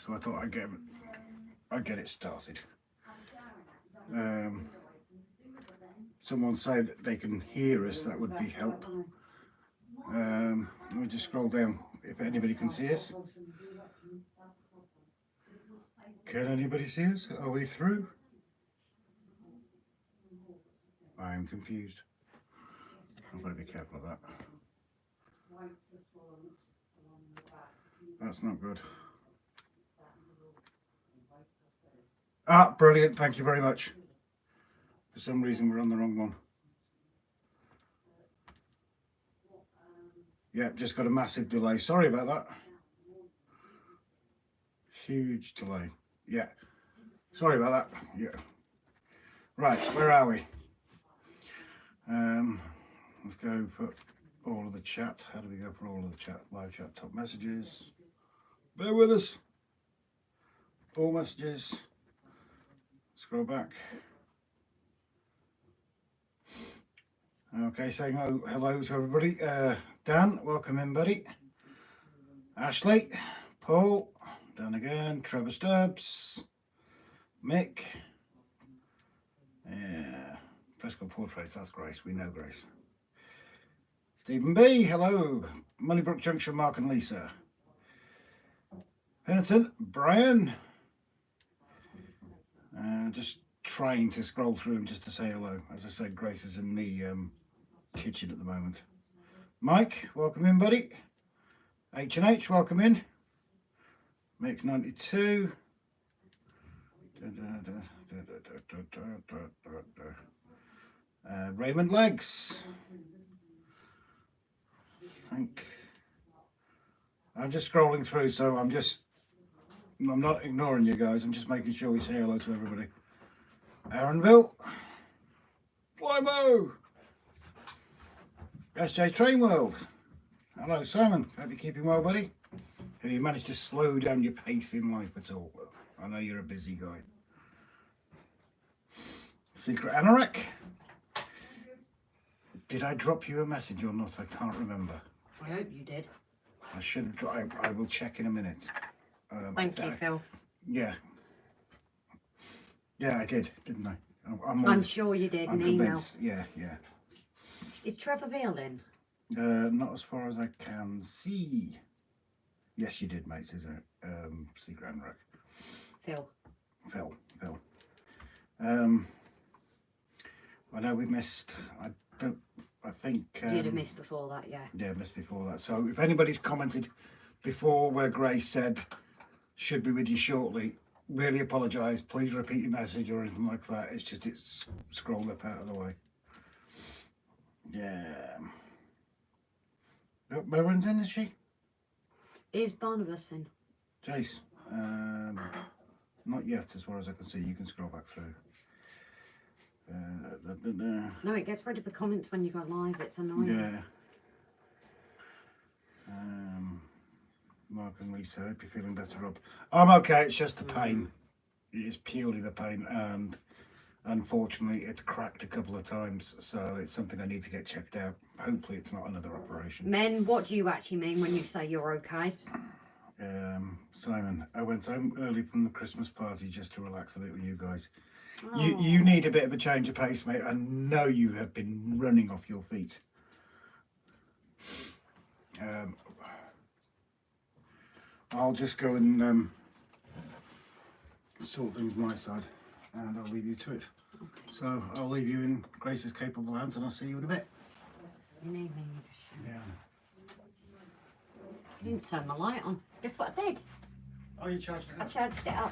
so I thought I'd get it started. Someone said that they can hear us, that would be help. Let me just scroll down if anybody can see us. Can anybody see us? Are we through? I am confused. I've got to be careful of that. That's not good. Ah, brilliant. Thank you very much. For some reason we're on the wrong one. Yeah, just got a massive delay. Sorry about that. Huge delay. Yeah. Sorry about that. Yeah. Right, where are we? Let's go for all of the chat. How do we go for all of the chat? Live chat, top messages. Bear with us. All messages. Scroll back. Okay, saying hello to everybody. Dan, welcome in, buddy. Ashley, Paul, Dan again, Trevor Stubbs, Mick. Yeah, Fresco Portraits, that's Grace. We know Grace. Stephen B, hello. MONEYBROOK, Junction, Mark and Lisa. Penitent, Brian. Just trying to scroll through them just to say hello. As I said, Grace is in the kitchen at the moment. Mike, welcome in, buddy. H&H, welcome in. Mick 92. Raymond Legs. I'm just scrolling through, so I'm not ignoring you guys. I'm just making sure we say hello to everybody. Aaronville. Flymo. SJ TRAINWORLD. Hello, Simon. Hope you're keeping well, buddy. Have you managed to slow down your pace in life at all? I know you're a busy guy. Secret Anorak. Did I drop you a message or not? I can't remember. I hope you did. I should have. I will check in a minute. Thank you, Phil. Yeah. Yeah, I did, didn't I? I'm sure you did. I'm an email. convinced. Yeah, yeah. Is Trevor VEAIL in? Not as far as I can see. Yes, you did, mate. Says Secret Anorak. Phil. I know we missed. I think You'd have missed before that, yeah. Yeah, missed before that. So if anybody's commented before where Grace said should be with you shortly, really apologise. Please repeat your message or anything like that. It's just it's scrolled up out of the way. Yeah. Merwin's in, is she? Is Barnabas in? Jace. Not yet, as far as I can see. You can scroll back through. No, it gets rid of the comments when you go live. It's annoying. Yeah. Mark and Lisa, hope you're feeling better, Rob. I'm okay. It's just the pain. It is purely the pain, and unfortunately, it's cracked a couple of times, so it's something I need to get checked out. Hopefully, it's not another operation. Men, what do you actually mean when you say you're okay? Simon, I went home early from the Christmas party just to relax a bit with you guys. Oh. You need a bit of a change of pace, mate. I know you have been running off your feet. I'll just go and sort things my side, and I'll leave you to it. Okay. So I'll leave you in Grace's capable hands, and I'll see you in a bit. You need me, you just show. Yeah. You didn't turn my light on. Guess what I did? Oh, you charged it up? I charged it up.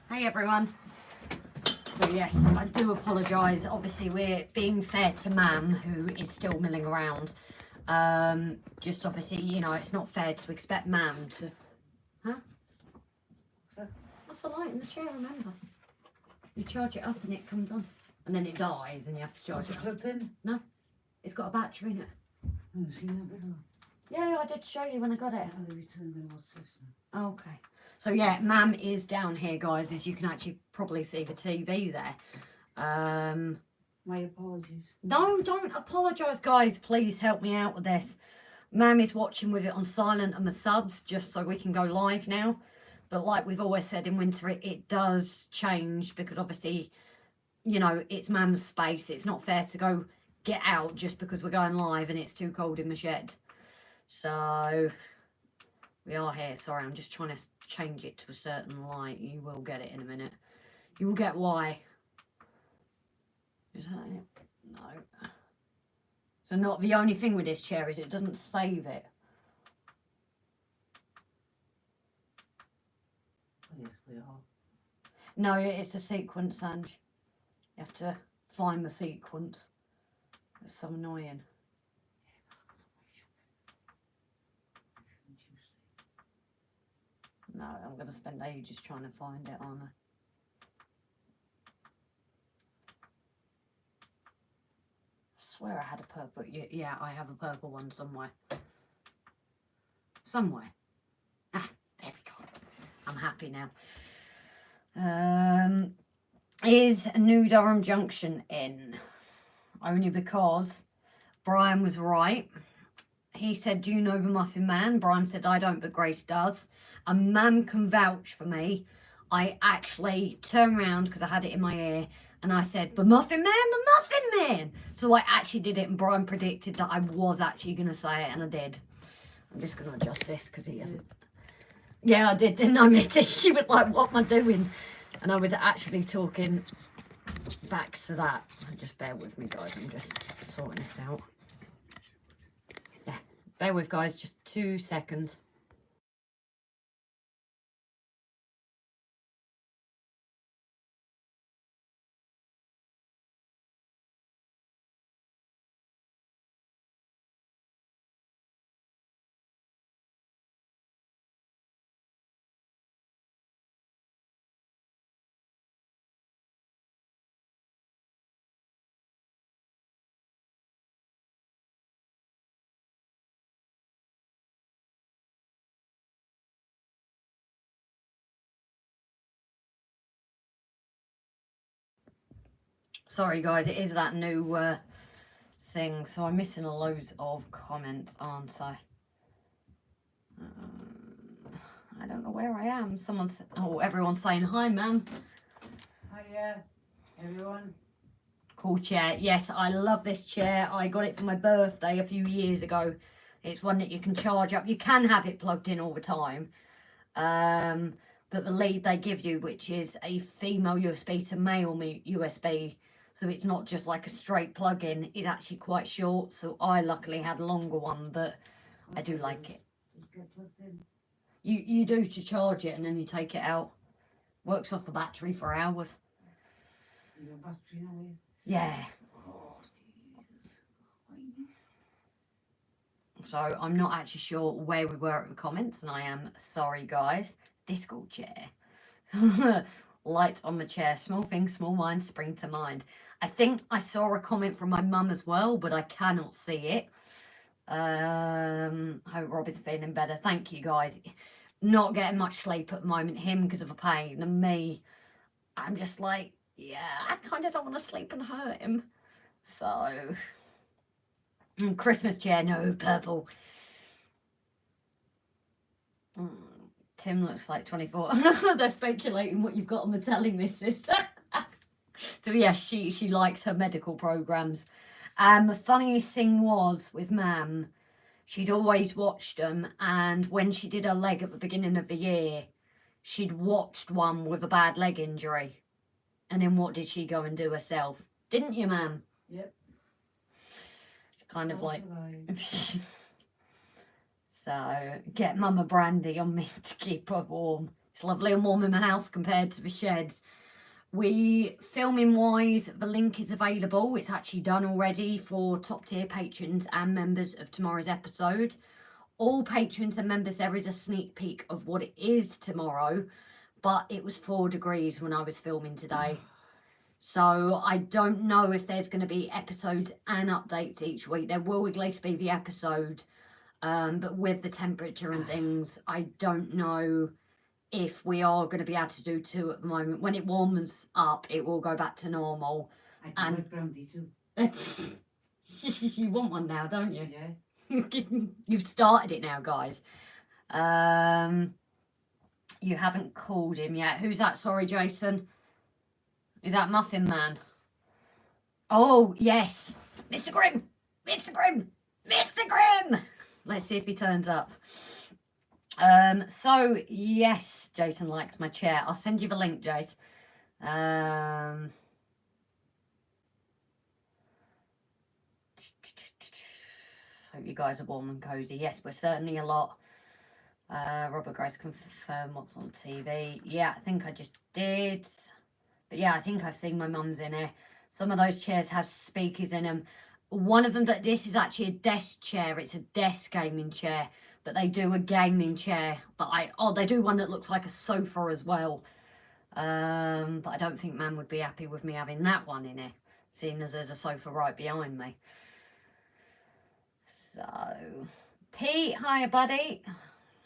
Hey everyone. So yes, I do apologise. Obviously we're being fair to Mam, who is still milling around. Just obviously, you know, it's not fair to expect Mam to... Huh? That's the light in the chair, remember. You charge it up and it comes on. And then it dies and you have to charge it up. Plugged in? No, it's got a battery in it. Oh, see that before? Yeah, I did show you when I got it. Oh, you turned me what's this now? Okay. So yeah, Mam is down here, guys, as you can actually probably see the TV there. My apologies. No, don't apologise, guys. Please help me out with this. Mam is watching with it on silent and the subs just so we can go live now. But like we've always said in winter, it does change because obviously, you know, it's Mam's space. It's not fair to go get out just because we're going live and it's too cold in the shed. So we are here. Sorry, I'm just trying to change it to a certain light. You will get it in a minute. You will get why. Is that it? No. So not the only thing with this chair is it doesn't save it. Yes, we are. No, it's a sequence, Ange. You have to find the sequence. It's so annoying. No, I'm going to spend ages trying to find it, aren't I? Swear I had a purple. Yeah, I have a purple one somewhere. Somewhere. Ah, there we go. I'm happy now. Is New Durham Junction in? Only because Brian was right. He said, do you know the Muffin Man? Brian said, I don't, but Grace does. And Mam can vouch for me. I actually turned around because I had it in my ear and I said, the Muffin Man, the Muffin Man. So I actually did it and Brian predicted that I was actually going to say it and I did. I'm just going to adjust this because he hasn't. Yeah, I did, didn't I, Missy? She was like, what am I doing? And I was actually talking back to that. Just bear with me, guys. I'm just sorting this out. Yeah, bear with, guys. Just 2 seconds. Sorry, guys. It is that new thing. So I'm missing a load of comments, aren't I? I don't know where I am. Someone's... Oh, everyone's saying hi, Mam. Hiya, everyone. Cool chair. Yes, I love this chair. I got it for my birthday a few years ago. It's one that you can charge up. You can have it plugged in all the time. But the lead they give you, which is a female USB to male USB, so it's not just like a straight plug-in, is actually quite short. So I luckily had a longer one, but I do like it. Just get plugged in. You do to charge it and then you take it out. Works off the battery for hours. Your battery now, eh? Yeah. So I'm not actually sure where we were at the comments, and I am sorry, guys. Disco chair. Light on the chair. Small things, small minds spring to mind. I think I saw a comment from my mum as well, but I cannot see it. Hope Robin's feeling better. Thank you, guys. Not getting much sleep at the moment. Him because of a pain, and me, I'm just like, yeah, I kind of don't want to sleep and hurt him. So, Christmas chair, no, purple. Tim looks like 24. They're speculating what you've got on the telly, missus. So yeah, she likes her medical programmes. The funniest thing was with Mam, she'd always watched them, and when she did her leg at the beginning of the year, she'd watched one with a bad leg injury. And then what did she go and do herself? Didn't you, Mam? Yep. Kind of like... Right. So, get Mama Brandy on me to keep her warm. It's lovely and warm in the house compared to the sheds. Filming wise, the link is available. It's actually done already for top tier patrons and members of tomorrow's episode. All patrons and members, there is a sneak peek of what it is tomorrow, but it was 4 degrees when I was filming today. So I don't know if there's going to be episodes and updates each week. There will at least be the episode, but with the temperature and things, I don't know if we are going to be able to do 2 at the moment. When it warms up, it will go back to normal. I do like brandy too. You want one now, don't you? Yeah. You've started it now, guys. You haven't called him yet. Who's that? Sorry, Jason. Is that Muffin Man? Oh, yes. Mr. Grimm. Mr. Grimm. Mr. Grimm. Let's see if he turns up. So, yes, Jason likes my chair. I'll send you the link, Jace. Hope you guys are warm and cozy. Yes, we're certainly a lot. Robert Grace confirm what's on TV. Yeah, I think I just did. But yeah, I think I've seen my mum's in here. Some of those chairs have speakers in them. One of them, that this is actually a desk chair. It's a desk gaming chair. But they do a gaming chair that they do one that looks like a sofa as well. But I don't think Mam would be happy with me having that one in here, seeing as there's a sofa right behind me. So, Pete, hiya, buddy.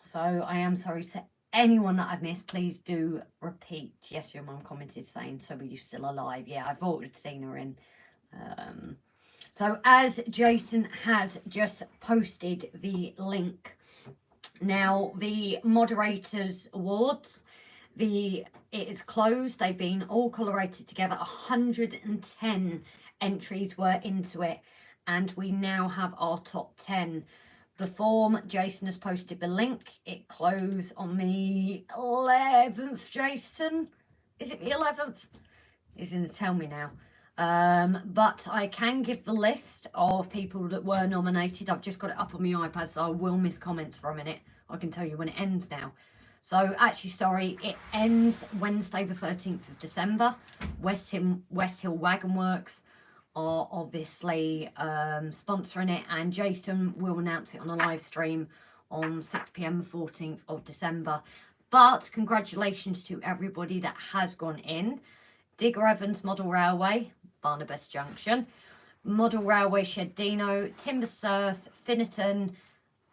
So, I am sorry to anyone that I've missed. Please do repeat. Yes, your mum commented saying, so are you still alive? Yeah, I thought we'd seen her in. So, as Jason has just posted the link, now the moderators awards, it is closed. They've been all collated together. 110 entries were into it, and we now have our top 10. The form, Jason has posted the link. It closed on the 11th, Jason. Is it the 11th? He's going to tell me now. But I can give the list of people that were nominated. I've just got it up on my iPad, so I will miss comments for a minute. I can tell you when it ends now. So, actually, sorry, it ends Wednesday the 13th of December. West Hill Wagon Works are obviously sponsoring it, and Jason will announce it on a live stream on 6 PM the 14th of December. But congratulations to everybody that has gone in. Digger Evans Model Railway, Barnabas Junction, Model Railway Shed Dino, Timber Surf, Finneton.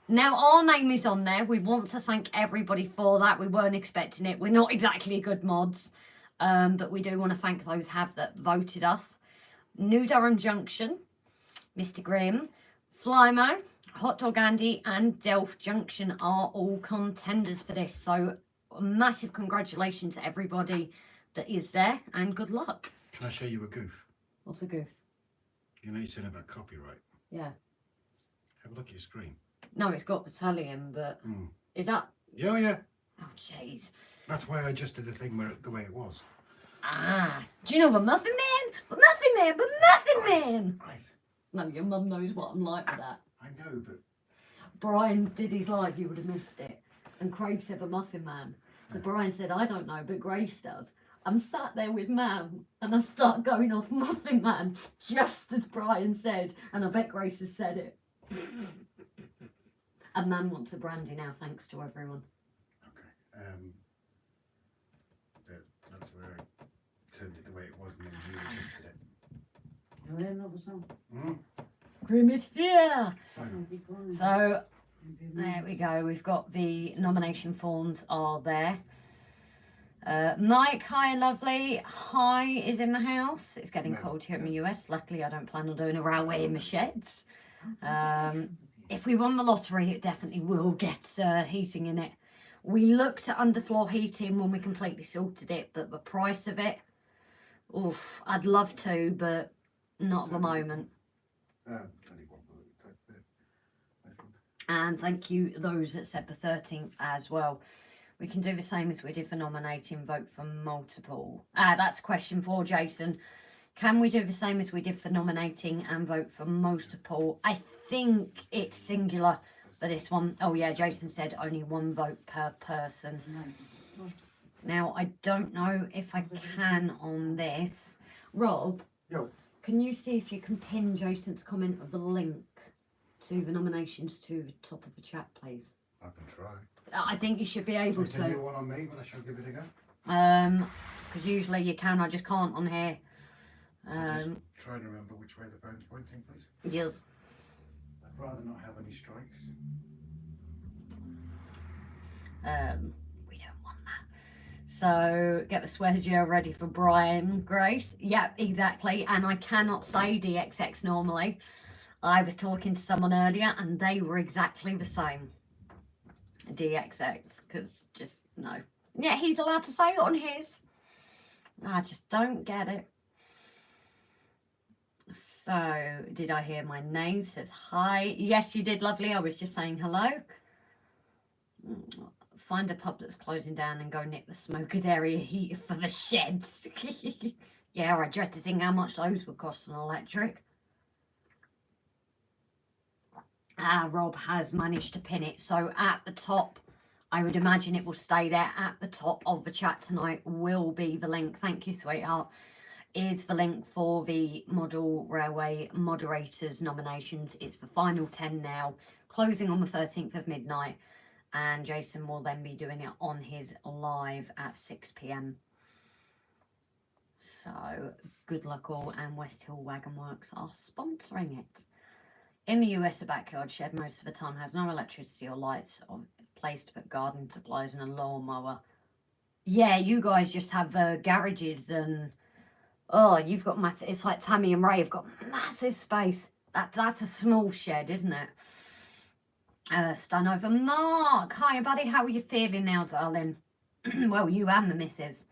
Now our name is on there. We want to thank everybody for that. We weren't expecting it. We're not exactly good mods, but we do want to thank those that voted us. New Durham Junction, Mr. Grimm, Flymo, Hot Dog Andy and DELPH Junction are all contenders for this. So massive congratulations to everybody that is there, and good luck. Can I show you a goof? What's a goof? You know you said about copyright. Yeah. Have a look at your screen. No, it's got battalion, but is that? Yeah, yeah. Oh, jeez. That's why I just did the thing the way it was. Ah, do you know the Muffin Man? The Muffin Man, the Muffin Man. Right. No, your mum knows what I'm like with that. I know, but Brian did his live, you would have missed it. And Craig said the Muffin Man. So Brian said, I don't know, but Grace does. I'm sat there with Mam, and I start going off Muffin Man, just as Brian said, and I bet Grace has said it. And Mam wants a brandy now, thanks to everyone. okay. That's where I turned it the way it was, and then you adjusted it. You want another song? Grim is here! Fine. So, there we go. We've got the nomination forms are there. Mike, hi, lovely. Hi is in the house. It's getting cold here in the US. Luckily, I don't plan on doing a railway in my sheds. If we won the lottery, it definitely will get heating in it. We looked at underfloor heating when we completely sorted it, but the price of it, oof, I'd love to, but not at the moment. 21. And thank you those that said the 13th as well. We can do the same as we did for nominating, vote for multiple. That's question for Jason. Can we do the same as we did for nominating and vote for multiple? I think it's singular for this one. Oh yeah, Jason said only one vote per person. Now, I don't know if I can on this. Rob, Yo. Can you see if you can pin Jason's comment of the link to the nominations to the top of the chat, please? I can try. I think you should be able Is there a to. new one on me, but I shall give it a go. Because usually you can, I just can't on here. So just try and remember which way the phone's pointing, please. Yes. I'd rather not have any strikes. We don't want that. So get the swear gel ready for Brian, Grace. Yep, exactly. And I cannot say DXX normally. I was talking to someone earlier and they were exactly the same. DXX, because just no. Yeah, he's allowed to say it on his. I just don't get it. So, did I hear my name? Says hi. Yes, you did, lovely. I was just saying hello. Find a pub that's closing down and go nick the smokers area heater for the sheds. Yeah, I dread to think how much those would cost an electric. Rob has managed to pin it. So at the top, I would imagine it will stay there. At the top of the chat tonight will be the link. Thank you, sweetheart. Is the link for the Model Railway Moderators nominations. It's the final 10 now, closing on the 13th of midnight. And Jason will then be doing it on his live at 6 p.m. So good luck all, and West Hill Wagon Works are sponsoring it. In the US, a backyard shed most of the time has no electricity or lights, or place to put garden supplies and a lawnmower. Yeah, you guys just have garages and, oh, you've got massive, it's like Tammy and Ray have got massive space. That's a small shed, isn't it? Stanover Mark, hi buddy, how are you feeling now, darling? Well, you and the missus.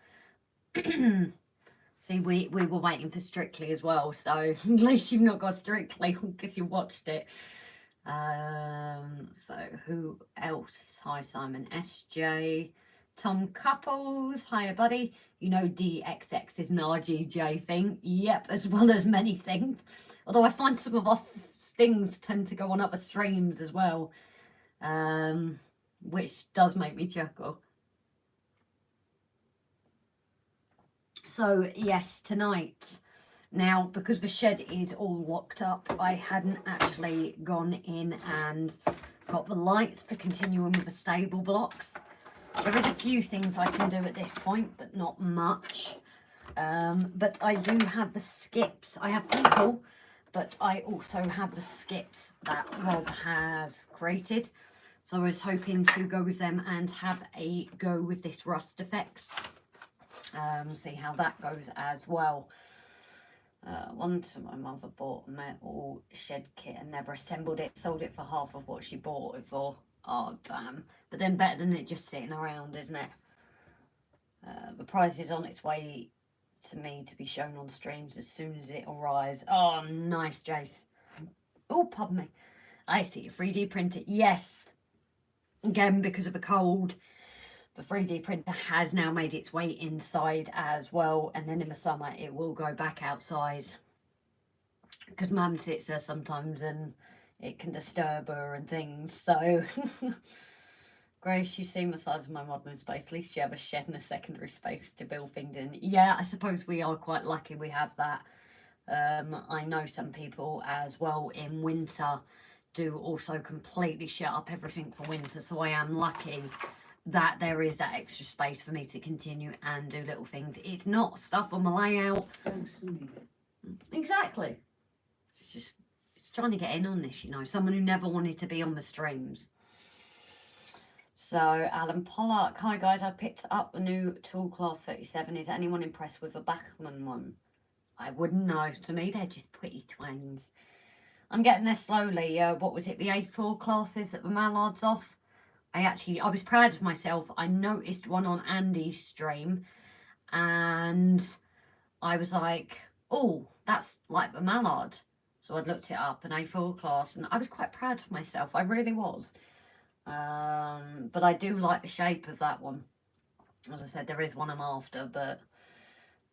See, we were waiting for Strictly as well, so at least you've not got Strictly because you watched it. So who else? Hi Simon SJ, Tom Couples, hiya buddy. You know DXX is an RGJ thing. Yep, as well as many things. Although I find some of our things tend to go on other streams as well, which does make me chuckle. So yes, tonight, now because the shed is all locked up, I hadn't actually gone in and got the lights for continuing with the stable blocks. There is a few things I can do at this point, but not much. But I do have the skips. I have people, but I also have the skips that Rob has created. So I was hoping to go with them and have a go with this rust effects. See how that goes as well. Once my mother bought a metal shed kit and never assembled it, sold it for half of what she bought it for. Oh damn. But then better than it just sitting around, isn't it? The prize is on its way to me to be shown on streams as soon as it arrives. Oh nice, Jace. Oh pardon me. I see a 3D printer. Yes, again because of the cold, the 3D printer has now made its way inside as well, and then in the summer it will go back outside because Mum sits there sometimes and it can disturb her and things. So Grace, you seem the size of my modern space. At least you have a shed and a secondary space to build things in. Yeah, I suppose we are quite lucky we have that. I know some people as well in winter do also completely shut up everything for winter, so I am lucky that there is that extra space for me to continue and do little things. It's not stuff on my layout. Exactly. It's trying to get in on this, you know. Someone who never wanted to be on the streams. So, Alan Pollock. Hi, guys. I picked up the new Tool Class 37. Is anyone impressed with the Bachmann one? I wouldn't know. To me, they're just pretty twins. I'm getting there slowly. What was it? The A4 classes that the Mallard's off? I was proud of myself. I noticed one on Andy's stream and I was like, oh, that's like the Mallard. So I'd looked it up, an A4 class, and I was quite proud of myself. I really was. But I do like the shape of that one. As I said, there is one I'm after, but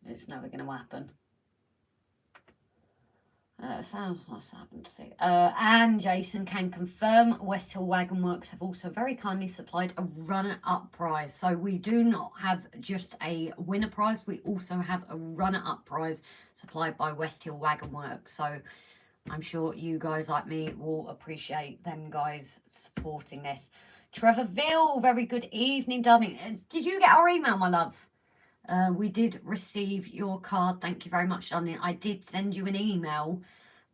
it's never going to happen. Sounds nice, I haven't seen. And Jason can confirm West Hill Wagon Works have also very kindly supplied a runner-up prize. So we do not have just a winner prize, we also have a runner-up prize supplied by West Hill Wagon Works. So I'm sure you guys like me will appreciate them guys supporting this. Trevor VEAIL, very good evening, darling. Did you get our email, my love? We did receive your card. Thank you very much, darling. I did send you an email,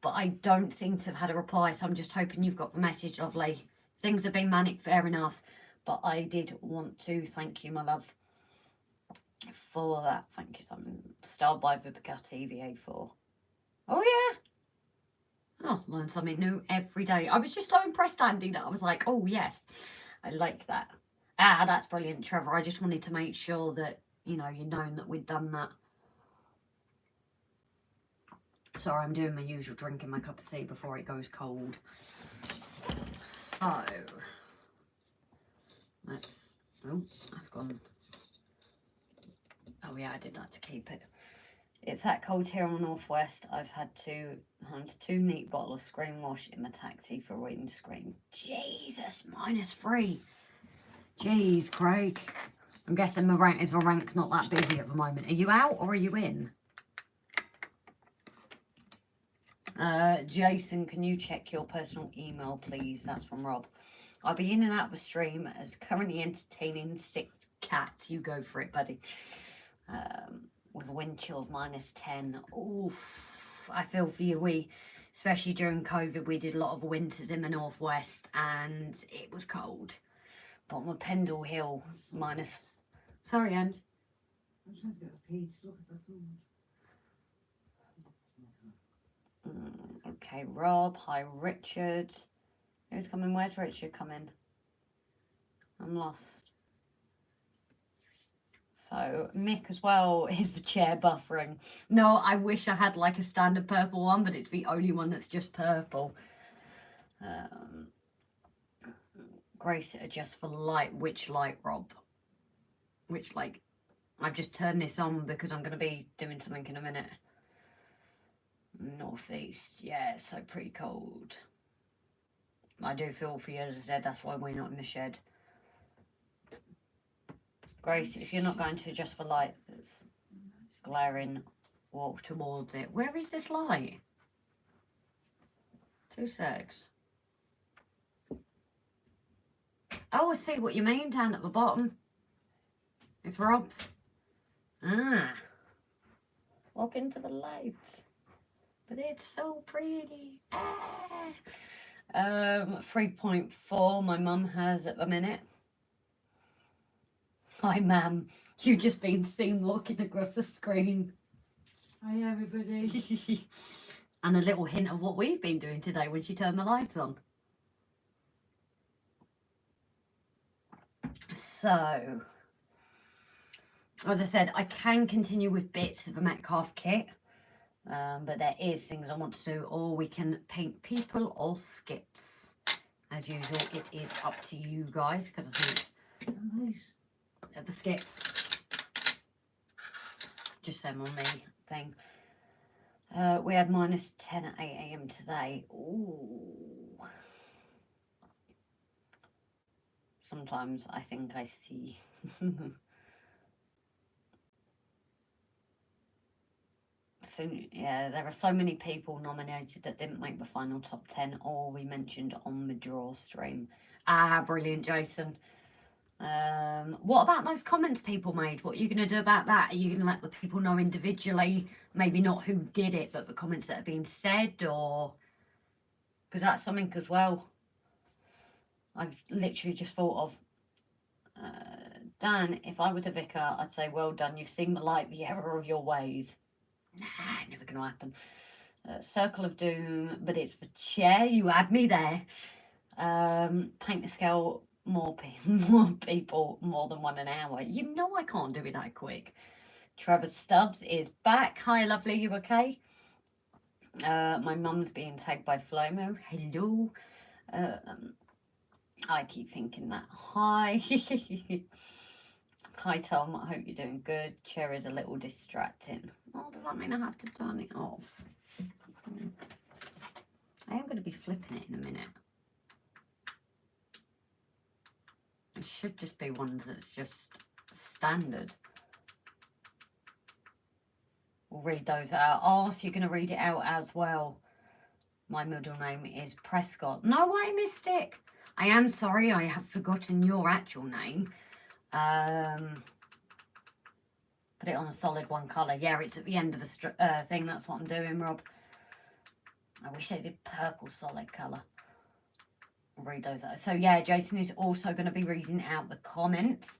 but I don't seem to have had a reply, so I'm just hoping you've got the message, lovely. Things have been manic, fair enough, but I did want to thank you, my love, for that. Thank you, Simon. Styled by the Bugatti VA4. Oh, yeah. Oh, learn something new every day. I was just so impressed, Andy, that I was like, oh, yes, I like that. Ah, that's brilliant, Trevor. I just wanted to make sure that, you know, you'd known that we'd done that. Sorry, I'm doing my usual drinking my cup of tea before it goes cold. So, let's, oh, that's gone. Oh yeah, I did that to keep it. It's that cold here on the northwest. I've had two neat bottles of screen wash in my taxi for windscreen. Jesus, -3. Jeez, Craig. I'm guessing Maverick's not that busy at the moment. Are you out or are you in? Jason, can you check your personal email, please? That's from Rob. I'll be in and out of the stream as currently entertaining 6 cats. You go for it, buddy. With a wind chill of -10. Oof, I feel for you. Especially during COVID, we did a lot of winters in the northwest and it was cold. Bottom of Pendle Hill, minus. Sorry, Anne. I'm trying to get a piece. Look at the food. Okay, Rob. Hi, Richard. Who's coming? Where's Richard coming? I'm lost. So, Mick as well is the chair buffering. No, I wish I had like a standard purple one, but it's the only one that's just purple. Grace, adjust for light. Which light, Rob? Which, like, I've just turned this on because I'm going to be doing something in a minute. Northeast, yeah, it's so pretty cold. I do feel for you, as I said, that's why we're not in the shed. Grace, if you're not going to adjust for light that's glaring, walk towards it. Where is this light? 2 secs. Oh, I see what you mean down at the bottom. It's Rob's. Ah. Walk into the light. But it's so pretty. Ah. 3.4 my mum has at the minute. Hi, ma'am. You've just been seen walking across the screen. Hi, everybody. And a little hint of what we've been doing today when she turned the lights on. So, as I said, I can continue with bits of a Metcalf kit. But there is things I want to do, or we can paint people or skips. As usual, it is up to you guys, because I think Nice. The skips. Just them on me thing. We had -10 at 8 AM today. Ooh. Sometimes I think I see. So, yeah, there are so many people nominated that didn't make the final top 10, or we mentioned on the draw stream. Ah, brilliant, Jason. What about those comments people made? What are you going to do about that? Are you going to let the people know individually, maybe not who did it, but the comments that have been said, or... Because that's something as well. I've literally just thought of, Dan, if I was a vicar, I'd say, well done, you've seen the light, the error of your ways. Nah, never going to happen. Circle of Doom, but it's the chair. You had me there. Paint the scale, more people, more than 1 hour. You know I can't do it that quick. Trevor Stubbs is back. Hi, lovely. You okay? My mum's being tagged by Flomo. Hello. I keep thinking that. Hi. Hi, Tom. I hope you're doing good. Chair is a little distracting. Oh, does that mean I have to turn it off? I am going to be flipping it in a minute. It should just be ones that's just standard. We'll read those out. Oh, so you're going to read it out as well. My middle name is Prescott. No way, Mystic. I am sorry, I have forgotten your actual name. Put it on a solid 1 colour. Yeah, it's at the end of a thing. That's what I'm doing, Rob. I wish I did purple solid colour. I'll read those out. So, yeah, Jason is also going to be reading out the comments.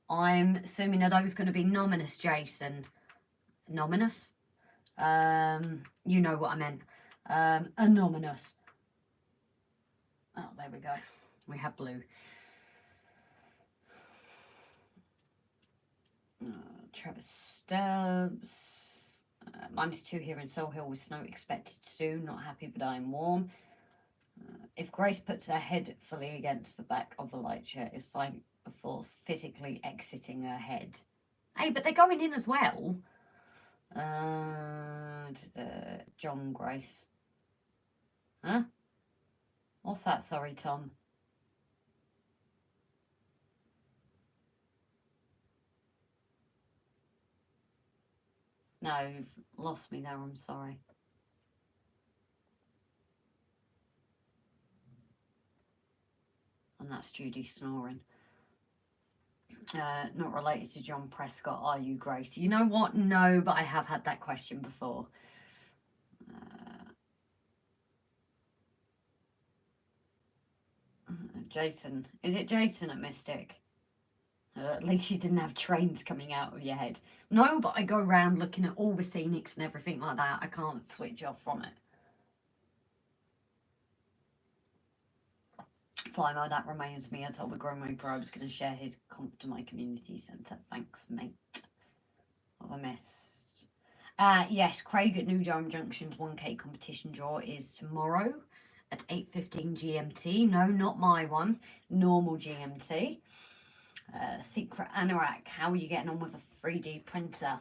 I'm assuming are those going to be nominous, Jason? Nominous? You know what I meant. Anonymous. Oh, there we go. We have blue. Trevor Stubbs. -2 here in Soul Hill with snow expected soon. Not happy, but I'm warm. If Grace puts her head fully against the back of the light chair, it's like a force physically exiting her head. Hey, but they're going in as well. John Grace. Huh? What's that? Sorry, Tom. No, you've lost me there. I'm sorry. And that's Judy snoring. Not related to John Prescott, are you, Grace? You know what? No, but I have had that question before. Jason. Is it Jason at Mystic? At least you didn't have trains coming out of your head. No, but I go around looking at all the scenics and everything like that. I can't switch off from it. Flymo, that reminds me, I told the Grown Way Pro I was going to share his comp to my community centre. Thanks, mate. What have I missed? Yes, Craig at New Durham Junction's 1K competition draw is tomorrow at 8:15 GMT. No, not my one. Normal GMT. Secret Anorak, how are you getting on with a 3D printer?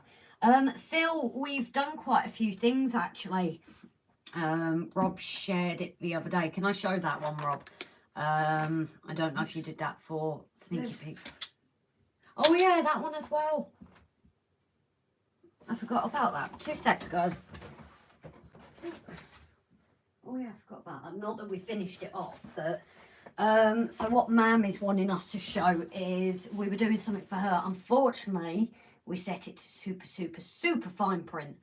Phil, we've done quite a few things actually. Rob shared it the other day. Can I show that one, Rob? I don't know if you did that for Sneaky Peek. Oh yeah, that one as well. I forgot about that. 2 seconds, guys. Oh yeah, I forgot about that. Not that we finished it off, but so what Mam is wanting us to show is we were doing something for her. Unfortunately, we set it to super fine print.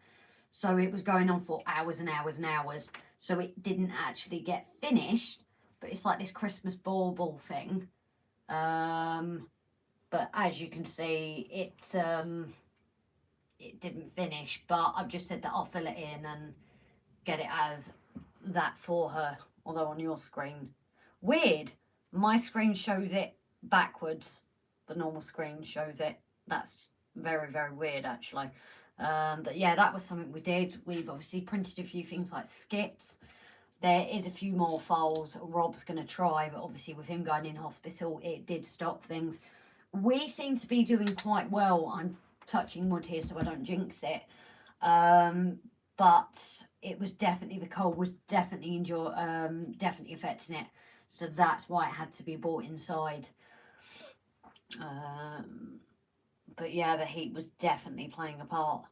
So it was going on for hours and hours and hours. So it didn't actually get finished. But it's like this Christmas bauble thing. But as you can see, it didn't finish. But I've just said that I'll fill it in and get it as that for her. Although on your screen, weird. My screen shows it backwards. The normal screen shows it. That's very weird actually. But yeah, that was something we did. We've obviously printed a few things like skips. There is a few more files Rob's going to try, but obviously with him going in hospital, it did stop things. We seem to be doing quite well. I'm touching wood here so I don't jinx it. But it was definitely, the cold was definitely definitely affecting it. So that's why it had to be brought inside. But yeah, the heat was definitely playing a part.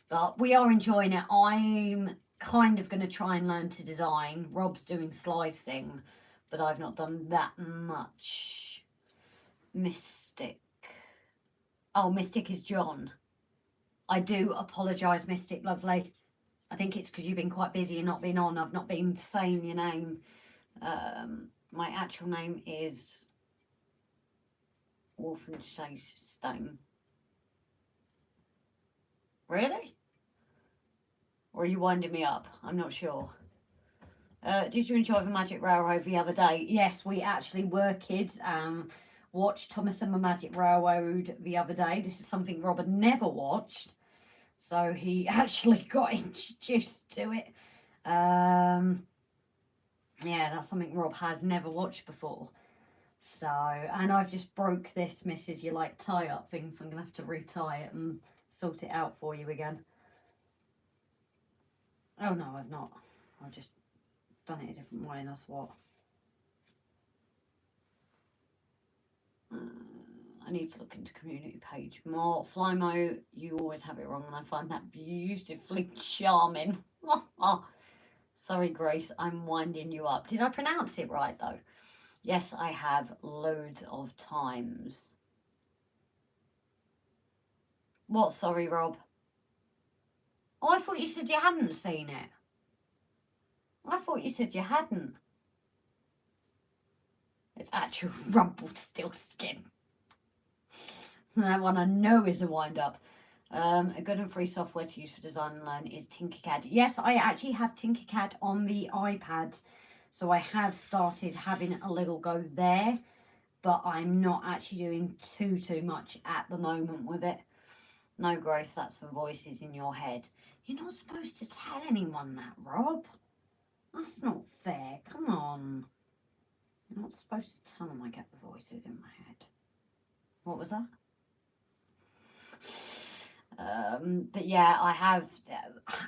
But we are enjoying it. I'm kind of going to try and learn to design. Rob's doing slicing, but I've not done that much. Mystic. Oh, Mystic is John. I do apologise, Mystic, lovely. I think it's because you've been quite busy and not been on. I've not been saying your name. My actual name is Wolfenstein. Really? Or are you winding me up? I'm not sure. Did you enjoy the Magic Railroad the other day? Yes, we actually were kids and watched Thomas and the Magic Railroad the other day. This is something Rob had never watched. So he actually got introduced to it. Yeah, that's something Rob has never watched before. So, and I've just broke this, Mrs. You like tie-up things. So I'm going to have to retie it and sort it out for you again. Oh no, I've not. I've just done it a different way, and that's what. I need to look into community page more. Flymo, you always have it wrong, and I find that beautifully charming. Sorry, Grace, I'm winding you up. Did I pronounce it right, though? Yes, I have loads of times. What? Sorry, Rob. Oh, I thought you said you hadn't seen it. I thought you said you hadn't. It's actual Rumpelstiltskin. That one I know is a wind-up. A good and free software to use for design and learn is Tinkercad. Yes, I actually have Tinkercad on the iPad. So I have started having a little go there. But I'm not actually doing too much at the moment with it. No, Grace, that's for voices in your head. You're not supposed to tell anyone that, Rob. That's not fair. Come on. You're not supposed to tell them I get the voices in my head. What was that? But yeah,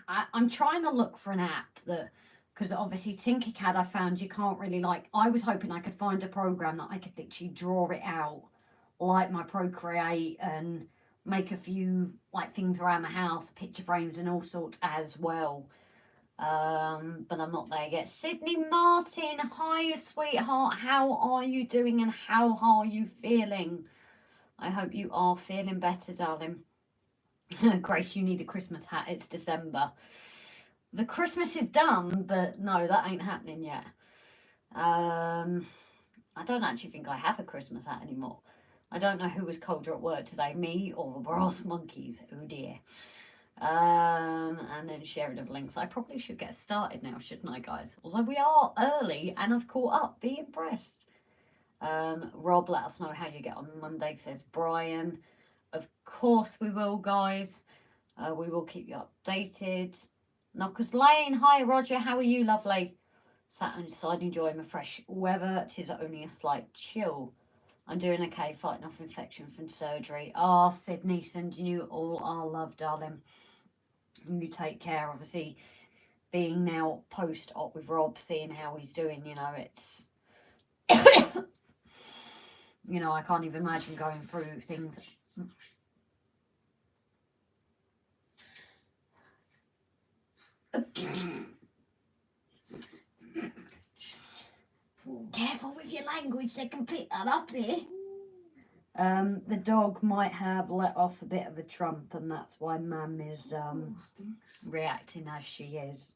I'm trying to look for an app that, because obviously Tinkercad I found you can't really like, I was hoping I could find a program that I could literally draw it out like my Procreate and make a few like things around the house, picture frames and all sorts as well. But I'm not there yet. Sydney Martin, hi sweetheart, how are you doing and how are you feeling? I hope you are feeling better, darling. Grace, you need a Christmas hat, it's December. The Christmas is done, but no, that ain't happening yet. I don't actually think I have a Christmas hat anymore. I don't know who was colder at work today, me or the brass monkeys. Oh dear. And then sharing of links. I probably should get started now, shouldn't I, guys? Although we are early and I've caught up. Be impressed. Rob, let us know how you get on Monday, says Brian. Of course we will, guys. We will keep you updated. Knockers Lane, hi Roger, how are you, lovely? Sat inside enjoying the fresh weather. 'Tis only a slight chill. I'm doing okay, fighting off infection from surgery. Ah, Sydney, sending you all our love, darling. And you take care, obviously, being now post-op with Rob, seeing how he's doing, you know, it's... you know, I can't even imagine going through things... Careful with your language, they can pick that up here. The dog might have let off a bit of a trump, and that's why Mum is reacting as she is.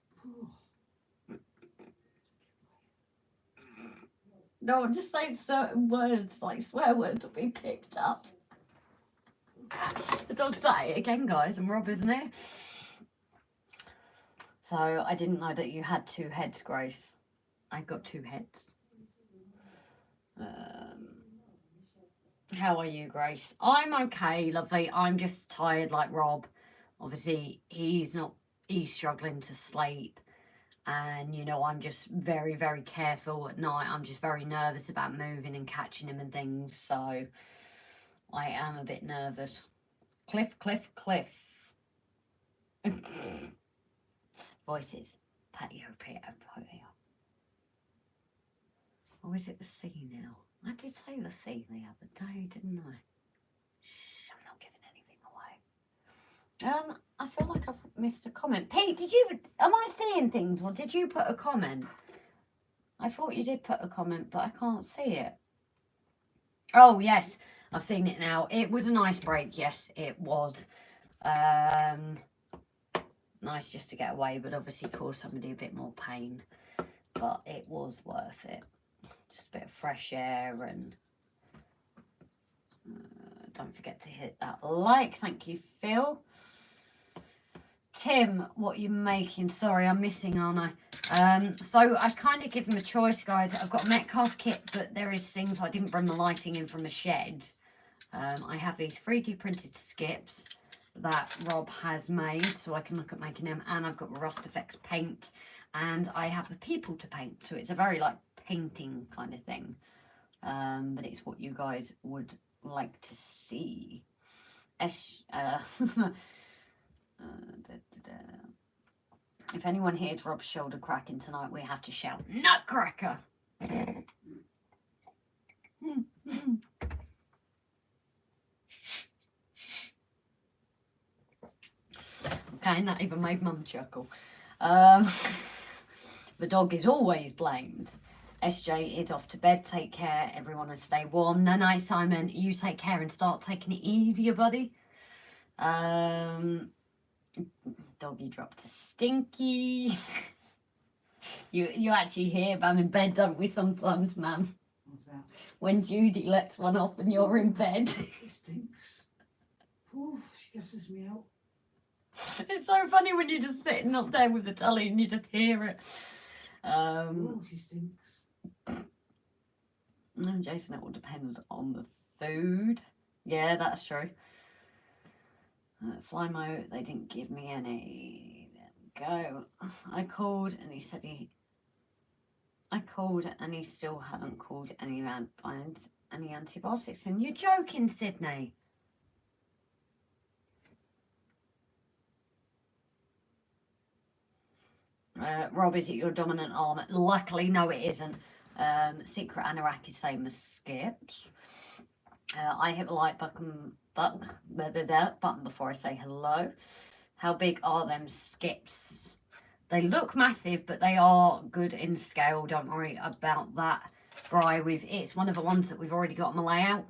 No, I'm just saying certain words, like swear words, will be picked up. The dog's at it again, guys, and Rob isn't here. So I didn't know that you had two heads, Grace. I've got two heads. How are you, Grace? I'm okay, lovely. I'm just tired like Rob. Obviously, he's struggling to sleep. And, you know, I'm just very, very careful at night. I'm just very nervous about moving and catching him and things. So I am a bit nervous. Cliff. Voices. Patio. Or is it the sea now? I did say the sea the other day, didn't I? Shh, I'm not giving anything away. I feel like I've missed a comment. Pete, am I seeing things or did you put a comment? I thought you did put a comment, but I can't see it. Oh, yes, I've seen it now. It was a nice break, yes, it was. Nice just to get away, but obviously caused somebody a bit more pain. But it was worth it. Just a bit of fresh air and don't forget to hit that like. Thank you, Phil. Tim, what are you making? Sorry, I'm missing, aren't I? So I've kind of given a choice, guys. I've got a Metcalf kit, but there is things I didn't bring the lighting in from a shed. I have these 3D printed skips that Rob has made, so I can look at making them, and I've got the Rust Effects paint, and I have the people to paint, so it's a very like painting kind of thing, but it's what you guys would like to see. If anyone hears Rob's shoulder cracking tonight, we have to shout Nutcracker. Okay, and that even made Mum chuckle. The dog is always blamed. SJ is off to bed. Take care, everyone, and stay warm. No, night, Simon. You take care and start taking it easier, buddy. Doggy dropped a stinky. You actually hear Mum in bed, don't we, sometimes, Mum? What's that? When Judy lets one off and you're in bed. It stinks. Oof, she stresses me out. It's so funny when you're just sitting up there with the telly and you just hear it. Oh, she stinks. No, Jason, it all depends on the food. Yeah, that's true. Flymo, they didn't give me any. There we go. I called and he said I called and he still hadn't called any antibiotics. And you're joking, Sydney. Rob, is it your dominant arm? Luckily, no, it isn't. Secret Anorak is same as Skips. I hit the like button before I say hello. How big are them Skips? They look massive, but they are good in scale. Don't worry about that, Bri. It's one of the ones that we've already got on the layout.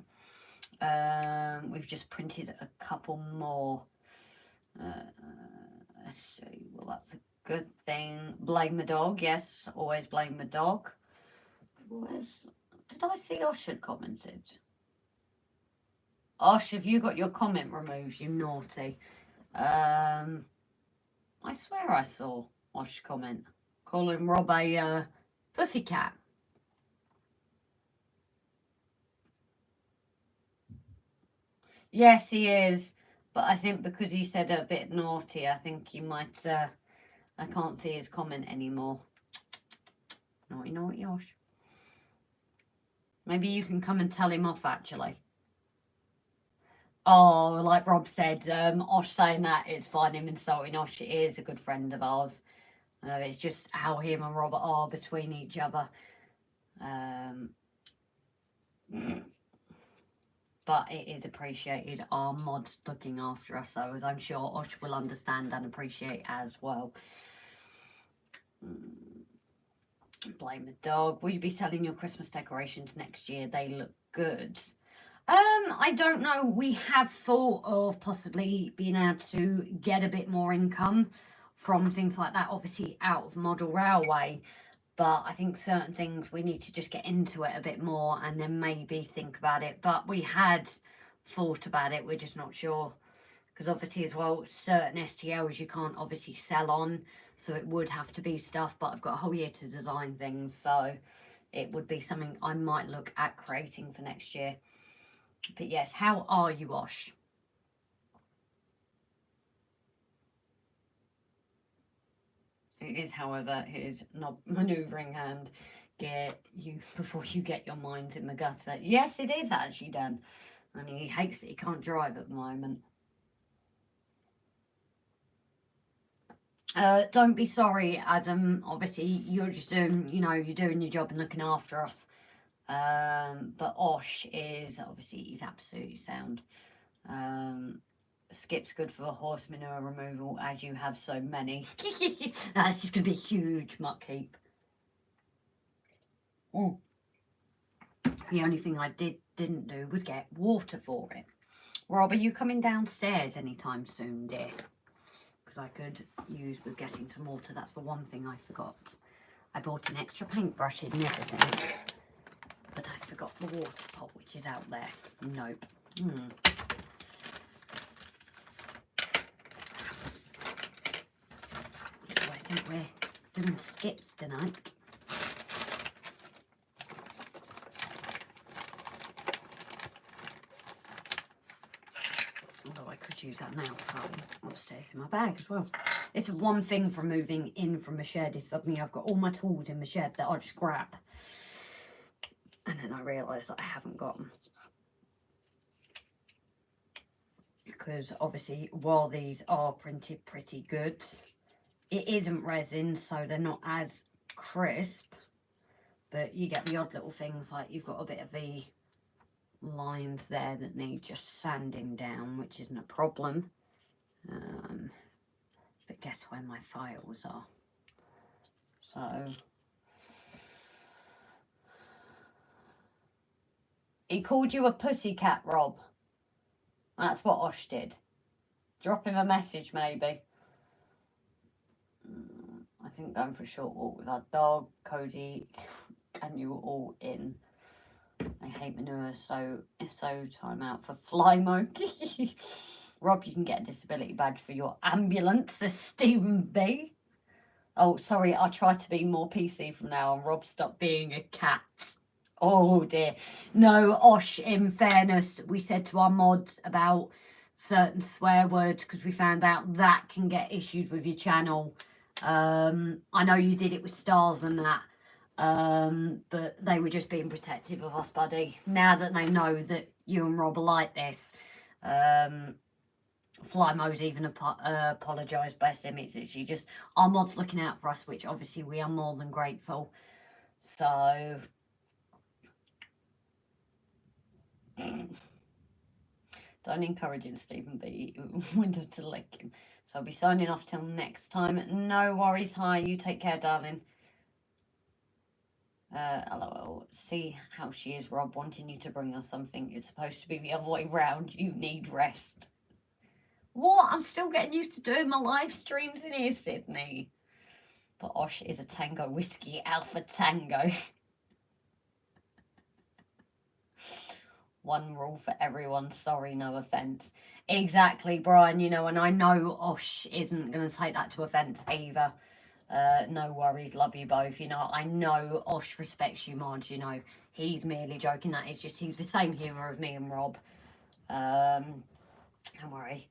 We've just printed a couple more. Let's see. Well, that's a good thing. Blame the dog. Yes, always blame the dog. Did I see Osh had commented? Osh, have you got your comment removed, you naughty? I swear I saw Osh comment calling Rob a pussycat. Yes, he is. But I think because he said a bit naughty, I think he might... I can't see his comment anymore. Naughty, naughty, Osh. Maybe you can come and tell him off, actually. Oh, like Rob said, Osh saying that, it's fine, him insulting Osh. He is a good friend of ours. It's just how him and Robert are between each other. But it is appreciated, our mods looking after us, so as I'm sure Osh will understand and appreciate as well. Blame the dog. Will you be selling your Christmas decorations next year? They look good. I don't know. We have thought of possibly being able to get a bit more income from things like that, obviously out of model railway. But I think certain things we need to just get into it a bit more and then maybe think about it. But we had thought about it. We're just not sure. Because obviously as well, certain STLs you can't obviously sell on. So it would have to be stuff. But I've got a whole year to design things. So it would be something I might look at creating for next year. But yes, how are you, Osh? It is, however, his manoeuvring hand. Get you before you get your mind in the gutter. Yes, it is actually, Dan. And he hates that he can't drive at the moment. Don't be sorry, Adam. Obviously, you're just doing, you're doing your job and looking after us. But Osh is, obviously, he's absolutely sound. Skip's good for horse manure removal, as you have so many. That's just going to be a huge muck heap. Oh. The only thing I didn't do was get water for it. Rob, are you coming downstairs anytime soon, dear? Because I could use with getting some water. That's the one thing I forgot. I bought an extra paintbrush and everything. But I forgot the water pot, which is out there. Nope. So I think we're doing skips tonight. Although I could use that nail file upstairs in my bag as well. It's one thing from moving in from the shed is suddenly I've got all my tools in the shed that I just grab. And then I realised that I haven't got them. Because obviously, while these are printed pretty good, it isn't resin, so they're not as crisp. But you get the odd little things like you've got a bit of the lines there that need just sanding down, which isn't a problem. But guess where my files are? So... He called you a pussycat, Rob. That's what Osh did. Drop him a message, maybe. I think going for a short walk with our dog, Cody, and you were all in. I hate manure, so if so, time out for fly mode. Rob, you can get a disability badge for your ambulance, says Stephen B. Oh, sorry, I'll try to be more PC from now on. Rob, stop being a cat. Oh dear. No, Osh, in fairness, we said to our mods about certain swear words because we found out that can get issues with your channel. I know you did it with stars and that, but they were just being protective of us, buddy. Now that they know that you and Rob are like this, Flymo's even apologised, bless him. It's actually just our mods looking out for us, which obviously we are more than grateful. So don't encourage him, Stephen B. Window to lick him. So I'll be signing off till next time. No worries. Hi, you take care, darling. LOL. See how she is, Rob, wanting you to bring us something. It's supposed to be the other way round. You need rest. What? I'm still getting used to doing my live streams in here, Sydney. But Osh is a Tango Whiskey Alpha Tango. One rule for everyone. Sorry, no offence. Exactly, Brian, you know, and I know Osh isn't going to take that to offence either. No worries, love you both. You know, I know Osh respects you, Marge, you know. He's merely joking. That is just, he's the same humour of me and Rob. Don't worry.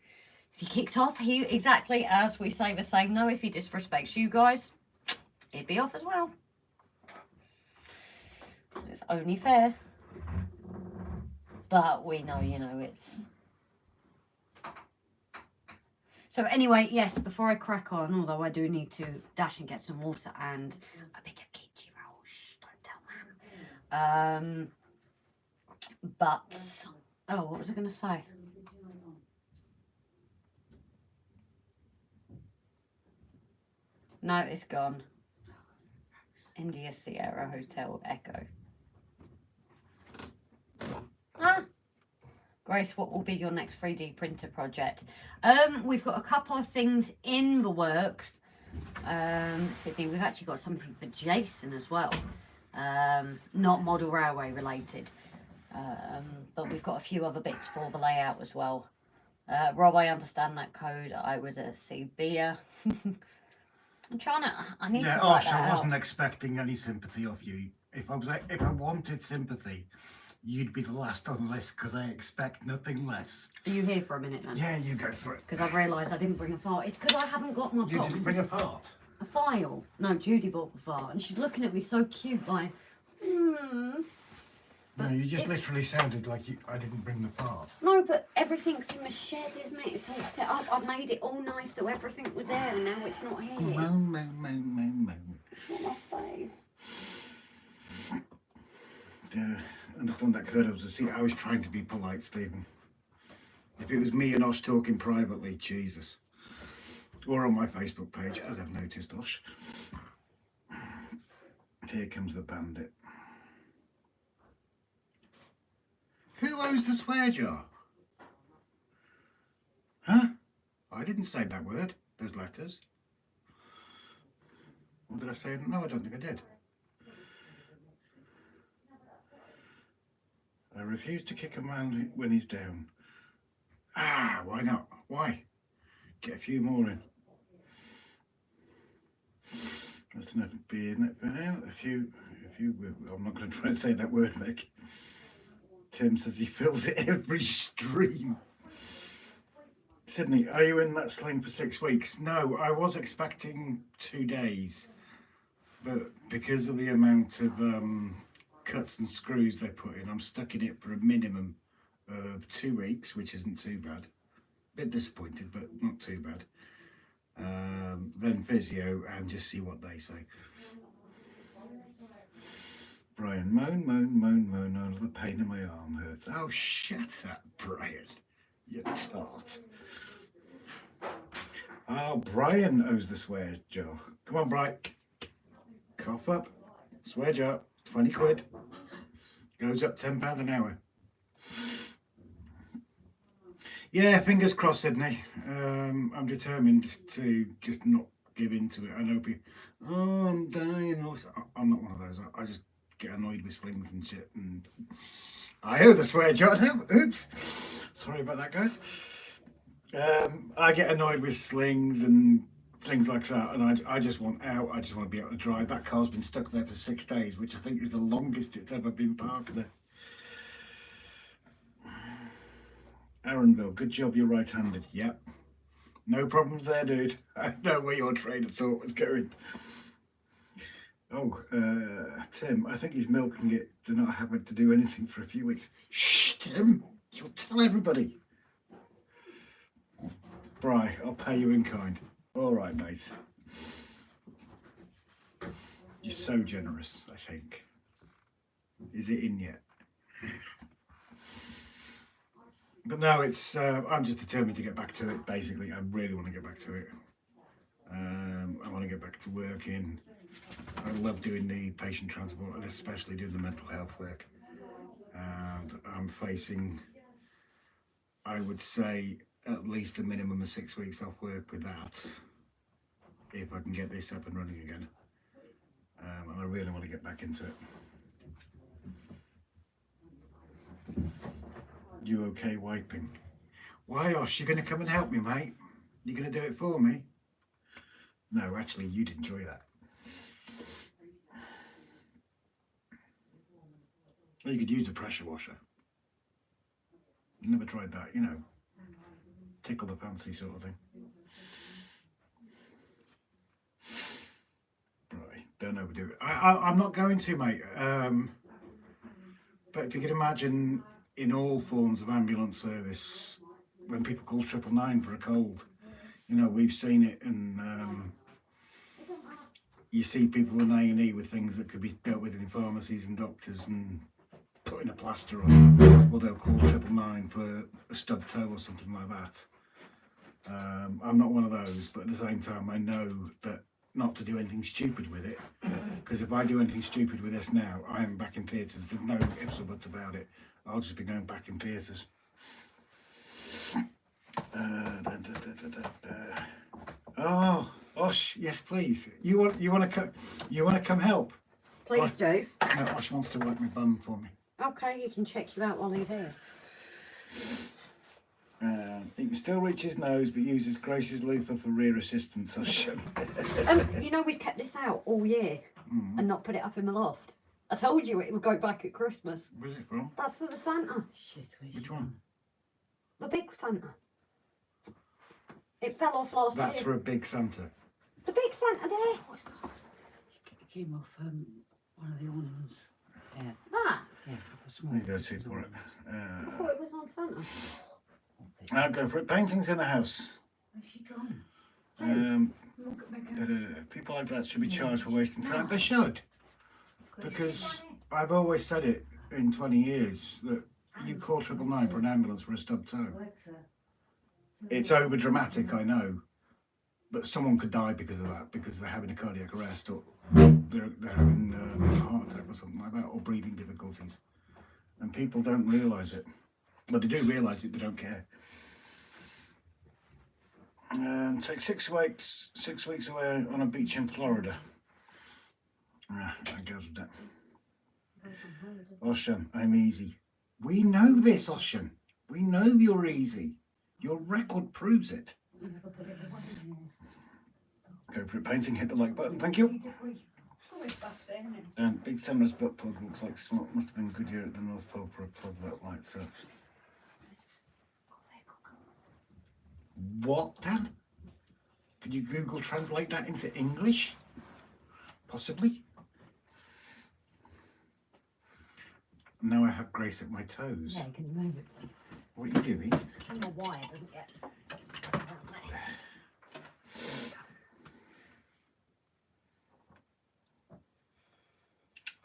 If he kicks off, he, exactly as we say the same. No, if he disrespects you guys, he'd be off as well. It's only fair. But we know, you know, it's... So anyway, yes, before I crack on, although I do need to dash and get some water and a bit of kitschy roll. Shh, don't tell Mum. But, oh, what was I going to say? No, it's gone. India Sierra Hotel Echo. Ah. Grace, what will be your next 3D printer project? We've got a couple of things in the works. Sydney, we've actually got something for Jason as well. Not model railway related. But we've got a few other bits for the layout as well. Rob, I understand that code. I was a CBer. I'm trying to, I need to work Osh, that I wasn't out. expecting any sympathy of you. If I wanted sympathy, you'd be the last on the list because I expect nothing less. Are you here for a minute then? Yeah, you go for it. Because I've realised I didn't bring a file. It's because I haven't got my You box. didn't bring a part. A file. No, Judy bought the file. And she's looking at me so cute, like, No, you just literally sounded like I didn't bring the part. No, but everything's in the shed, isn't it? It's all set up. I've made it all nice so everything was there and now it's not here. It's It's not my space. Yeah, understand that code. I was trying to be polite, Stephen. If it was me and Osh talking privately, Jesus. Or on my Facebook page, as I've noticed, Osh. Here comes the bandit. Who owns the swear jar? Huh? I didn't say that word, those letters. Or did I say it? No, I don't think I did. I refuse to kick a man when he's down. Ah, why not? Why? Get a few more in. That's not being it for now. A few, I'm not going to try and say that word, Meg. Tim says he fills it every stream. Sydney, are you in that sling for 6 weeks? No, I was expecting 2 days. But because of the amount of cuts and screws they put in, I'm stuck in it for a minimum of 2 weeks, which isn't too bad. A bit disappointed, but not too bad. Then physio and just see what they say. Brian, moan, oh, the pain in my arm hurts. Oh, shut up, Brian, you tart. Oh, Brian owes the swear jar. Come on, Brian. Cough up. Swear jar, 20 quid. Goes up £10 an hour. Yeah, fingers crossed, Sydney. I'm determined to just not give in to it. I know people, oh, I'm dying. I'm not one of those. I just get annoyed with slings and shit. And I owe the swear jar now. Oops. Sorry about that, guys. I get annoyed with slings and things like that, and I just want out. I just want to be able to drive. That car's been stuck there for 6 days, which I think is the longest it's ever been parked there. Aaronville, good job you're right-handed. Yep. No problems there, dude. I know where your train of thought was going. Oh, Tim, I think he's milking it to not having to do anything for a few weeks. Shh, Tim, you'll tell everybody. Bri, I'll pay you in kind. All right, mate. You're so generous, I think. Is it in yet? But no, it's, I'm just determined to get back to it, basically. I really want to get back to it. I want to get back to working. I love doing the patient transport and especially doing the mental health work. And I'm facing, I would say, at least a minimum of 6 weeks off work with that, if I can get this up and running again. And I really want to get back into it. You okay wiping? Why, Osh, you going to come and help me, mate? You going to do it for me? No, actually, you'd enjoy that. Or you could use a pressure washer. You never tried that, you know. Tickle the fancy sort of thing. Right, don't overdo it. I'm not going to, mate. But if you can imagine, in all forms of ambulance service, when people call 999 for a cold, you know, we've seen it, and you see people in A&E with things that could be dealt with in pharmacies and doctors and putting a plaster on, or they'll call 999 for a stubbed toe or something like that. I'm not one of those, but at the same time I know that not to do anything stupid with it, because if I do anything stupid with this now, I am back in theatres. There's no ifs or buts about it. I'll just be going back in theatres. Oh, Osh, yes, please. You want to come help? Please do. No, Osh wants to wipe my bum for me. Okay, he can check you out while he's here. He can still reach his nose, but uses Grace's loofah for rear assistance. You know, we've kept this out all year and not put it up in the loft. I told you it would go back at Christmas. Where's it from? That's for the Santa. Shit, Which one? The big Santa. It fell off last year. That's for a big Santa. The big Santa there. It came off one of the ornaments. Yeah. That? Yeah, a small. There you go, see for it. I thought it was on Santa. I'll go for it. Paintings in the house. Where's she gone? Look at People like that should be charged for wasting time. They should. Because I've always said it in 20 years that you call 999 for an ambulance for a stubbed toe. It's over dramatic, I know, but someone could die because of that, because they're having a cardiac arrest, or they're having a heart attack or something like that, or breathing difficulties, and people don't realise it. Well, they do realise it, they don't care. Take 6 weeks away on a beach in Florida. That goes with that. Ocean, I'm easy. We know this, Ocean. We know you're easy. Your record proves it. Go for it, painting. Hit the like button. Thank you. And Big Summer's butt plug looks like smoke. Must have been good year at the North Pole for a plug that lights up. What, Dan? Could you Google translate that into English? Possibly. Now I have Grace at my toes. Yeah, can you move it, please? What are you doing? And the wire doesn't get around there.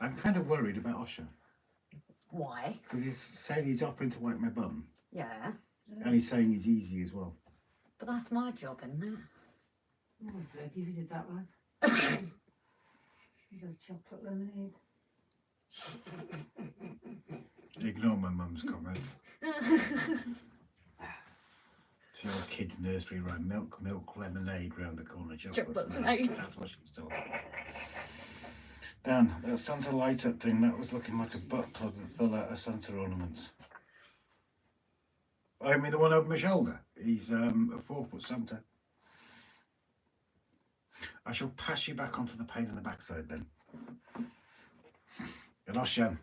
I'm kind of worried about Osher. Why? Because he's saying he's offering to wipe my bum. Yeah. And he's saying he's easy as well. But that's my job, isn't it? Oh, Dad, you did that one. You got chocolate lemonade. Ignore my mum's comments. It's your kid's nursery rhyme. Milk, lemonade round the corner. Chocolate's made. That's what she was talking about. Dan, that Santa light up thing, that was looking like a butt plug that fell out of Santa ornaments. I mean the one over my shoulder. He's a 4-foot Santa. I shall pass you back onto the pane in the backside then. And Oshan,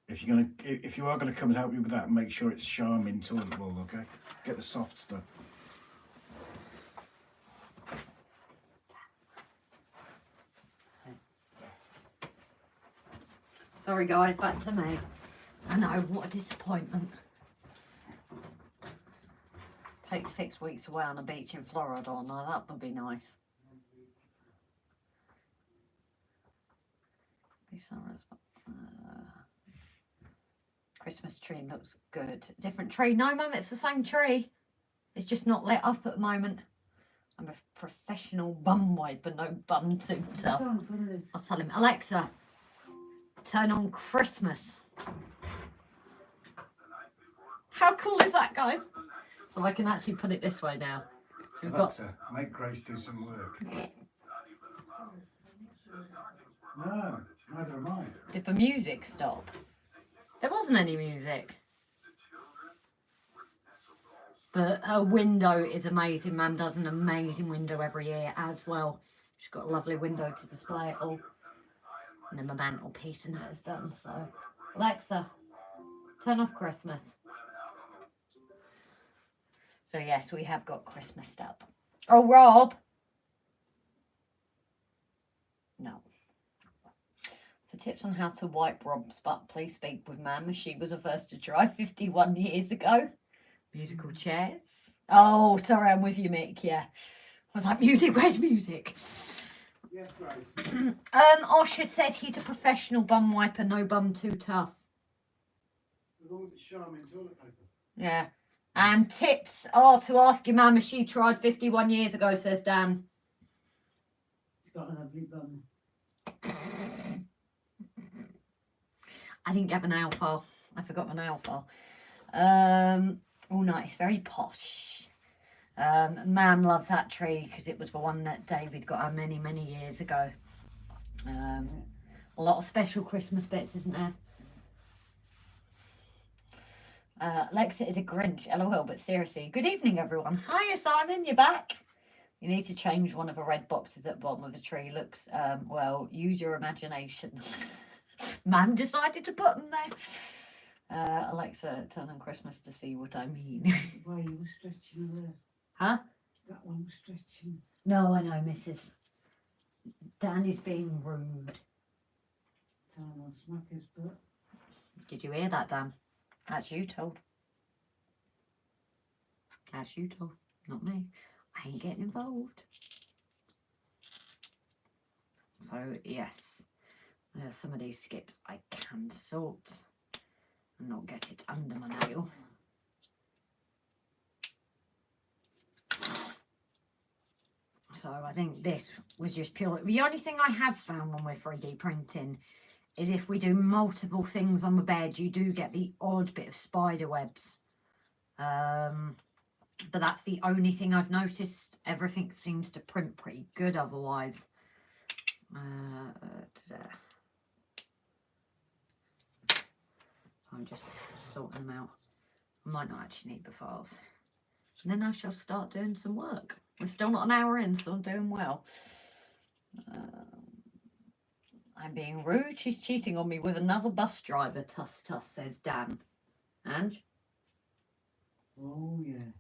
if you are gonna come and help me with that, make sure it's Charmin toilet roll, okay? Get the soft stuff. Sorry guys, back to me. I know, what a disappointment. Take 6 weeks away on a beach in Florida. Now that would be nice. Christmas tree looks good. Different tree. No, Mum, it's the same tree. It's just not lit up at the moment. I'm a professional bum wiper, no bum tutor. I'll tell him, Alexa, turn on Christmas. How cool is that, guys? So I can actually put it this way now. So we've got Alexa, make Grace do some work. No, neither am I. Did the music stop? There wasn't any music. But her window is amazing. Mum does an amazing window every year as well. She's got a lovely window to display it all. And then my mantelpiece and that is done. So, Alexa, turn off Christmas. So yes, we have got Christmas up. Oh, Rob. No. For tips on how to wipe Rob's butt, please speak with Mum, as she was the first to try 51 years ago. Musical chairs. Oh, sorry, I'm with you, Mick. Yeah. I was like, music, where's music? Yes, Grace. Osher said he's a professional bum wiper, no bum too tough. As long as it's Charmin toilet paper. Yeah. And tips are to ask your mum if she tried 51 years ago, says Dan. She's got a lovely bum. I didn't get my nail file. I forgot my nail file. Oh no, it's very posh. Mam loves that tree because it was the one that David got her many, many years ago. A lot of special Christmas bits, isn't there? Lexa is a Grinch, LOL, but seriously. Good evening, everyone. Hiya, Simon, you're back. You need to change one of the red boxes at the bottom of the tree. Looks, well, use your imagination. Mam decided to put them there. Alexa, turn on Christmas to see what I mean. Why you were stretching there? Huh? That one was stretching. No, I know, Mrs. Dan is being rude. Time on smack his butt. Did you hear that, Dan? That's you told. That's you told, not me. I ain't getting involved. So, yes. Some of these skips I can sort and not get it under my nail. So I think this was just pure. The only thing I have found when we're 3D printing is if we do multiple things on the bed, you do get the odd bit of spider webs. But that's the only thing I've noticed. Everything seems to print pretty good otherwise. I'm just sorting them out. I might not actually need the files. And then I shall start doing some work. We're still not an hour in, so I'm doing well. I'm being rude. She's cheating on me with another bus driver. Tuss, tuss, says Dan. Ange? Oh, yeah.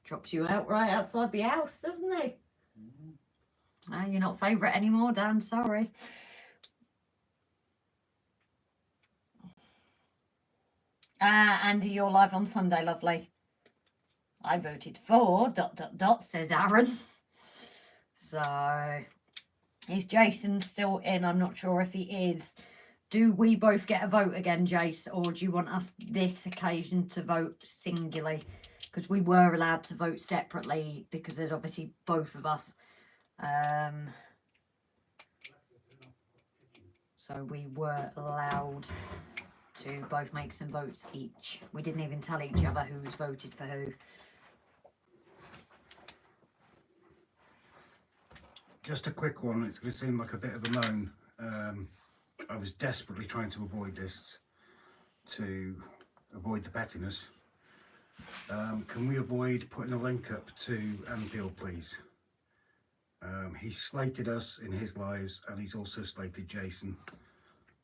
Drops you out right outside the house, doesn't he? You're not favourite anymore, Dan. Sorry. Andy, you're live on Sunday, lovely. I voted for ... says Aaron. So, is Jason still in? I'm not sure if he is. Do we both get a vote again, Jace, or do you want us this occasion to vote singularly? Because we were allowed to vote separately because there's obviously both of us. So we were allowed to both make some votes each. We didn't even tell each other who's voted for who. Just a quick one. It's going to seem like a bit of a moan. I was desperately trying to avoid this to avoid the pettiness, can we avoid putting a link up to Anfield, please? He's slated us in his lives, and he's also slated Jason.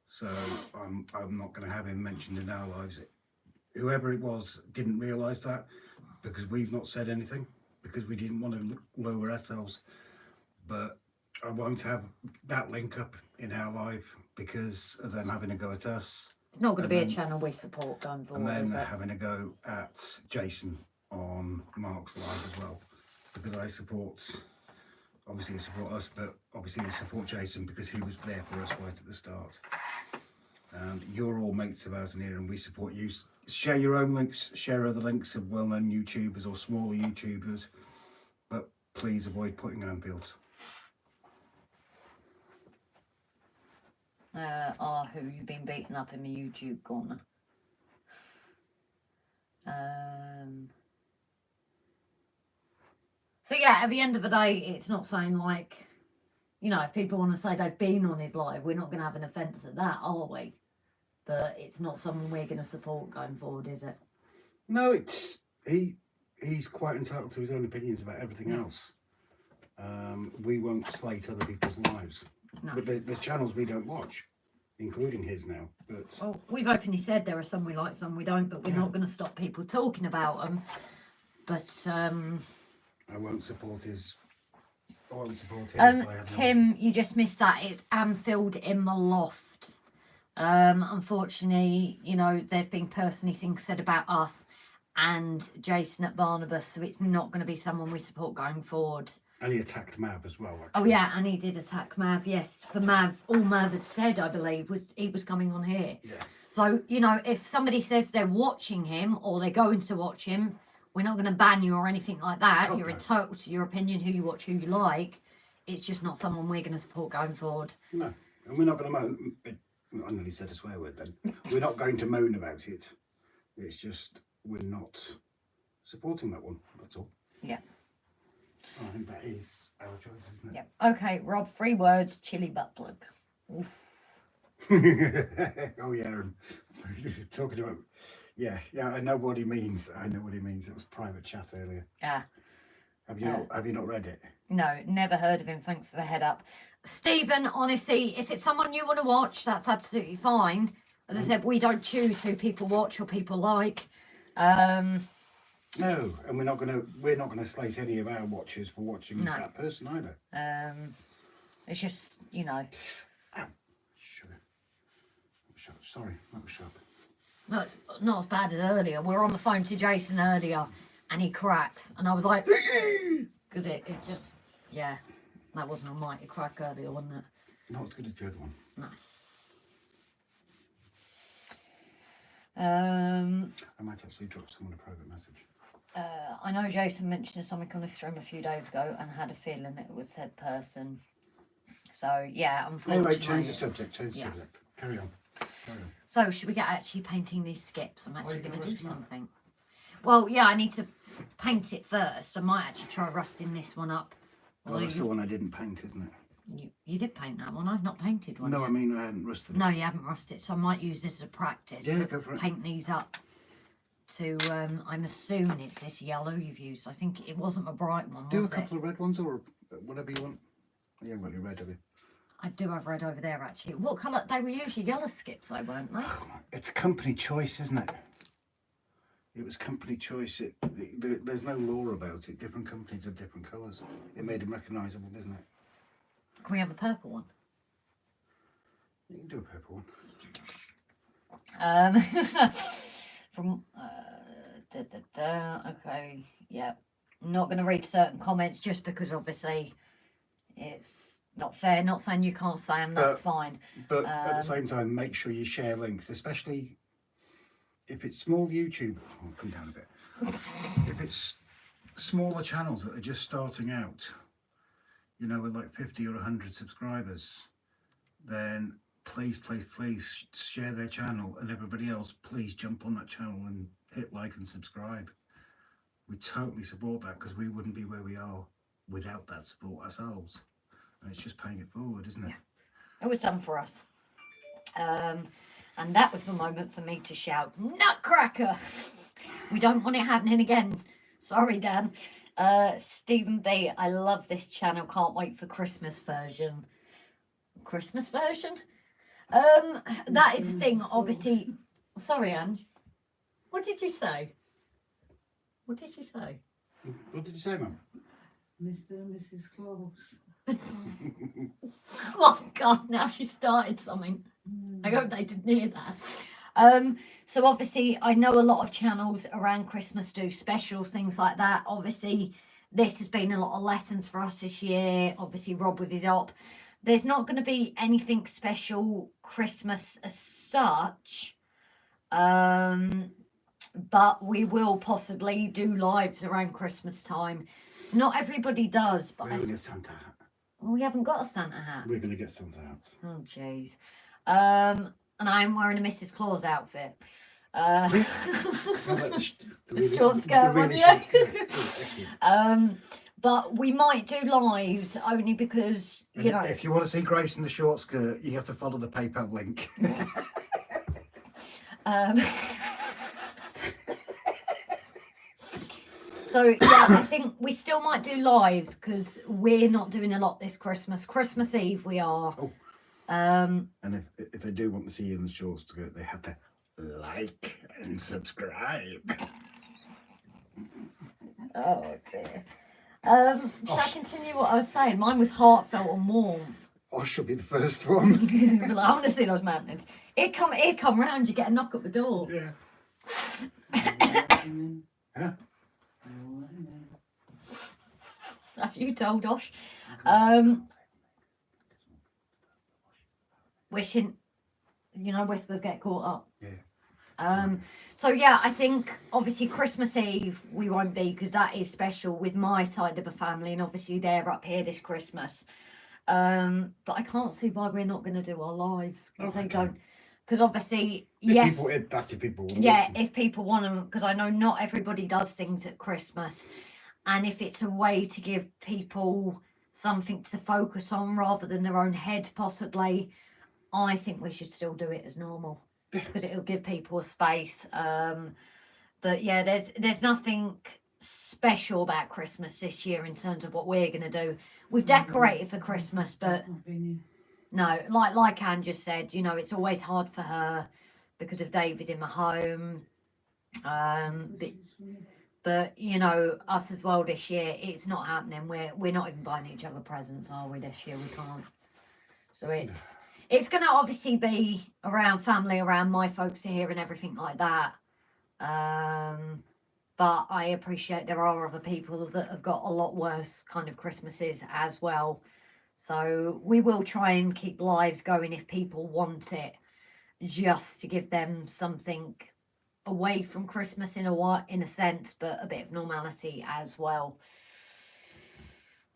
So I'm not going to have him mentioned in our lives. Whoever it was didn't realise that, because we've not said anything, because we didn't want to lower ourselves. But I won't have that link up in our live because of them having a go at us. It's not going to be a channel we support going forward, And is then it? having a go at Jason on Mark's live as well, because I support, obviously you support us, but obviously you support Jason because he was there for us right at the start. And you're all mates of ours in here, and we support you. Share your own links, share other links of well-known YouTubers or smaller YouTubers, but please avoid putting Anfields. Who you've been beating up in the YouTube corner. So yeah, at the end of the day, it's not saying like, you know, if people want to say they've been on his live, we're not going to have an offence at that, are we? But it's not someone we're going to support going forward, is it? No, it's he's quite entitled to his own opinions about everything else. We won't slate other people's lives. No. But there's channels we don't watch, including his now. But Well, we've openly said there are some we like, some we don't, but we're not going to stop people talking about them. But I won't support his. I won't support him. Tim, you just missed that. It's Anfield in the Loft. Unfortunately, you know, there's been personally things said about us and Jason at Barnabas, so it's not going to be someone we support going forward. And he attacked Mav as well, actually. Oh yeah, and he did attack Mav, yes. For Mav, all Mav had said, I believe, was he was coming on here. Yeah. So, you know, if somebody says they're watching him or they're going to watch him, we're not going to ban you or anything like that. God, You're no. entitled to your opinion, who you watch, who you like. It's just not someone we're going to support going forward. No, and we're not going to moan. I nearly said a swear word then. We're not going to moan about it. It's just we're not supporting that one. That's all. Yeah. I think that is our choice, isn't it? Yep. Okay, Rob, 3 words, chilly butt plug. Oof. Oh yeah, and talking about yeah, I know what he means. I know what he means. It was private chat earlier. Yeah. Have you not read it? No, never heard of him. Thanks for the head up. Stephen, honestly, if it's someone you want to watch, that's absolutely fine. As I said, we don't choose who people watch or people like. No, and we're not gonna slate any of our watchers for watching No. that person either. It's just, you know. Ow. Sugar. Sharp. Sorry, that was sharp. No, it's not as bad as earlier. We were on the phone to Jason earlier and he cracks. And I was like, because it just, yeah, that wasn't a mighty crack earlier, wasn't it? Not as good as the other one. No. I might actually drop someone a private message. I know Jason mentioned something on his stream a few days ago and had a feeling that it was said person. So, yeah, unfortunately. Anyway, change the it's- subject. Change the yeah. subject. Carry on. Carry on. So, should we get actually painting these skips? I'm you actually gonna going to do rust them up? something. Well, yeah, I need to paint it first. I might actually try rusting this one up. Well, Although that's the one I didn't paint, isn't it? you did paint that one. I've not painted one No, yet. I mean I hadn't rusted it. No, you haven't rusted it, so I might use this as a practice. Yeah, but go for it. Paint these up to, I'm assuming it's this yellow you've used. I think it wasn't a bright one, Do a was it? couple of red ones or whatever you want. You haven't got any red, have you? I do have red over there, actually. What colour? They were usually yellow skips, though, weren't they? It's company choice, isn't it? It was company choice. There's no law about it. Different companies have different colours. It made them recognisable, doesn't it? Can we have a purple one? You can do a purple one. From, okay, yeah. I'm not going to read certain comments just because, obviously, it's not fair. Not saying you can't say them, that's fine. But at the same time, make sure you share links, especially if it's small YouTube. I'll come down a bit. If it's smaller channels that are just starting out, you know, with like 50 or 100 subscribers, then please share their channel, and everybody else, please jump on that channel and hit like and subscribe. We totally support that because we wouldn't be where we are without that support ourselves. And it's just paying it forward, isn't it? It was done for us. And And that was the moment for me to shout, Nutcracker! We don't want it happening again. Sorry, Dan. Stephen B, I love this channel. Can't wait for Christmas version. Christmas version? That is the thing, obviously. Sorry, Ange. What did you say? What did you say? What did you say, Mum? Mr. and Mrs. Claus. Oh, God, now she started something. I hope they didn't hear that. So obviously, I know a lot of channels around Christmas do specials, things like that. Obviously, this has been a lot of lessons for us this year. Obviously, Rob with his op. There's not going to be anything special Christmas as such. But we will possibly do lives around Christmas time. Not everybody does, but We're going to get Santa hat. we haven't got a Santa hat. We're going to get Santa hats. Oh, jeez. And I'm wearing a Mrs. Claus outfit. The short skirt one, yeah. But we might do lives only because, you know. If you want to see Grace in the short skirt, you have to follow the PayPal link. So, yeah, I think we still might do lives because we're not doing a lot this Christmas. Christmas Eve we are. Oh. And if they do want to see you in the short skirt, they have to like and subscribe. Oh, dear. Shall I continue what I was saying? Mine was heartfelt and warm. I should be the first one. Well, I want to see those mountains. Here come round, you get a knock at the door. Yeah. Huh? That's you told, Dosh. Wishing, you know, whispers get caught up. Yeah. So yeah, I think obviously Christmas Eve we won't be because that is special with my side of the family, and obviously they're up here this Christmas. But I can't see why we're not going to do our lives because they don't. Because obviously, yes, That's if people want yeah, if people want them, because I know not everybody does things at Christmas, and if it's a way to give people something to focus on rather than their own head, possibly, I think we should still do it as normal because it'll give people a space. But yeah, there's nothing special about Christmas this year in terms of what we're gonna do. We've decorated for Christmas, but no, like Anne just said, you know, it's always hard for her because of David in the home. But you know, us as well this year, it's not happening. We're not even buying each other presents, are we? This year we can't. So it's going to obviously be around family, around my folks are here and everything like that. But I appreciate there are other people that have got a lot worse kind of Christmases as well. So we will try and keep lives going if people want it, just to give them something away from Christmas in a sense, but a bit of normality as well.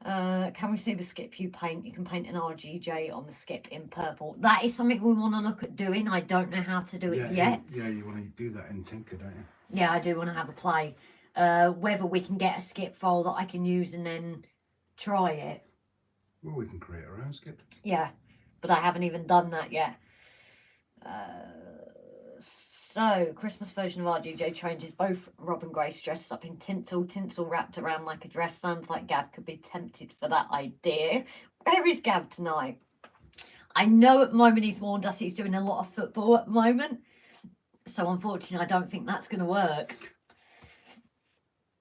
Can we see the skip you paint? You can paint an RGJ on the skip in purple. That is something we want to look at doing. I don't know how to do it yet. Yeah, you want to do that in Tinker, don't you? Yeah, I do want to have a play. Whether we can get a skip file that I can use and then try it. Well, we can create our own skip. Yeah, but I haven't even done that yet. So, Christmas version of RGJ changes both Rob and Grace dressed up in tinsel wrapped around like a dress. Sounds like Gav could be tempted for that idea. Where is Gav tonight? I know at the moment he's warned us he's doing a lot of football at the moment. So, unfortunately, I don't think that's going to work.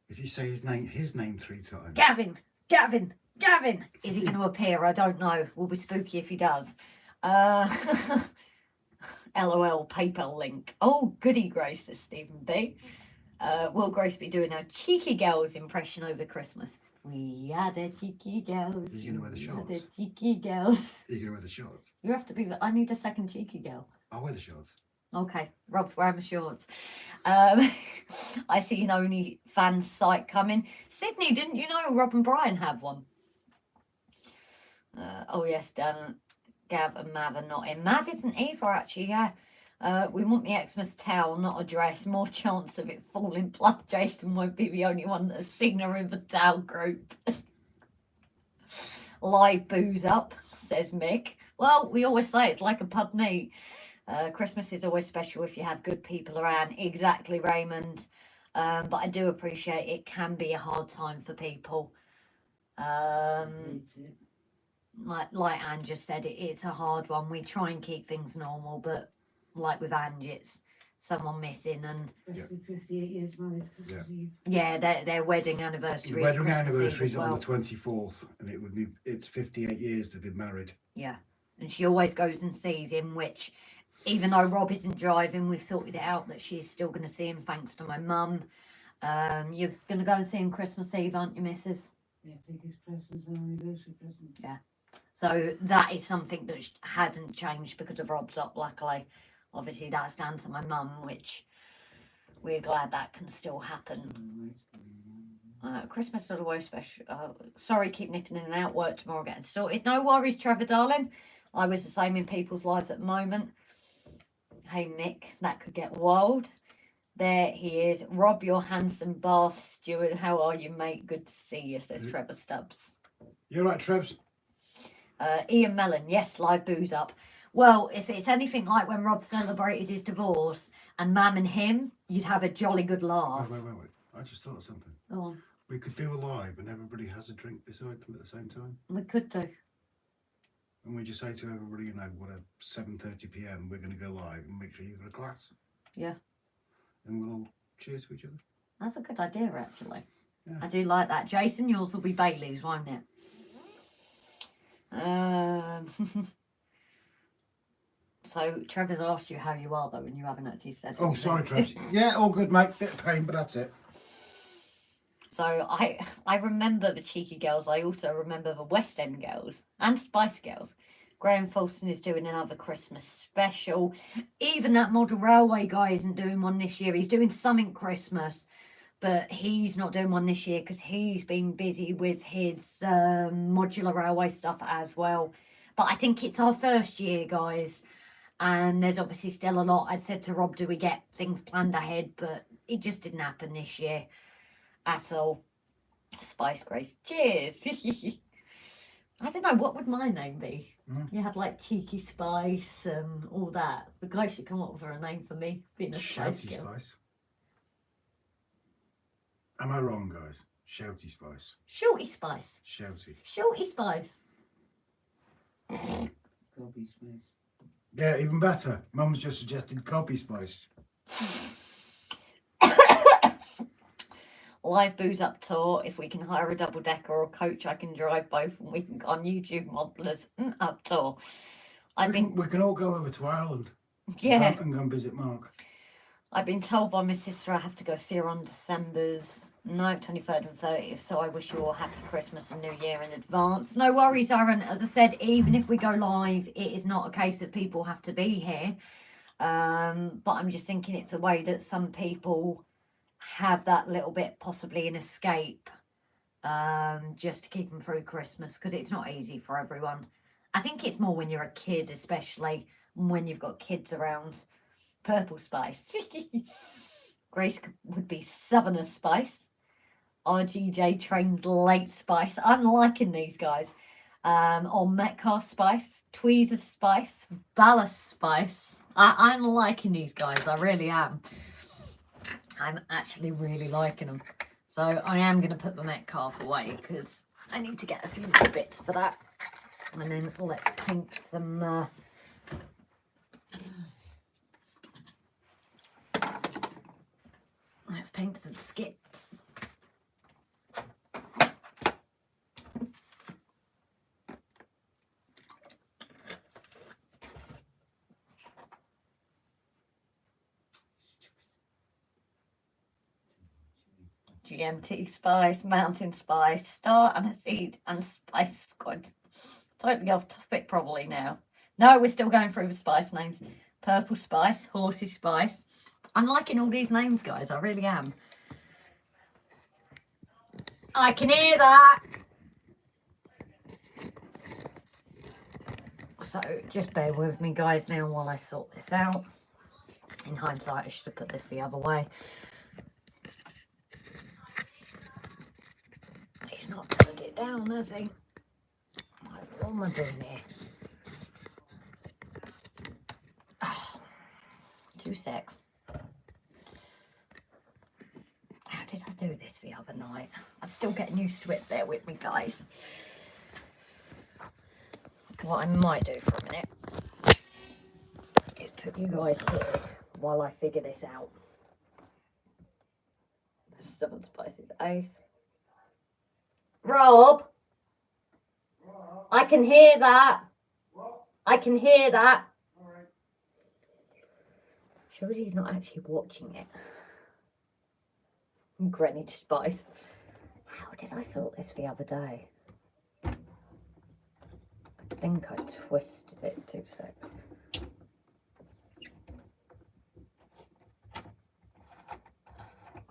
If you say his name 3 times. Gavin! Is he going to appear? I don't know. Will be spooky if he does. LOL PayPal link. Oh, goody Grace, says Stephen B. Will Grace be doing a cheeky girls impression over Christmas? We are the cheeky girls. Are you going to wear the shorts? The cheeky girls. Are you going to wear the shorts? You have to be. I need a second cheeky girl. I'll wear the shorts. Okay, Rob's wearing my shorts. I see an OnlyFans site coming. Sydney, didn't you know Rob and Brian have one? Oh yes, Dan, Gav and Mav are not in. Mav isn't either, actually, yeah. We want the Xmas towel, not a dress. More chance of it falling. Plus, Jason won't be the only one that's seen her in the towel group. Live booze up, says Mick. Well, we always say it's like a pub meet. Christmas is always special if you have good people around. Exactly, Raymond. But I do appreciate it can be a hard time for people. Like Anne just said, it's a hard one. We try and keep things normal, but like with Ange, it's someone missing and 58 years married. yeah, their wedding anniversary. The wedding Christmas anniversary Eve is as well. on the 24th, and it's 58 years they've been married. Yeah, and she always goes and sees him, which even though Rob isn't driving, we've sorted it out that she's still going to see him thanks to my mum. You're going to go and see him Christmas Eve, aren't you, Mrs? Yeah, take his presents and anniversary present. Yeah. So that is something that hasn't changed because of Rob's up, luckily. Obviously, that's down to my mum, which we're glad that can still happen. Christmas is always special. Sorry, keep nipping in and out. Work tomorrow, getting sorted. No worries, Trevor, darling. I was the same in people's lives at the moment. Hey, Mick, that could get wild. There he is. Rob, your handsome bar steward. How are you, mate? Good to see you, says Trevor Stubbs. You're right, Trebs. Ian Mellon, yes, live booze up. Well, if it's anything like when Rob celebrated his divorce and Mam and him, you'd have a jolly good laugh. Wait. I just thought of something. Go on. We could do a live and everybody has a drink beside them at the same time. We could do. And we just say to everybody, you know, whatever, 7:30 p.m, we're going to go live and make sure you've got a glass. Yeah. And we'll all cheers to each other. That's a good idea, actually. Yeah. I do like that. Jason, yours will be Bailey's, won't it? So Trevor's asked you how you are though, and you haven't actually said. Oh, sorry, Trev. Yeah, all good, mate. Bit of pain, but that's it. So I remember the Cheeky Girls. I also remember the West End Girls and Spice Girls. Graham Folston is doing another Christmas special. Even that Model Railway guy isn't doing one this year. He's doing something Christmas, but he's not doing one this year because he's been busy with his modular railway stuff as well. But I think it's our first year, guys. And there's obviously still a lot. I'd said to Rob, do we get things planned ahead? But it just didn't happen this year at all. Spice Grace. Cheers. I don't know, what would my name be? You had like Cheeky Spice and all that. The guy should come up with a name for me, being a Spice Shouty girl. Spice. Am I wrong, guys? Shouty Spice. Shorty Spice. Shouty. Shorty Spice. Cobby Spice. Yeah, even better. Mum's just suggested Cobby Spice. Live booze up tour. If we can hire a double decker or coach, I can drive both, and we can go on YouTube modelers up tour. We can all go over to Ireland. Yeah. And go and visit Mark. I've been told by my sister I have to go see her on December's 23rd and 30th, so I wish you all happy Christmas and New Year in advance. No worries, Aaron. As I said, even if we go live, it is not a case of people have to be here. But I'm just thinking it's a way that some people have that little bit, possibly an escape, just to keep them through Christmas, because it's not easy for everyone. I think it's more when you're a kid, especially when you've got kids around. Purple Spice. Grace would be Southerner Spice. RGJ trains late Spice. I'm liking these guys. Or Metcalf Spice, Tweezer Spice, Ballast Spice. I'm liking these guys. I really am. I'm actually really liking them. So I am going to put the Metcalf away because I need to get a few more bits for that. And then let's pink some... Let's paint some skips. GMT Spice, Mountain Spice, Star Aniseed and Spice Squad. Totally off topic probably now. No, we're still going through the spice names. Purple Spice, Horsey Spice. I'm liking all these names, guys. I really am. I can hear that. So just bear with me, guys, now while I sort this out. In hindsight, I should have put this the other way. He's not turned it down, has he? What am I doing here? Oh. 2 secs. How did I do this the other night? I'm still getting used to it. Bear with me, guys. What I might do for a minute is put you guys here while I figure this out. 7 spices ace. Rob! I can hear that. I can hear that. Shows he's not actually watching it. Greenwich spice. How did I sort this the other day? I think I twisted it. 2 secs.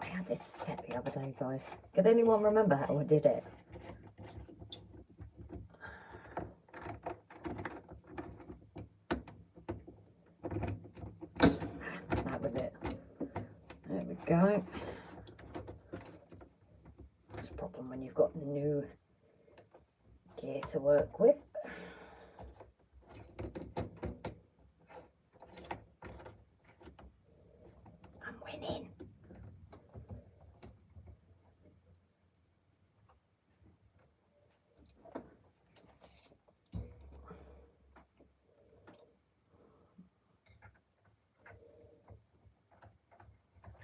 I had this set the other day, guys. Can anyone remember how I did it? That was it. There we go. That's a problem when you've got new gear to work with. I'm winning.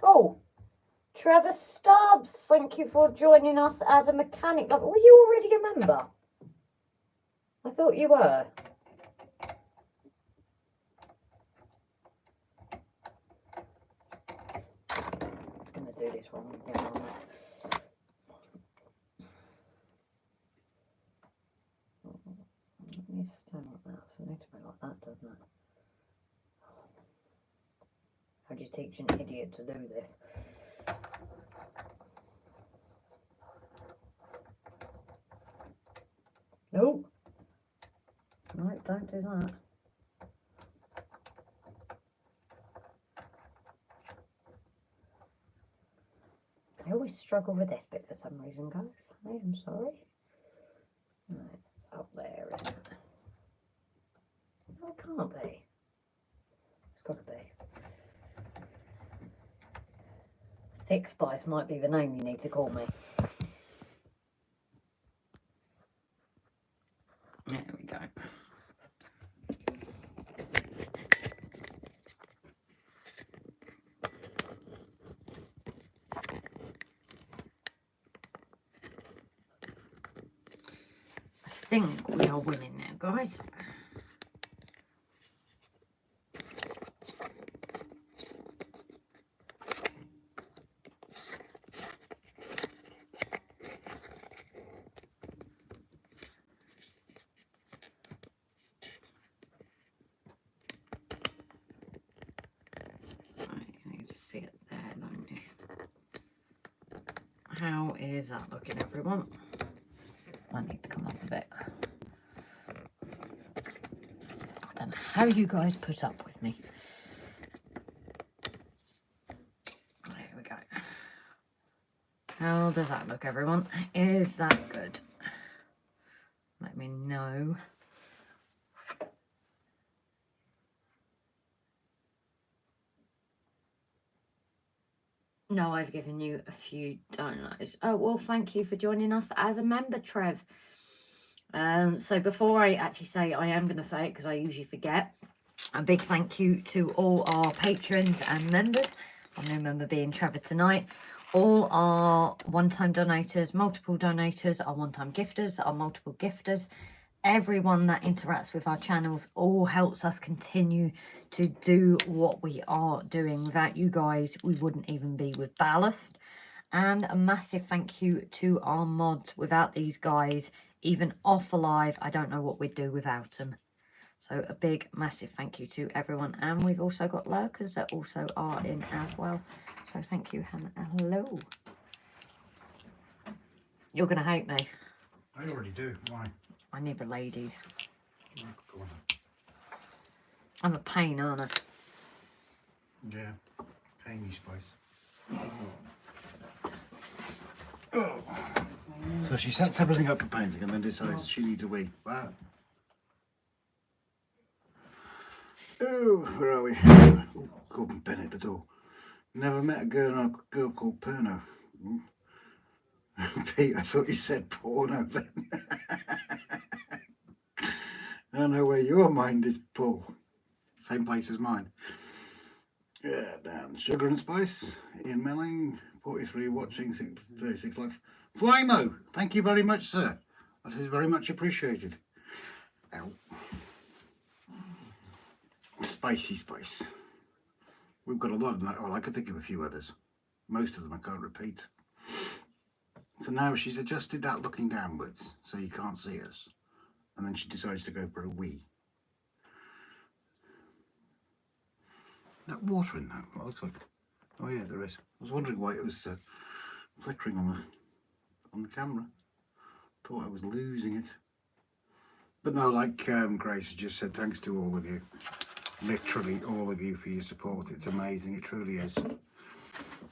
Oh, Trevor Stubbs, thank you for joining us as a mechanic. Were you already a member? I thought you were. I'm going to do this wrong again, aren't I? It needs to stand like that, so it needs to be like that, doesn't it? How do you teach an idiot to do this? No. Right, don't do that. I always struggle with this bit for some reason, guys. I am sorry. Right, it's up there, isn't it? No, it can't be. It's got to be. Thick Spice might be the name you need to call me. There we go. I think we are winning now, guys. See it there, don't you? How is that looking, everyone? I need to come up a bit. I don't know how you guys put up with me. There we go. How does that look, everyone? Is that good? Let me know. No, I've given you a few downloads. Oh, well, thank you for joining us as a member, Trev. So before I actually say, I am going to say it because I usually forget. A big thank you to all our patrons and members. Our new member being Trevor tonight. All our one-time donators, multiple donators, our one-time gifters, our multiple gifters. Everyone that interacts with our channels all helps us continue to do what we are doing. Without you guys, we wouldn't even be with Ballast. And a massive thank you to our mods. Without these guys, even off alive, I don't know what we'd do without them. So a big, massive thank you to everyone. And we've also got lurkers that also are in as well. So thank you, Hannah. Hello. You're going to hate me. I already do. Why? I need the ladies. Oh, go on. I'm a pain, aren't I? Yeah. Painy Spice. Oh. So she sets everything up for painting and then decides she needs a wee. Wow. Oh, where are we? Oh, Corbin Ben at the door. Never met a girl called Perno. Pete, I thought you said porno then. I don't know where your mind is, Paul. Same place as mine. Yeah, Dan. Sugar and Spice. Ian Melling. 43 watching. 36 likes. Flymo, thank you very much, sir. That is very much appreciated. Ow. Spicy Spice. We've got a lot of that. Well, I could think of a few others. Most of them I can't repeat. So now she's adjusted that looking downwards so you can't see us. And then she decides to go for a wee. That water in that? Well, looks like... Oh yeah, there is. I was wondering why it was flickering on the camera. Thought I was losing it. But no, like Grace just said, thanks to all of you. Literally all of you for your support. It's amazing. It truly is.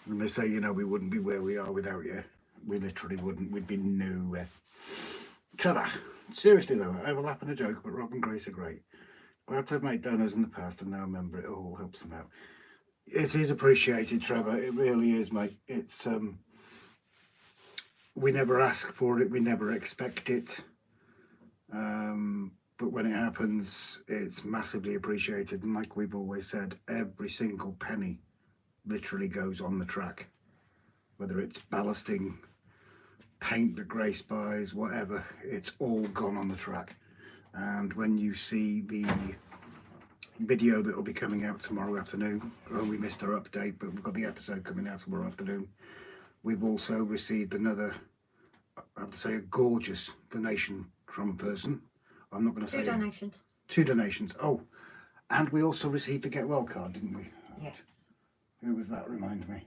When they say, you know, we wouldn't be where we are without you. We literally wouldn't. We'd be nowhere. Trevor, seriously though, I have a laugh and a joke, but Rob and Grace are great. Glad to have made donos in the past and now remember it all helps them out. It is appreciated, Trevor. It really is, mate. It's we never ask for it. We never expect it. But when it happens, it's massively appreciated. And like we've always said, every single penny literally goes on the track. Whether it's ballasting, paint that Grace buys, whatever, it's all gone on the track. And when you see the video that will be coming out tomorrow afternoon, we missed our update, but we've got the episode coming out tomorrow afternoon. We've also received another, I have to say, a gorgeous donation from a person. I'm not going to say 2 donations. 2 donations. Oh, and we also received a get well card, didn't we? Yes. Who was that? Remind me.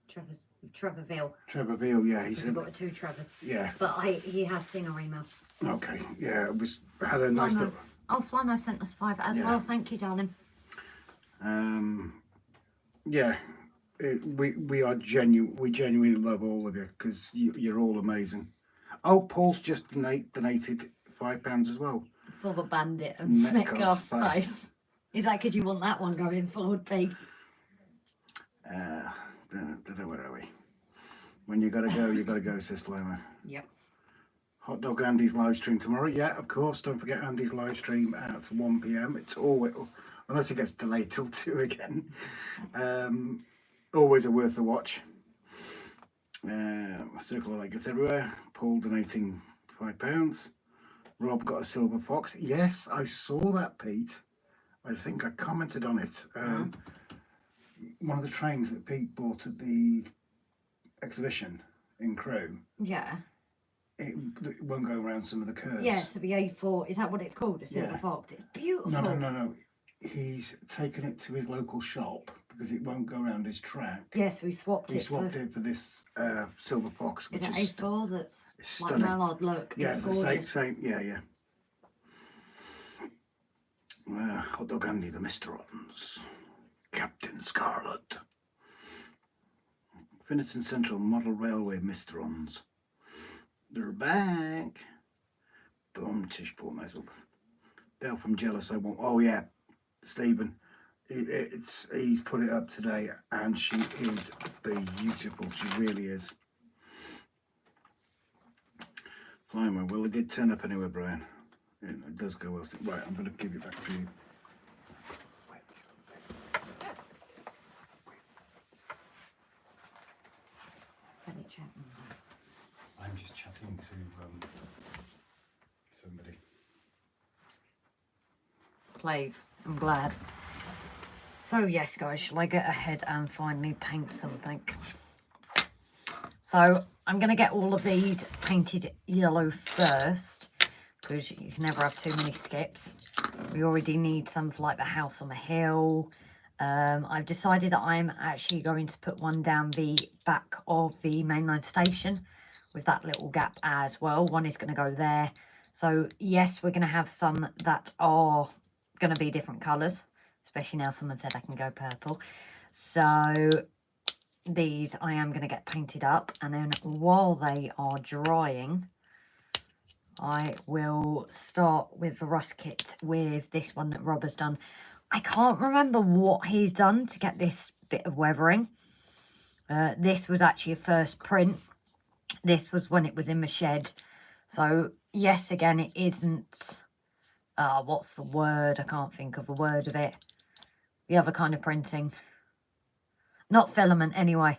Trevor VEAIL. Trevor VEAIL, yeah. He We've said. got 2 Trevors. Yeah. But he has seen our email. Okay. Yeah. It was had a nice. Flymo. Oh, Flymo sent us 5 as well. Thank you, darling. Yeah. We are genuine. We genuinely love all of you because you're all amazing. Oh, Paul's just donated £5 as well. For the Bandit and Metcalf Spice. Is that because you want that one going forward, Pete? Where are we? When you gotta go, says Flymo. Yep. Hot Dog Andy's live stream tomorrow. Yeah, of course. Don't forget Andy's live stream at 1 PM. It's always, unless it gets delayed till 2 again. Always a worth a watch. Circle of Light gets everywhere. Paul donating £5. Rob got a silver fox. Yes, I saw that, Pete. I think I commented on it. One of the trains that Pete bought at the exhibition in Crewe. Yeah. It won't go around some of the curves. Yeah, so the A4, is that what it's called? A silver fox. It's beautiful. No. He's taken it to his local shop because it won't go around his track. Yes, we swapped it. He swapped it for this silver fox, which is it is A4 that's stunning. like Mallard look? Yeah, it's the gorgeous. same. Yeah. Hot Dog Andy, the Misterons. Captain Scarlet. Finniton Central Model Railway Misterons. They're back. Boom, Tish Paul, might as well. DELPH, I'm jealous. I won't. Oh yeah, Stephen. He's put it up today, and she is beautiful. She really is. Flymo. Well, it did turn up anyway, Brian. It does go well. Right, I'm going to give it back to you. I'm just chatting to somebody. Please, I'm glad. So yes, guys, shall I get ahead and finally paint something? So I'm going to get all of these painted yellow first, because you can never have too many skips. We already need some for like the house on the hill. I've decided that I'm actually going to put one down the back of the mainline station with that little gap as well. One is going to go there. So yes, we're going to have some that are going to be different colours, especially now someone said I can go purple. So these I am going to get painted up, and then while they are drying, I will start with the rust kit with this one that Rob has done. I can't remember what he's done to get this bit of weathering. This was actually a first print. This was when it was in my shed. So, yes, again, it isn't... what's the word? I can't think of a word of it. The other kind of printing. Not filament, anyway.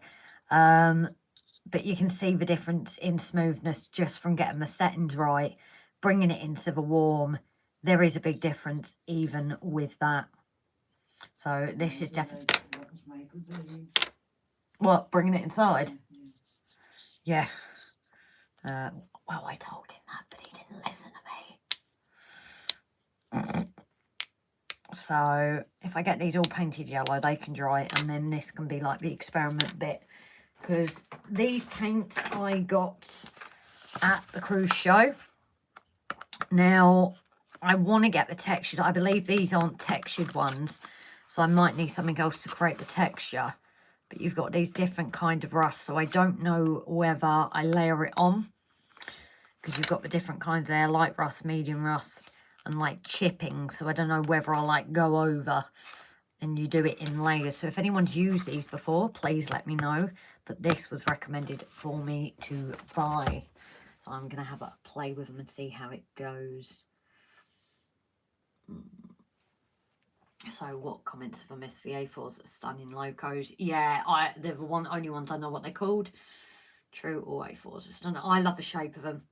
But you can see the difference in smoothness just from getting the settings right. Bringing it into the warm. There is a big difference even with that. So, this is definitely... What, bringing it inside? Yeah. Well, I told him that, but he didn't listen to me. So, if I get these all painted yellow, they can dry, and then this can be like the experiment bit. Because these paints I got at the cruise show. Now, I want to get the textured. I believe these aren't textured ones, so I might need something else to create the texture. But you've got these different kind of rust, so I don't know whether I layer it on. Because you've got the different kinds there, light rust, medium rust, and like chipping. So I don't know whether I'll like go over and you do it in layers. So if anyone's used these before, please let me know. But this was recommended for me to buy. So I'm going to have a play with them and see how it goes. So what comments have I missed? The A4s are stunning locos. Yeah, they're the only ones I know what they're called. True, all A4s are stunning. I love the shape of them.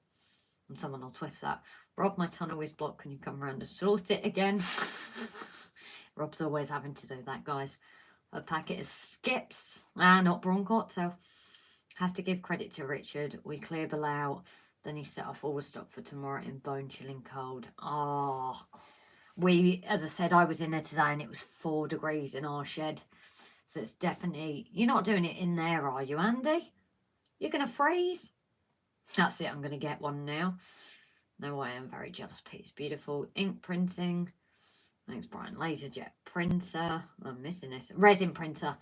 And someone will twist that. Rob, my tunnel is blocked. Can you come around and sort it again? Rob's always having to do that, guys. A packet of skips. Not Broncocktail. Have to give credit to Richard. We cleared the out. Then he set off all the stock for tomorrow in bone chilling cold. Oh, as I said, I was in there today and it was 4 degrees in our shed. So it's definitely... You're not doing it in there, are you, Andy? You're going to freeze? That's it, I'm going to get one now. No, I am very jealous. It's beautiful. Ink printing. Thanks, Brian. Laserjet printer. I'm missing this. Resin printer.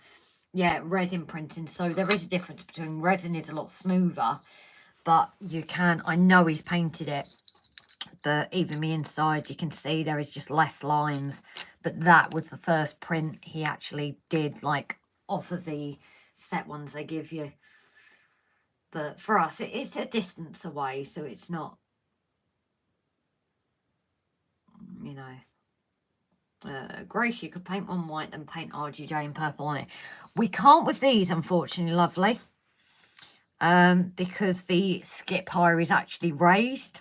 Yeah, resin printing. So there is a difference between resin is a lot smoother. But you can... I know he's painted it. But even the inside, you can see there is just less lines. But that was the first print he actually did, like, off of the set ones they give you. But for us, it's a distance away, so it's not, you know. Grace, you could paint one white and paint RGJ in purple on it. We can't with these, unfortunately, lovely. Because the skip higher is actually raised.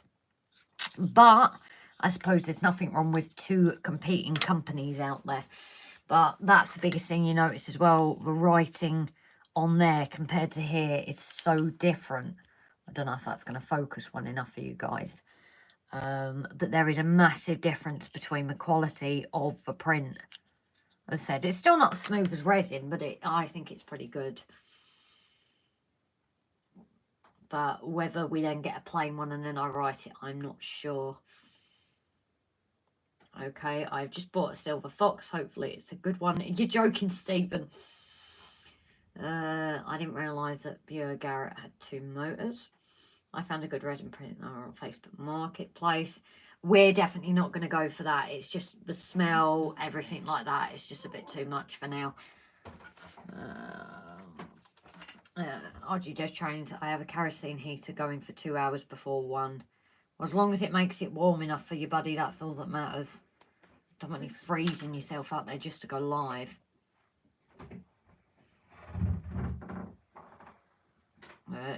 But I suppose there's nothing wrong with 2 competing companies out there. But that's the biggest thing you notice as well. The writing on there compared to here is so different. I don't know if that's going to focus one enough for you guys. But there is a massive difference between the quality of the print. As I said, it's still not as smooth as resin, but I think it's pretty good. But whether we then get a plain one and then I write it, I'm not sure. Okay, I've just bought a silver fox. Hopefully it's a good one. You're joking, Stephen. I didn't realise that Buer Garrett had 2 motors. I found a good resin print on Facebook Marketplace. We're definitely not going to go for that. It's just the smell, everything like that. It's just a bit too much for now. RGJ trains. I have a kerosene heater going for 2 hours before 1. Well, as long as it makes it warm enough for you, buddy, that's all that matters. Don't want you freezing yourself out there just to go live.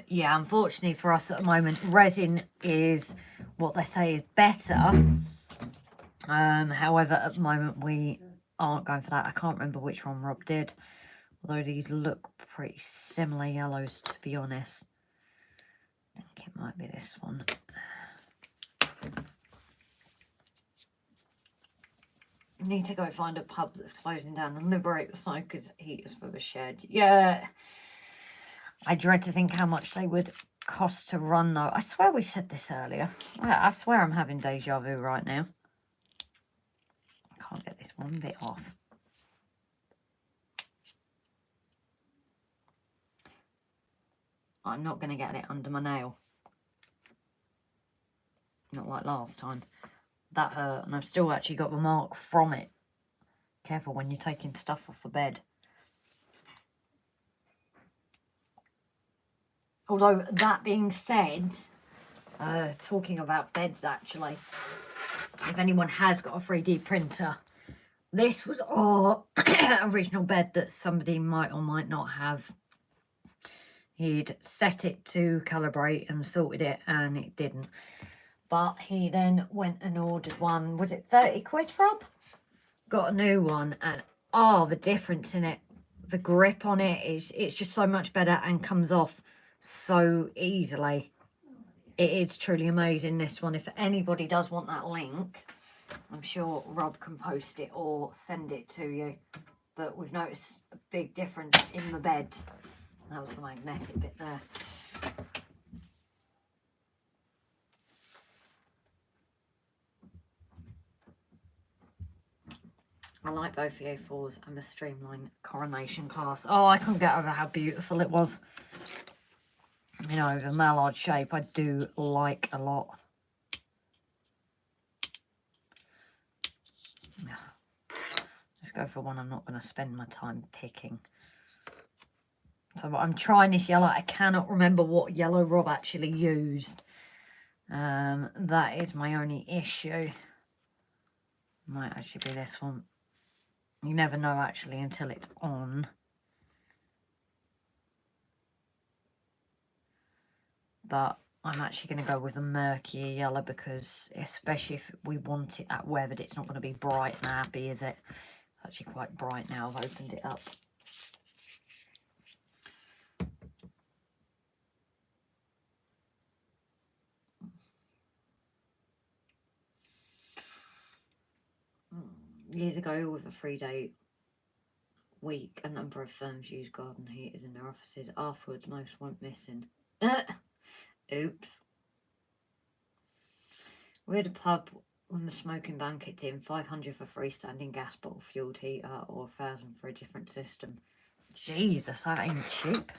Yeah, unfortunately for us at the moment, resin is what they say is better. However, at the moment we aren't going for that. I can't remember which one Rob did. Although these look pretty similar yellows, to be honest. I think it might be this one. Need to go find a pub that's closing down and liberate the smokers' heaters for the shed. Yeah. I dread to think how much they would cost to run, though. I swear we said this earlier. I swear I'm having deja vu right now. I can't get this one bit off. I'm not going to get it under my nail. Not like last time. That hurt, and I've still actually got the mark from it. Careful when you're taking stuff off the bed. Although, that being said, talking about beds actually, if anyone has got a 3D printer, this was our original bed that somebody might or might not have. He'd set it to calibrate and sorted it, and it didn't. But he then went and ordered one. Was it 30 quid, Rob? Got a new one, and oh, the difference in it. The grip on it is, it's just so much better and comes off so easily. It is truly amazing, this one. If anybody does want that link, I'm sure Rob can post it or send it to you. But we've noticed a big difference in the bed. That was the magnetic bit there. I like both the A4s and the Streamline Coronation class. Oh, I couldn't get over how beautiful it was. You know, the mallard shape I do like a lot. Let's go for one I'm not going to spend my time picking. So I'm trying this yellow. I cannot remember what yellow Rob actually used. That is my only issue. Might actually be this one. You never know actually until it's on. But I'm actually going to go with a murkier yellow because, especially if we want it at weathered, it's not going to be bright and happy, is it? It's actually quite bright now. I've opened it up. Years ago, with a 3-day week, a number of firms used garden heaters in their offices. Afterwards, most went missing. Oops. We had a pub when the smoking ban kicked in. 500 for freestanding gas bottle fueled heater, or 1,000 for a different system. Jesus, that ain't cheap.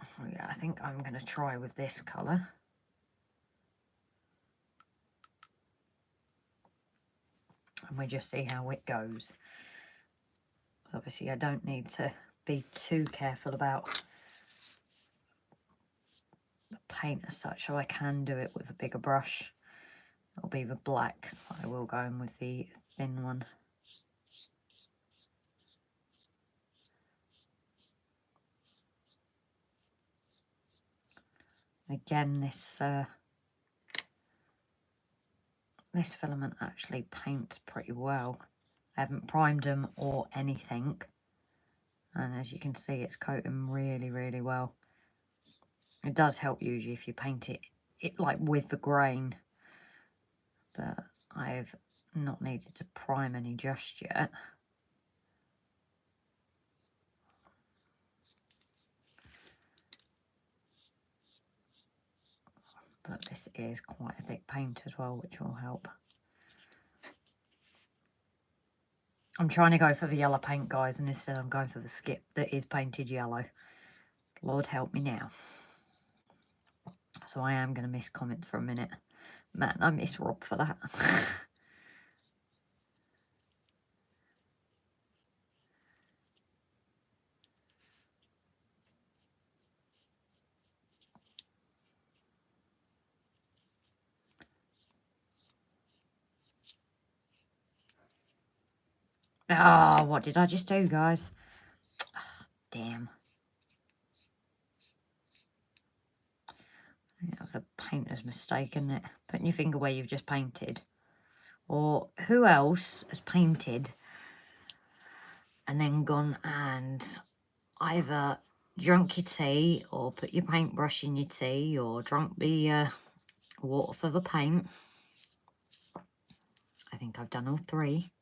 Oh, yeah, I think I'm going to try with this colour. And we just see how it goes. Obviously, I don't need to be too careful about the paint as such, so I can do it with a bigger brush. It'll be the black. I will go in with the thin one. Again, this filament actually paints pretty well. I haven't primed them or anything, and as you can see, it's coating really, really well. It does help usually if you paint it like with the grain, but I've not needed to prime any just yet. But this is quite a thick paint as well, which will help. I'm trying to go for the yellow paint, guys, and instead I'm going for the skip that is painted yellow. Lord help me now. So I am going to miss comments for a minute. Man, I miss Rob for that. Oh, what did I just do, guys? Oh, damn. That was a painter's mistake, isn't it? Putting your finger where you've just painted. Or who else has painted and then gone and either drunk your tea or put your paintbrush in your tea or drunk the water for the paint? I think I've done all three.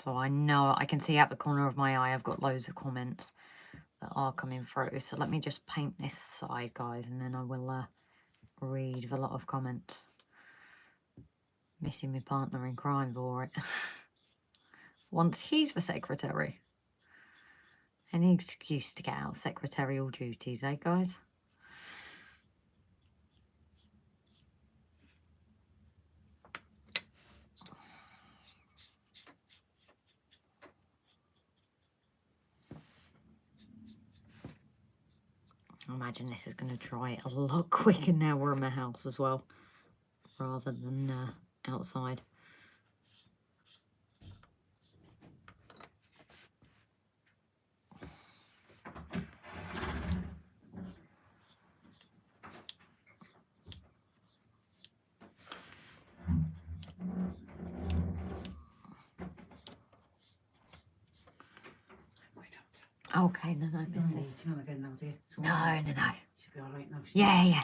So I know I can see out the corner of my eye I've got loads of comments that are coming through. So let me just paint this side, guys, and then I will read a lot of comments. Missing my partner in crime for it. once he's the secretary. Any excuse to get out of secretarial duties, eh, guys? I imagine this is going to dry a lot quicker now we're in my house as well, rather than outside. Okay, no, missus. No, again now, dear. So No. She'll be all right now. Yeah.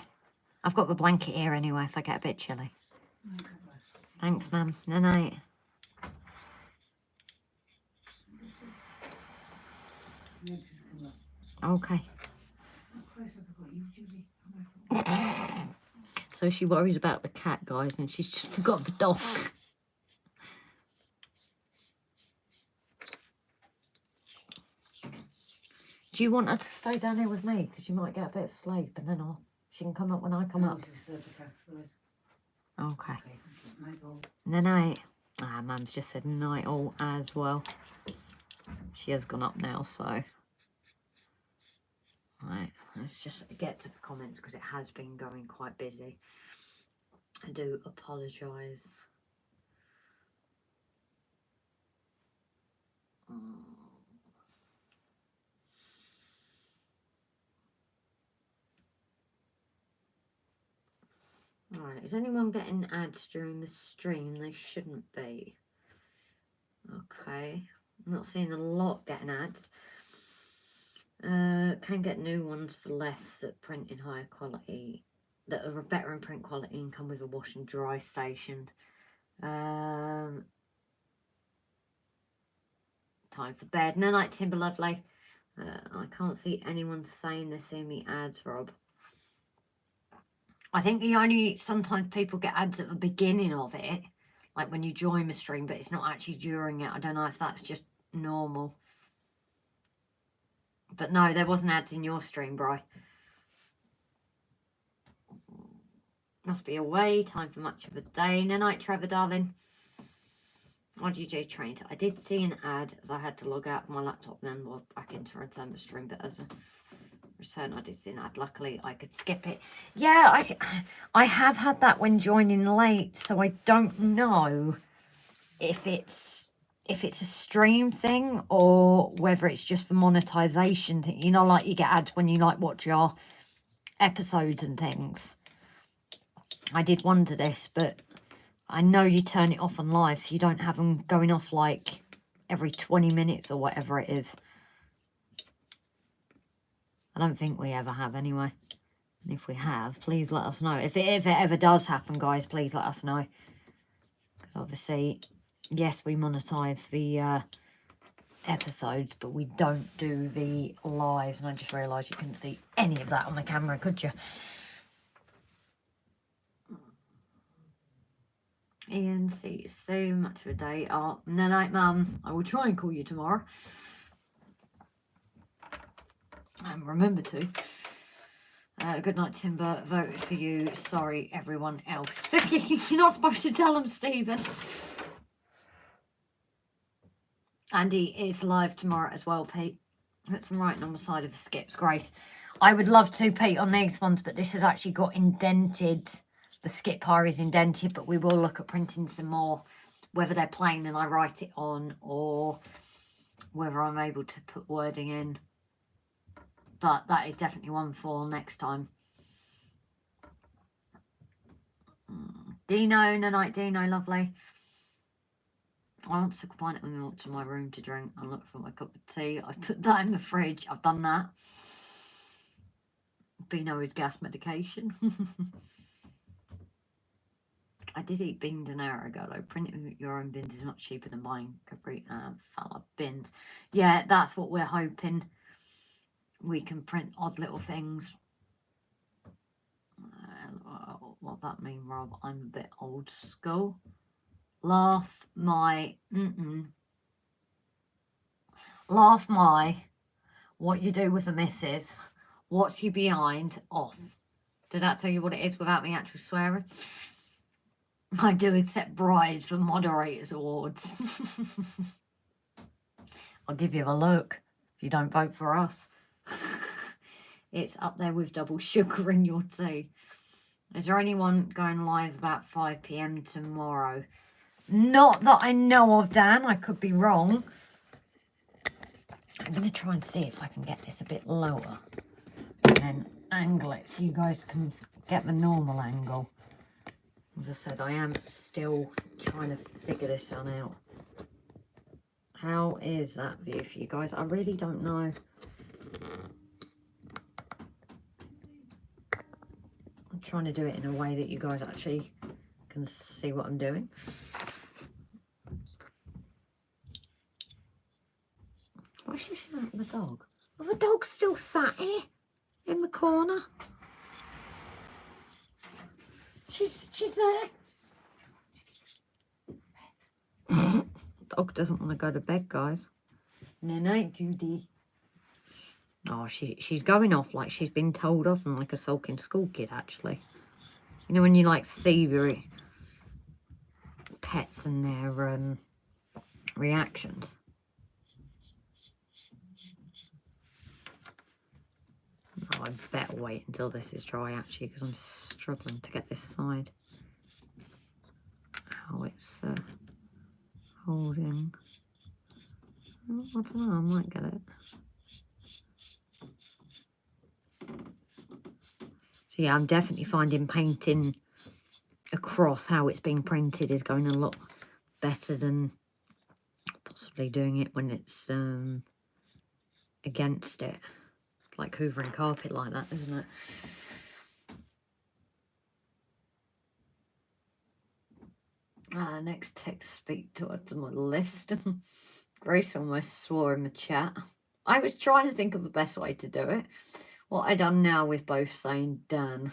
I've got the blanket here anyway if I get a bit chilly. Thanks, ma'am. No, night. Okay. So she worries about the cat, guys, and she's just forgot the dog. Do you want her to stay down here with me? Because you might get a bit of sleep, and then she can come up when I come up. Okay. No, night. Ah, Mum's just said night all as well. She has gone up now, so. Right, let's just get to the comments because it has been going quite busy. I do apologise. Right, is anyone getting ads during the stream? They shouldn't be. Okay, I'm not seeing a lot getting ads. Can get new ones for less that print in higher quality, that are better in print quality and come with a wash and dry station. Time for bed. No night, Timber Lovely. I can't see anyone saying they're seeing me ads, Rob. I think sometimes people get ads at the beginning of it, like when you join the stream, but it's not actually during it. I don't know if that's just normal. But no, there wasn't ads in your stream, Bri. Must be away. Time for much of a day. No night, Trevor, darling. RGJ trains. I did see an ad as I had to log out of my laptop and then log back in to return the stream. But as a return, I did see an ad. Luckily, I could skip it. Yeah, I have had that when joining late. So I don't know if it's a stream thing or whether it's just for monetization thing. You know, like you get ads when you like watch your episodes and things. I did wonder this, but I know you turn it off on live so you don't have them going off like every 20 minutes or whatever it is. I don't think we ever have anyway. And if we have, please let us know. If it ever does happen, guys, please let us know. Because obviously, yes, we monetize the episodes, but we don't do the lives. And I just realised you couldn't see any of that on the camera, could you? Ian, see you so much for a day. Oh, no night, Mum. I will try and call you tomorrow. And remember to. Good night, Timber. Voted for you. Sorry, everyone else. You're not supposed to tell them, Stephen. Andy is live tomorrow as well, Pete. Put some writing on the side of the skips. Great. I would love to, Pete, on these ones, but this has actually got indented. The skip bar is indented, but we will look at printing some more, whether they're plain and I write it on or whether I'm able to put wording in. But that is definitely one for next time. Dino, no night, Dino, lovely. I want to combine it with milk to my room to drink. I look for my cup of tea. I put that in the fridge. I've done that. Dino is gas medication. I did eat beans an hour ago though. Printing your own bins is much cheaper than buying Capri and Fala bins. Yeah, that's what we're hoping. We can print odd little things. What that mean, Rob? I'm a bit old school. Laugh my Laugh my, what you do with a missus, what's you behind, off. Did that tell you what it is without me actually swearing? I do accept bribes for moderators awards. I'll give you a look if you don't vote for us. It's up there with double sugar in your tea. Is there anyone going live about 5 PM tomorrow? Not that I know of, Dan. I could be wrong. I'm going to try and see if I can get this a bit lower. And then angle it so you guys can get the normal angle. As I said, I am still trying to figure this one out. How is that view for you guys? I really don't know. I'm trying to do it in a way that you guys actually can see what I'm doing. Why is she shouting at the dog? Oh, the dog's still sat here in the corner. She's there. Dog doesn't want to go to bed, guys. No night, Judy. Oh, she's going off like she's been told off and like a sulking school kid, actually. You know when you like see your pets and their reactions. Oh, I better wait until this is dry, actually, because I'm struggling to get this side. How it's holding. Oh, I don't know, I might get it. So yeah, I'm definitely finding painting across how it's being printed is going a lot better than possibly doing it when it's against it. Like hoovering carpet like that, isn't it? Next text speak to my list. Grace almost swore in the chat. I was trying to think of the best way to do it. What I done now with both saying Dan.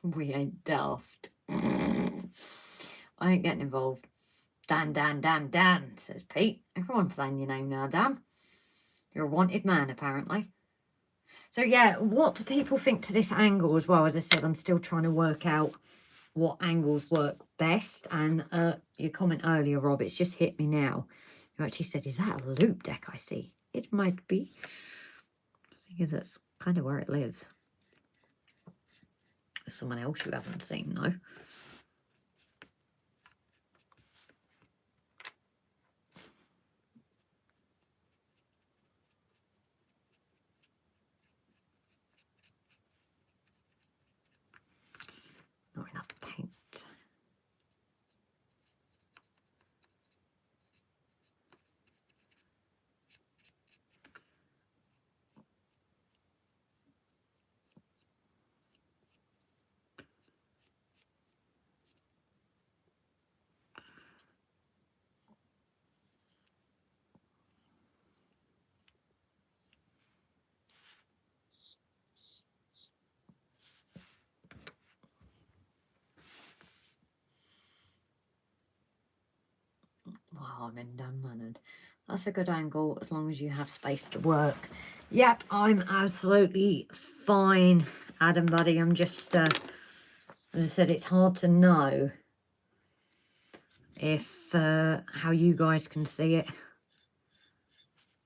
We ain't daft. I ain't getting involved. Dan, Dan, Dan, Dan, says Pete. Everyone's saying your name now, Dan. You're a wanted man, apparently. So, yeah, what do people think to this angle as well? As I said, I'm still trying to work out what angles work best. And your comment earlier, Rob, it's just hit me now. You actually said, is that a loop deck I see? It might be. The thing is, that's kind of where it lives. There's someone else you haven't seen, though. Not enough paint. Wow, I'm in damn mannered. That's a good angle as long as you have space to work. Yep, I'm absolutely fine, Adam, buddy. I'm just, as I said, it's hard to know if, how you guys can see it.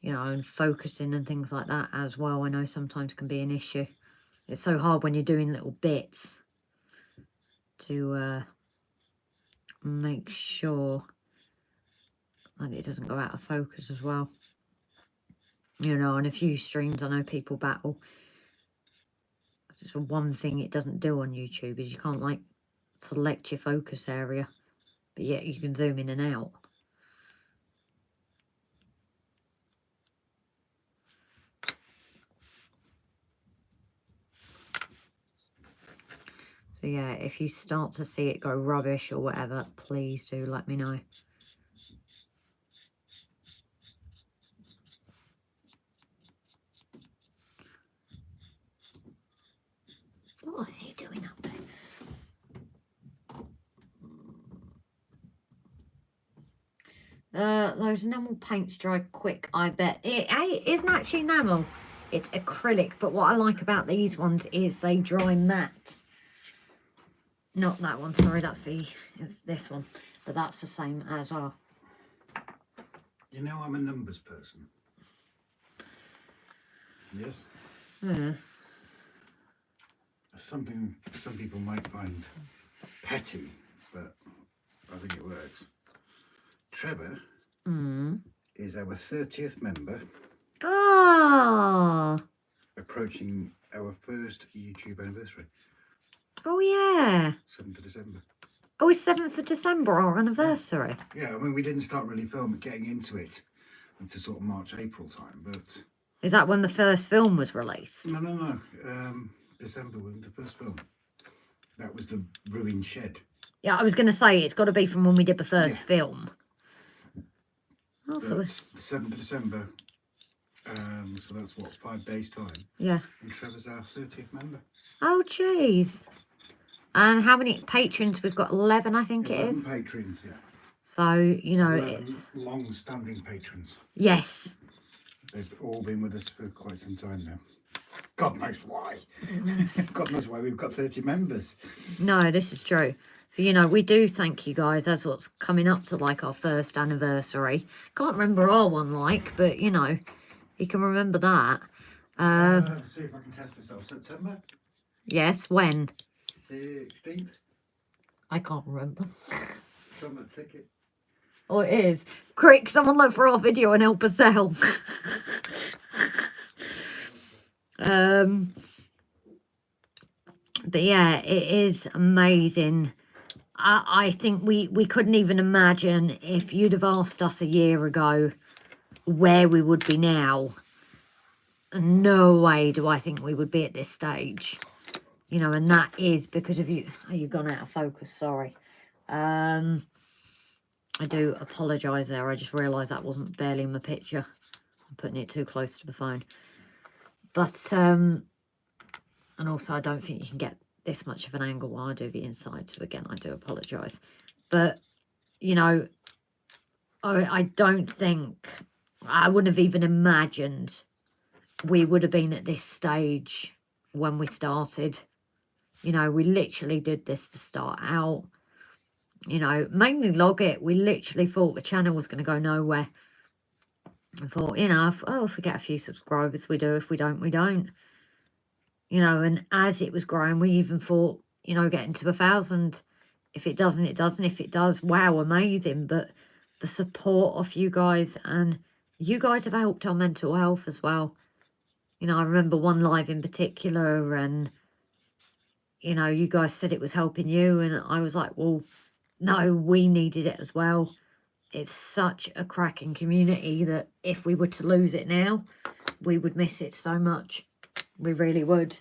You know, and focusing and things like that as well. I know sometimes can be an issue. It's so hard when you're doing little bits to make sure and it doesn't go out of focus as well. You know, on a few streams I know people battle. Just one thing it doesn't do on YouTube is you can't like select your focus area, but yet you can zoom in and out. So yeah, if you start to see it go rubbish or whatever, please do let me know. What are you doing up there? Those enamel paints dry quick, I bet. It isn't actually enamel, it's acrylic. But what I like about these ones is they dry matte. Not that one, sorry, it's this one. But that's the same as well. You know I'm a numbers person. Yes? Yeah. Something some people might find petty, but I think it works. Trevor is our 30th member. Oh. Approaching our first YouTube anniversary. Oh, yeah. 7th of December. Oh, it's 7th of December, our anniversary. Yeah, I mean, we didn't start really getting into it until sort of March, April time, but... Is that when the first film was released? No. December was the first film. That was the Ruined Shed. Yeah, I was going to say, it's got to be from when we did the first film. Also, it's 7th of December. So that's what, 5 days time. Yeah. And Trevor's our 30th member. Oh, jeez. And how many patrons? We've got 11, I think it is. 11 patrons, yeah. So, you know, 11 it's... long-standing patrons. Yes. They've all been with us for quite some time now. God knows why. God knows why we've got 30 members. No, this is true. So, you know, we do thank you guys. That's what's coming up to, like, our first anniversary. Can't remember our one, like, but, you know, you can remember that. Let's see if I can test myself. September? Yes, when? 16th? I can't remember. Summer ticket. Oh, it is. Quick, someone look for our video and help us out. But yeah, it is amazing. I think we couldn't even imagine if you'd have asked us a year ago where we would be now. No way do I think we would be at this stage. You know, and that is because of you. Oh, you've gone out of focus, sorry. I do apologise there. I just realised that wasn't barely in my picture. I'm putting it too close to the phone. But, and also I don't think you can get this much of an angle while I do the inside. So again, I do apologise. But, you know, I don't think, I wouldn't have even imagined we would have been at this stage when we started. You know, we literally did this to start out. You know, mainly log it. We literally thought the channel was going to go nowhere. I thought, you know, if we get a few subscribers, we do. If we don't, we don't. You know, and as it was growing, we even thought, you know, getting to 1,000. If it doesn't, it doesn't. If it does, wow, amazing. But the support of you guys, and you guys have helped our mental health as well. You know, I remember one live in particular, and, you know, you guys said it was helping you. And I was like, well, no, we needed it as well. It's such a cracking community that if we were to lose it now, we would miss it so much. We really would.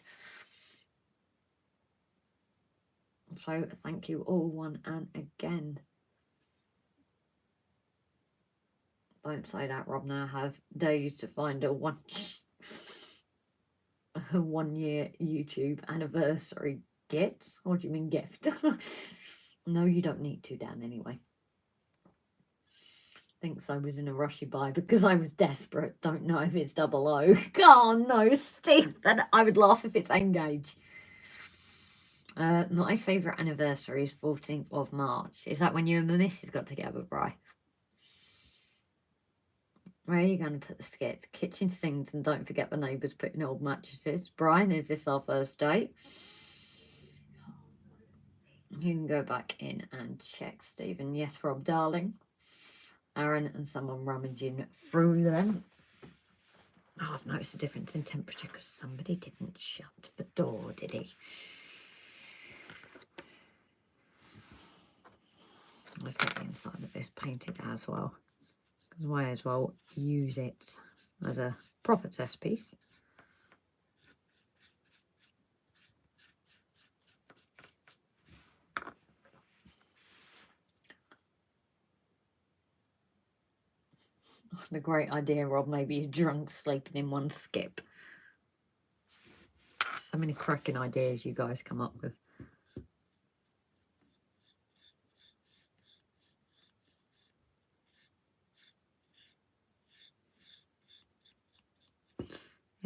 So thank you all, one and again. Don't say that, Rob. Now I have days to find a 1 year YouTube anniversary gift. What do you mean gift? No, you don't need to, Dan, anyway. Thinks I was in a rushy buy because I was desperate. Don't know if it's 00. Oh, no, Stephen. I would laugh if it's Engage. My favourite anniversary is 14th of March. Is that when you and the missus got together, Bri? Where are you going to put the skits? Kitchen sinks, and don't forget the neighbours putting old mattresses. Brian, is this our first date? You can go back in and check, Stephen. Yes, Rob, darling. Aaron and someone rummaging through them. Oh, I've noticed a difference in temperature because somebody didn't shut the door, did he? Let's get the inside of this painted as well. Because I may as well use it as a proper test piece. A great idea, Rob. Maybe you're drunk sleeping in one skip. So many cracking ideas you guys come up with.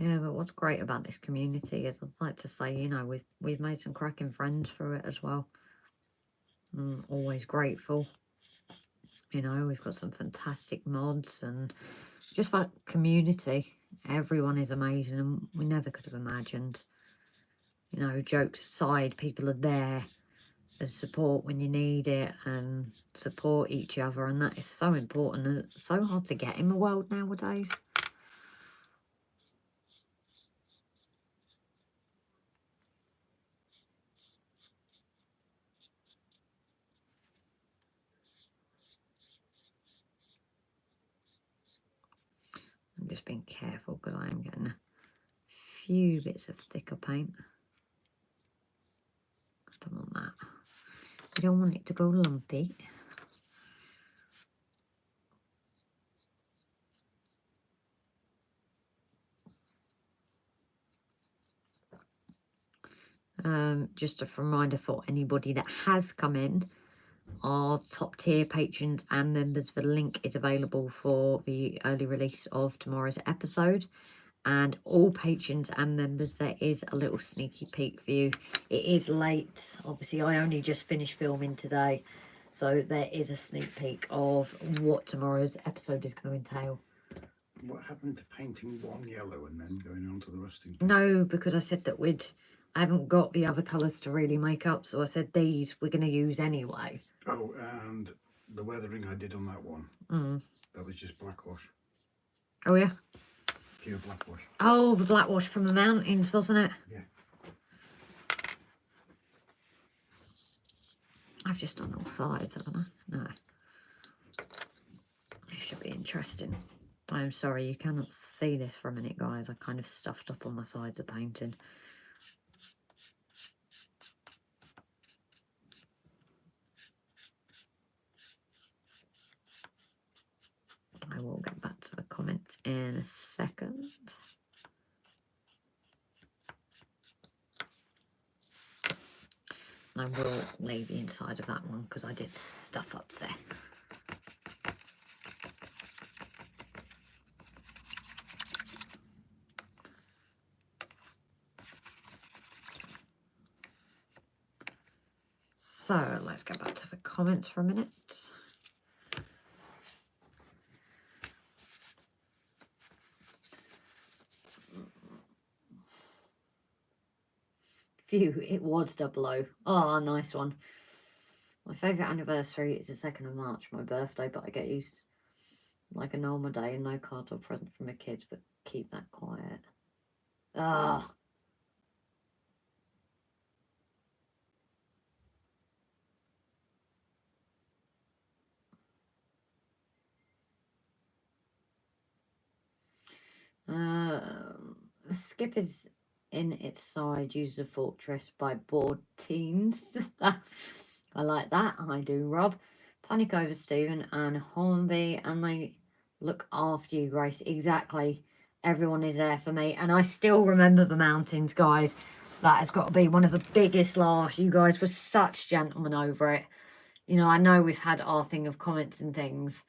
Yeah, but what's great about this community is I'd like to say, you know, we've made some cracking friends through it as well. I'm always grateful. You know, we've got some fantastic mods and just that community. Everyone is amazing and we never could have imagined. You know, jokes aside, people are there as support when you need it and support each other, and that is so important and it's so hard to get in the world nowadays. I'm just being careful because I am getting a few bits of thicker paint. I don't want that. I don't want it to go lumpy. Just a reminder for anybody that has come in, our top tier patrons and members, the link is available for the early release of tomorrow's episode. And all patrons and members, there is a little sneaky peek for you. It is late. Obviously, I only just finished filming today. So there is a sneak peek of what tomorrow's episode is going to entail. What happened to painting one yellow and then going on to the rusting? No, because I said that I haven't got the other colours to really make up. So I said these we're going to use anyway. Oh, and the weathering I did on that one. That was just blackwash. Oh, yeah? Pure blackwash. Oh, the blackwash from the mountains, wasn't it? Yeah. I've just done all sides, haven't I? No. It should be interesting. I'm sorry, you cannot see this for a minute, guys. I kind of stuffed up on my sides of painting. I will get back to the comments in a second. I will leave the inside of that one because I did stuff up there. So let's go back to the comments for a minute. Phew, it was 00. Oh, nice one. My favourite anniversary is the 2nd of March, my birthday, but I get used like a normal day and no cards or present from the kids, but keep that quiet. Ah. The skip is in its side, uses a fortress by bored teens. I like that. I do, Rob. Panic over Stephen and Hornby, and they look after you, Grace. Exactly. Everyone is there for me. And I still remember the mountains, guys. That has got to be one of the biggest laughs. You guys were such gentlemen over it. You know, I know we've had our thing of comments and things,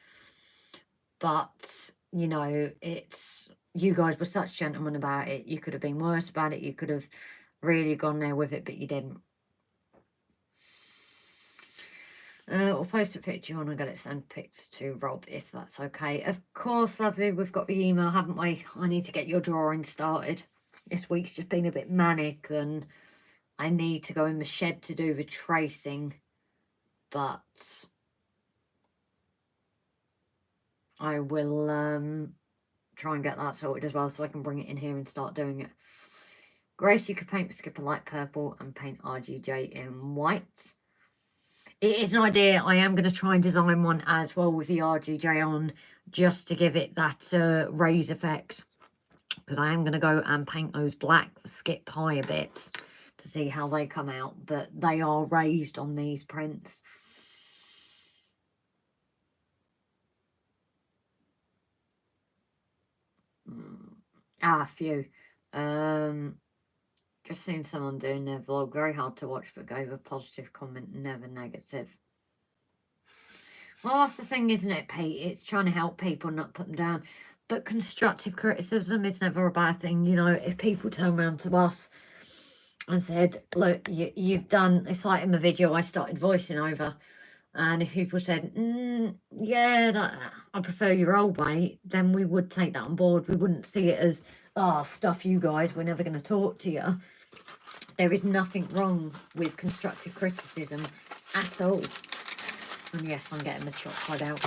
but, you know, it's... You guys were such gentlemen about it. You could have been worse about it. You could have really gone there with it, but you didn't. We'll post a picture when I get it sent pics to Rob, if that's okay. Of course, lovely, we've got the email, haven't we? I need to get your drawing started. This week's just been a bit manic and I need to go in the shed to do the tracing. But I will... try and get that sorted as well so I can bring it in here and start doing it. Grace, you could paint the skipper light purple and paint RGJ in white. It is an idea. I am going to try and design one as well with the RGJ on, just to give it that raise effect. Because I am going to go and paint those black skip higher bits to see how they come out. But they are raised on these prints. Phew. Just seen someone doing their vlog. Very hard to watch, but gave a positive comment, never negative. Well, that's the thing, isn't it, Pete? It's trying to help people, not put them down. But constructive criticism is never a bad thing. You know, if people turn around to us and said, look, you've done, it's like in the video I started voicing over, and if people said, yeah, I prefer your old way, then we would take that on board. We wouldn't see it as, stuff you guys, we're never going to talk to you. There is nothing wrong with constructive criticism at all. And yes, I'm getting the chocolate out.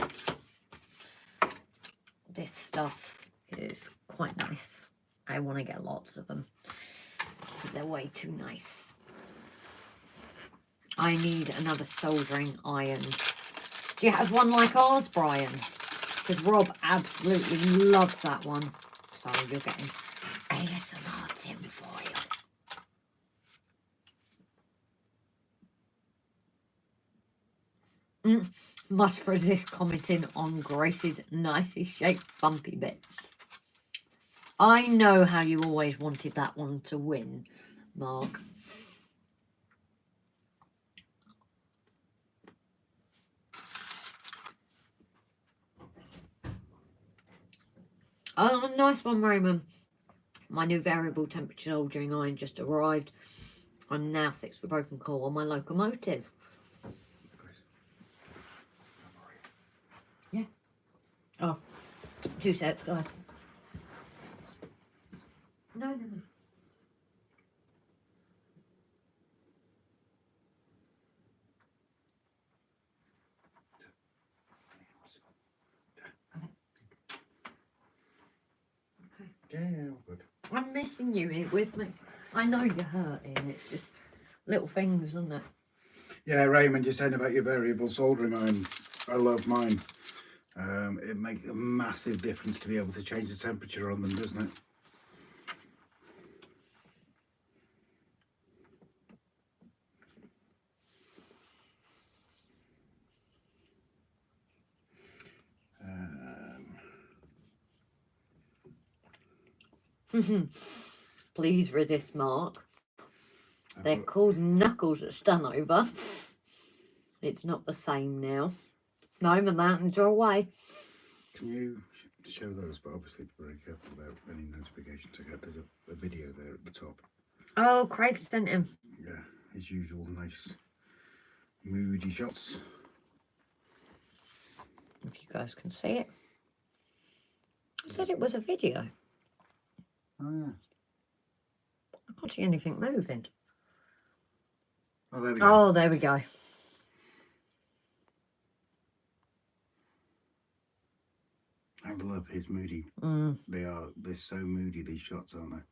This stuff is quite nice. I want to get lots of them because they're way too nice. I need another soldering iron. Do you have one like ours, Brian? Because Rob absolutely loves that one. So you're getting ASMR tin foil. Must resist commenting on Grace's nicely shaped bumpy bits. I know how you always wanted that one to win, Mark. Oh, nice one, Raymond. My new variable temperature soldering iron just arrived. I'm now fixed the broken core on my locomotive. Yeah. Oh, 2 sets, guys. No. Yeah, good. I'm missing you here with me. I know you're hurting. It's just little things, isn't it? Yeah, Raymond, you're saying about your variable soldering iron. I love mine. It makes a massive difference to be able to change the temperature on them, doesn't it? Please resist, Mark. They're called knuckles at Stunover. It's not the same now. No, the mountains are away. Can you show those? But obviously be very careful about any notifications I get. There's a video there at the top. Oh, Craig sent him. Yeah, his usual nice moody shots. If you guys can see it. I said it was a video. Oh, yeah. I can't see anything moving. Oh, there we go. Oh, there we go. I love his moody. They're so moody, these shots, aren't they?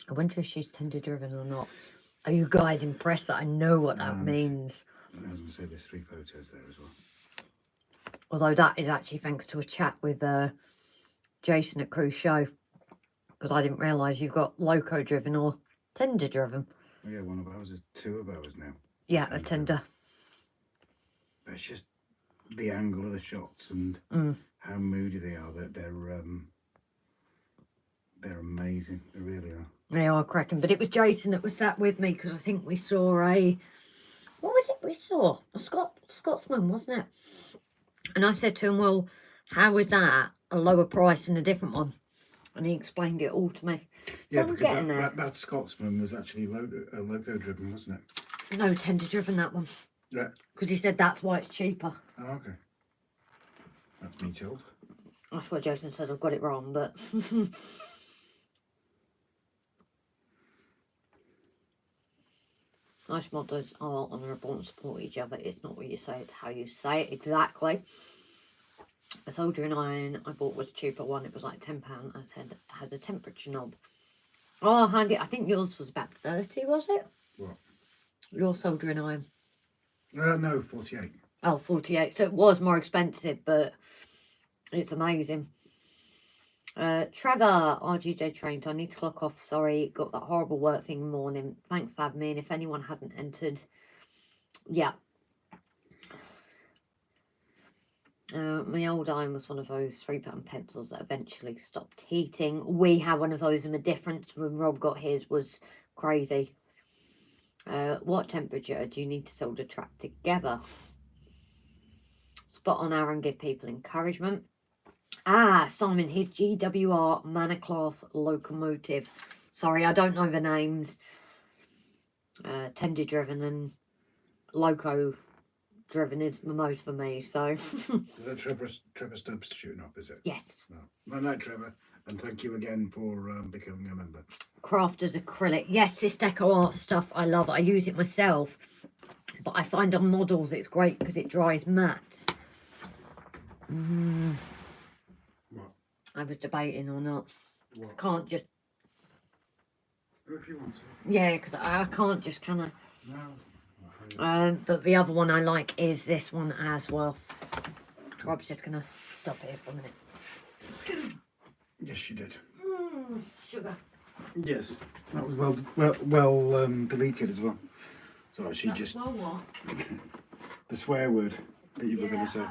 I wonder if she's tender driven or not. Are you guys impressed that I know what that means? I was going to say there's 3 photos there as well. Although that is actually thanks to a chat with Jason at Cruise Show. Because I didn't realise you've got loco driven or tender driven. Oh, yeah, one of ours is 2 of ours now. Yeah, a tender. But it's just the angle of the shots and how moody they are. They're amazing. They really are. They are cracking. But it was Jason that was sat with me because I think we saw a... What was it we saw? A Scotsman, wasn't it? And I said to him, well, how is that a lower price than a different one? And he explained it all to me. So Yeah, I'm because getting there. that Scotsman was actually loco driven, wasn't it? No, tender driven, that one. Yeah. Because he said that's why it's cheaper. Oh, okay. That's me chilled. That's what Jason said. I've got it wrong, but... Nice modders are honourable and support each other. It's not what you say, it's how you say it. Exactly. A soldering iron I bought was a cheaper one. It was like £10. I said it has a temperature knob. Oh, handy. I think yours was about 30, was it? What? Your soldering iron. No, 48. Oh, 48. So it was more expensive, but it's amazing. Trevor, RGJ trained. I need to clock off. Sorry, got that horrible work thing in the morning. Thanks for having me. And if anyone hasn't entered, yeah. My old iron was one of those £3 pencils that eventually stopped heating. We had one of those, and the difference when Rob got his was crazy. What temperature do you need to solder track together? Spot on, Aaron. Give people encouragement. Ah, Simon, his GWR Manor Class locomotive. Sorry, I don't know the names. Tender driven and loco driven is the most for me, so. Is that Trevor Stubbs shooting up, is it? Yes. No. Well, no, Trevor. And thank you again for becoming a member. Crafters acrylic. Yes, this deco art stuff I love. I use it myself. But I find on models it's great because it dries matte. What? I was debating or not. What? I can't just. If you want to. Yeah, because I can't just kind of. No. But the other one I like is this one as well. Rob's just going to stop here for a minute. Yes, you did. Sugar. Yes, that was well deleted as well. So she just Well, what? the swear word that you were going to say.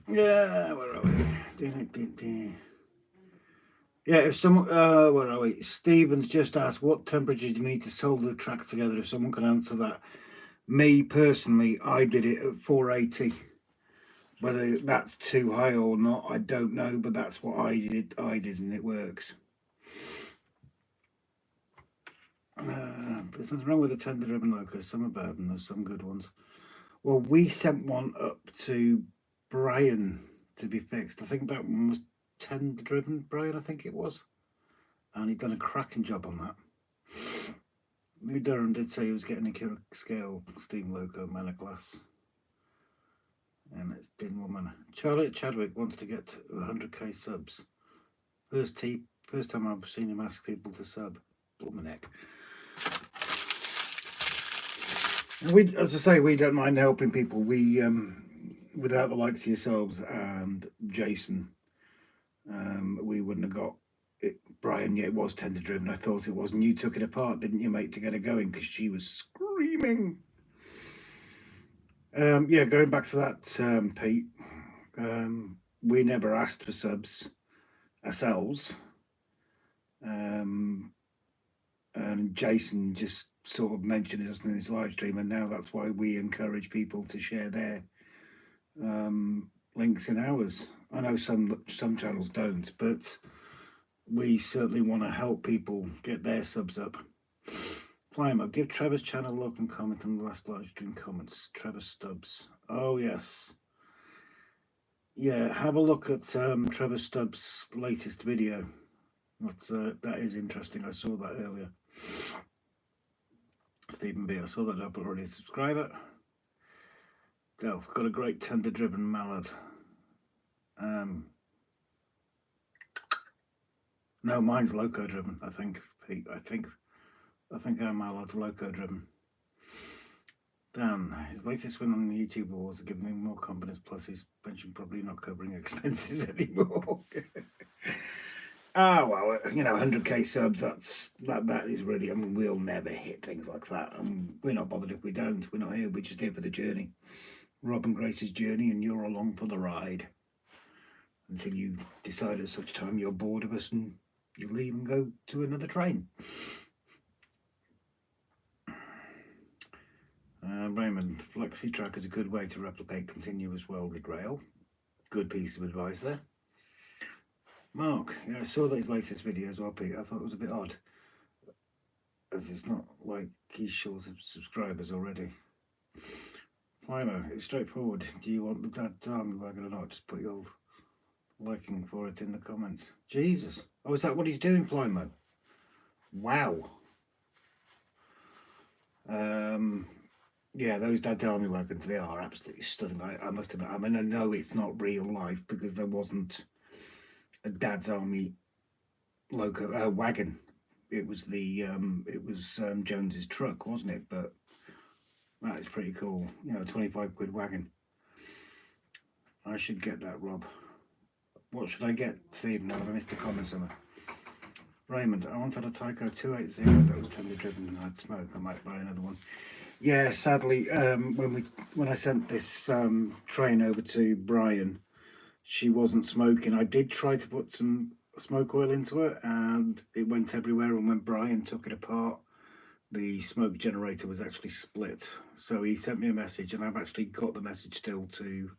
Yeah, where are we? Yeah, if someone, where are we? Stevens just asked, what temperature do you need to solder the track together? If someone can answer that. Me personally, I did it at 480. Whether that's too high or not, I don't know, but that's what I did, and it works. There's nothing wrong with the tender driven locos. Some are bad and there's some good ones. Well, we sent one up to Brian to be fixed. I think that one was tender driven, Brian, I think it was. And he'd done a cracking job on that. New Durham did say he was getting a scale steam loco manor class. And it's Dinwell Manor. Charlotte Chadwick wants to get to 100k subs. First time I've seen him ask people to sub. Blow my neck. And we, as I say, we don't mind helping people. We, without the likes of yourselves and Jason, we wouldn't have got it. Brian, yeah, it was tender driven. I thought it was, and you took it apart, didn't you, mate, to get her going because she was screaming. Yeah, going back to that, Pete, we never asked for subs ourselves, and Jason just sort of mentioned us in his live stream, and now that's why we encourage people to share their links in ours. I know some channels don't, but we certainly want to help people get their subs up. Climber, give Trevor's channel a look and comment on the last live stream comments. Trevor Stubbs. Oh, yes. Yeah, have a look at Trevor Stubbs' latest video. That is interesting. I saw that earlier. Stephen B, I saw that up already. Subscriber. Oh, got a great tender-driven mallard. No, mine's loco-driven, I think, Pete. I think our mallard's loco-driven. Dan, his latest win on the YouTube Awards are giving him more confidence, plus his pension probably not covering expenses anymore. Ah, well, you know, 100k subs, that is really, I mean, we'll never hit things like that. And we're not bothered if we don't. We're not here, we're just here for the journey. Rob and Grace's journey, and you're along for the ride. Until you decide at such time you're bored of us and you leave and go to another train. Raymond, flexi track is a good way to replicate continuous welded rail. Good piece of advice there. Mark, yeah, I saw his latest video as well, Pete. I thought it was a bit odd, as it's not like he's short of subscribers already. Plimo, it's straightforward. Do you want the dad army wagon or not? Just put your liking for it in the comments. Jesus. Oh, is that what he's doing, Plimo? Wow. Yeah, those Dad's Army wagons, they are absolutely stunning. I must admit, I mean, I know it's not real life because there wasn't a Dad's Army loco wagon. It was the Jones's truck, wasn't it? But that is pretty cool. You know, 25 quid wagon. I should get that, Rob. What should I get, Stephen? I missed a comment somewhere. Raymond, I wanted a Tyco 280 that was tender driven and had smoke. I might buy another one. Yeah, sadly, when I sent this train over to Brian, she wasn't smoking. I did try to put some smoke oil into it, and it went everywhere. And when Brian took it apart, the smoke generator was actually split. So he sent me a message, and I've actually got the message still to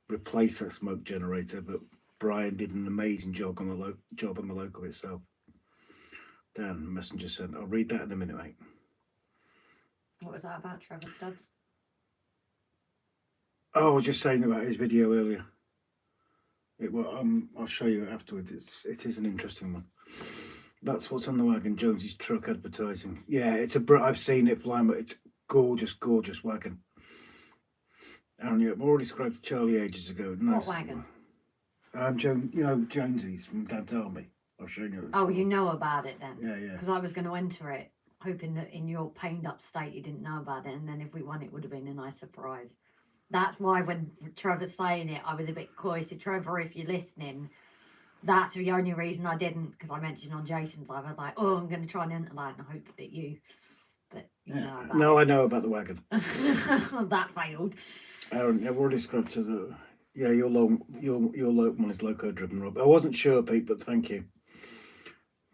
replace that smoke generator. But Brian did an amazing job on the local itself. Dan Messenger sent. I'll read that in a minute, mate. What was that about, Trevor Stubbs? Oh, I was just saying about his video earlier. I'll show you it afterwards. It is an interesting one. That's what's on the wagon. Jonesy's truck advertising. Yeah, I've seen it flying, but it's gorgeous, gorgeous wagon. Aaron, yeah, I've already described to Charlie ages ago. Nice. What wagon? Jonesy's from Dad's Army. I've shown you. Oh, you know about it then? Yeah. Because I was going to enter it, hoping that in your pained up state you didn't know about it, and then if we won it would have been a nice surprise. That's why when Trevor's saying it, I was a bit coy. So Trevor, if you're listening, that's the only reason I didn't, because I mentioned on Jason's live, I was like, oh, I'm going to try and enter that and hope that you know about No, it. I know about the wagon. That failed. Aaron, I've already described to the... Yeah, your local one is loco driven, Rob. I wasn't sure, Pete, but thank you.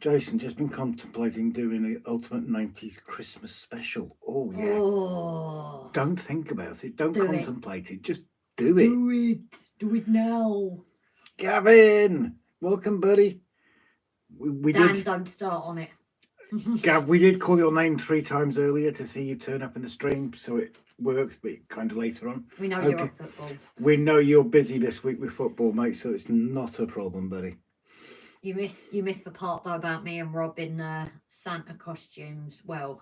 Jason, just been contemplating doing the Ultimate 90s Christmas special. Oh, yeah. Oh. Don't think about it. Don't Do contemplate it. Just do it. Do it. Do it now. Gavin, welcome, buddy. We Dan, did. don't start on it. Gav, we did call your name 3 times earlier to see you turn up in the stream, so it worked, but kind of later on. We know you're at footballs. We know you're busy this week with football, mate, so it's not a problem, buddy. You miss the part though about me and Rob in Santa costumes. Well,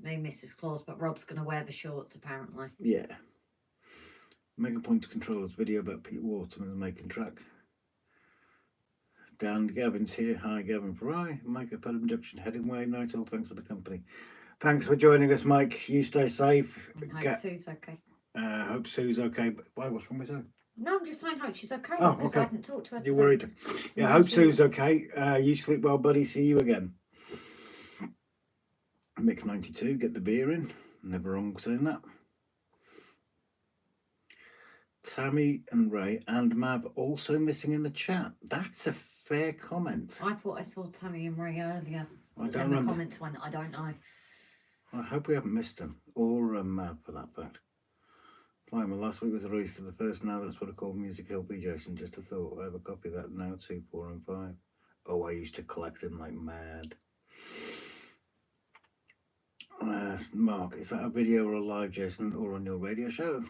me Mrs. Claus, but Rob's gonna wear the shorts apparently. Yeah. Mega Point Controllers video about Pete Waterman making track. Dan, Gavin's here. Hi, Gavin Fry. Mike at Pelham Junction heading way. Night all. Thanks for the company. Thanks for joining us, Mike. You stay safe. Hope Sue's okay. Hope Sue's okay. But why? What's wrong with Sue? No, I'm just saying hope she's okay. Oh, because okay. I haven't talked to her You're today. worried. Yeah, hope Sue's okay. You sleep well, buddy. See you again. Mick 92, get the beer in. Never wrong saying that. Tammy and Ray and Mav also missing in the chat. That's a fair comment. I thought I saw Tammy and Ray earlier. I don't Then remember. the comments went, I don't know. I hope we haven't missed them. Or Mav for that fact. Well, last week was the release of the first Now That's What I Call Music LP, Jason. Just a thought. I have a copy of that now, 2, 4 and 5. Oh, I used to collect them like mad. Mark, is that a video or a live, Jason, or on your radio show?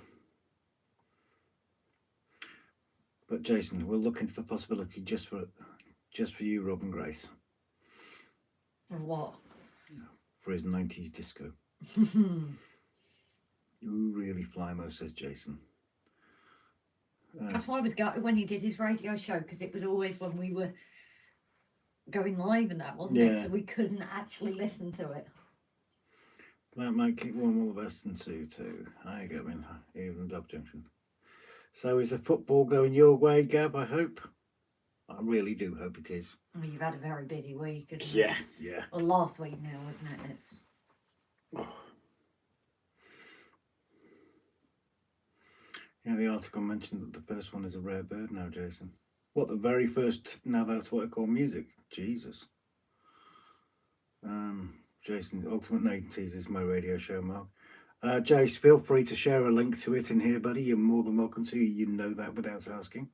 But Jason, we'll look into the possibility just for you, Rob and Grace. Of what? For his 90s disco. Ooh, really, Flymo, says Jason. That's why I was gutted when he did his radio show, because it was always when we were going live and that, wasn't it? So we couldn't actually listen to it. That might keep warm, all the best, and Sue too. Hi, Gavin, even Dub Junction. So is the football going your way, Gab, I hope? I really do hope it is. I mean, you've had a very busy week, isn't it? Yeah. Well, last week now, wasn't it? It's... Oh. Yeah, the article mentioned that the first one is a rare bird now, Jason. What, the very first, Now That's What I Call Music? Jesus. Jason, Ultimate 90s is my radio show, Mark. Jace, feel free to share a link to it in here, buddy. You're more than welcome to. You know that without asking.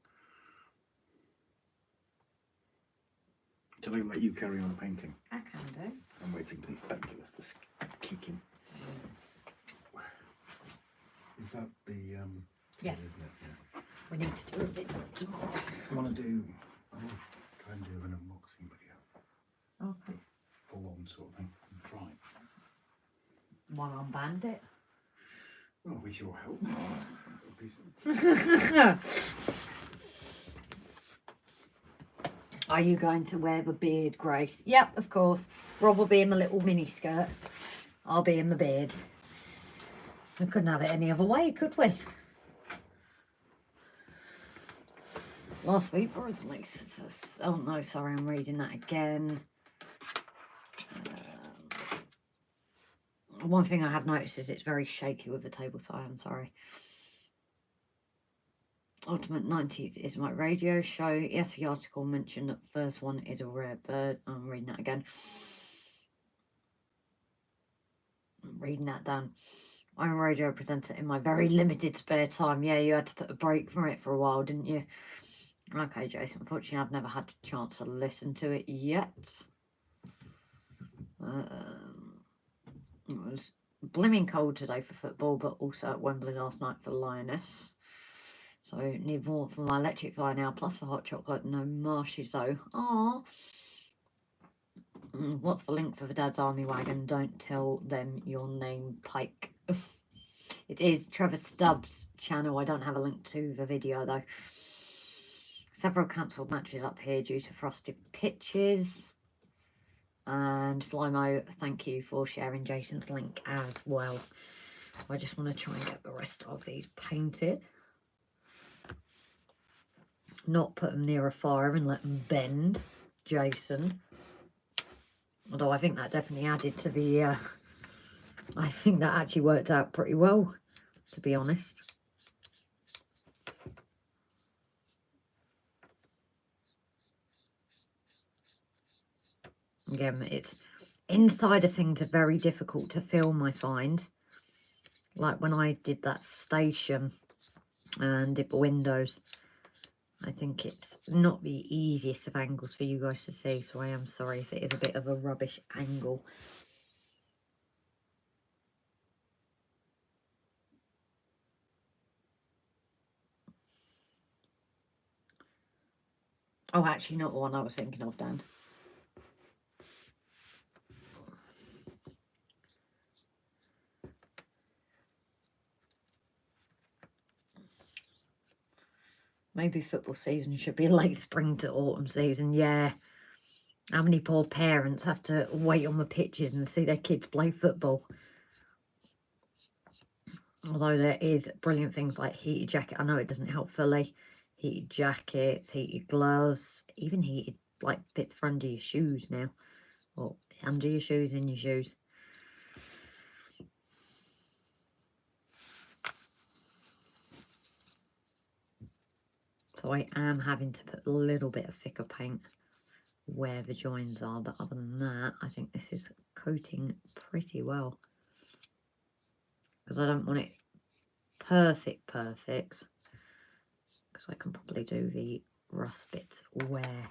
Shall I let you carry on painting? I can do. I'm waiting for these bankulars to kick in. Is that the... Yes. Isn't it? Yeah. We need to do a bit tomorrow. I want to do... I'll try and do an unboxing video. Okay. Full on sort of thing. Try. One on Bandit. Well, with your help. Are you going to wear the beard, Grace? Yep, of course. Rob will be in my little mini skirt. I'll be in the beard. We couldn't have it any other way, could we? Last week was like... Oh, no, sorry, I'm reading that again. One thing I have noticed is it's very shaky with the table tie, I'm sorry. Ultimate 90s is my radio show. Yes, the article mentioned that the first one is a rare bird. I'm reading that again. I'm reading that down. I'm a radio presenter in my very limited spare time. Yeah, you had to put a break from it for a while, didn't you? Okay, Jason, unfortunately I've never had a chance to listen to it yet. It was blooming cold today for football, but also at Wembley last night for Lioness. So need more for my electric fire now, plus for hot chocolate. No marshes though. Aww. What's the link for the Dad's Army Wagon? Don't tell them your name, Pike. It is Trevor Stubbs' channel. I don't have a link to the video though. Several cancelled matches up here due to frosted pitches. And Flymo, thank you for sharing Jason's link as well. I just want to try and get the rest of these painted. Not put them near a fire and let them bend, Jason. Although I think that definitely added to the... I think that actually worked out pretty well, to be honest. Again, it's inside of things are very difficult to film, I find. Like when I did that station and did the windows, I think it's not the easiest of angles for you guys to see, so I am sorry if it is a bit of a rubbish angle. Oh, actually not the one I was thinking of, Dan. Maybe football season should be late spring to autumn season, yeah. How many poor parents have to wait on the pitches and see their kids play football? Although there is brilliant things like heated jacket. I know it doesn't help fully. Heated jackets, heated gloves, even heated like bits for under your shoes now. Or under your shoes, in your shoes. So I am having to put a little bit of thicker paint where the joins are. But other than that, I think this is coating pretty well. Because I don't want it perfect. Because I can probably do the rust bits where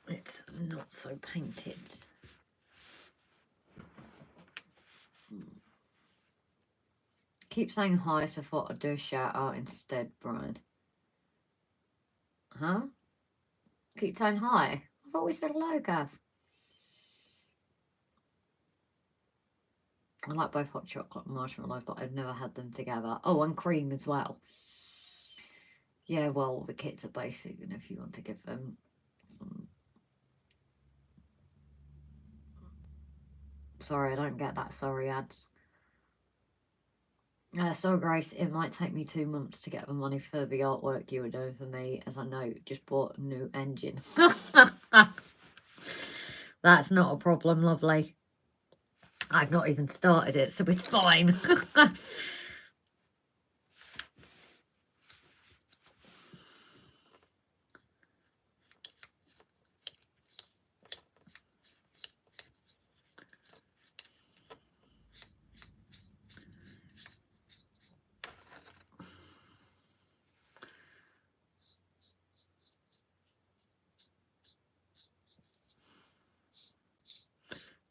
it's not so painted. Keep saying hi, so I thought I'd do a shout out instead, Brian. Huh? Keep saying hi. I thought we said hello, Gav. I like both hot chocolate and marshmallow, but I've never had them together. Oh, and cream as well. Yeah, well, the kits are basic, and if you want to give them... Sorry, I don't get that. Sorry, ads. So, Grace, it might take me 2 months to get the money for the artwork you were doing for me, as I know just bought a new engine. That's not a problem, lovely. I've not even started it, so it's fine.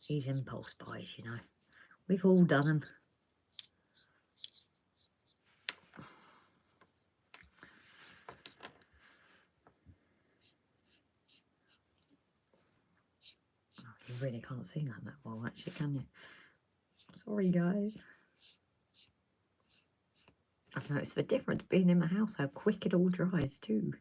These impulse buys, you know. We've all done them. You really can't see that well, actually, can you? Sorry, guys. I've noticed the difference being in my house, how quick it all dries, too.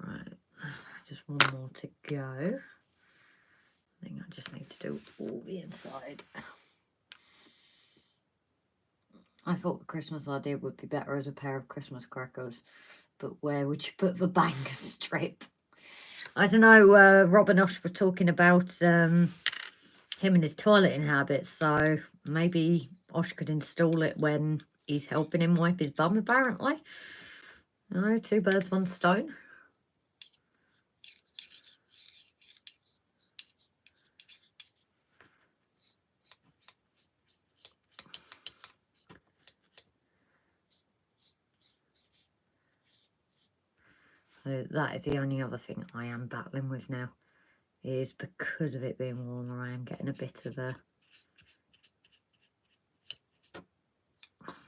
Right, just one more to go. I think I just need to do all the inside. I thought the Christmas idea would be better as a pair of Christmas crackers. but where would you put the banger strip? I don't know, Rob and Osh were talking about him and his toileting habits, so maybe Osh could install it when he's helping him wipe his bum, apparently. No, 2 birds, 1 stone. So that is the only other thing I am battling with now, is because of it being warmer, I am getting a bit of a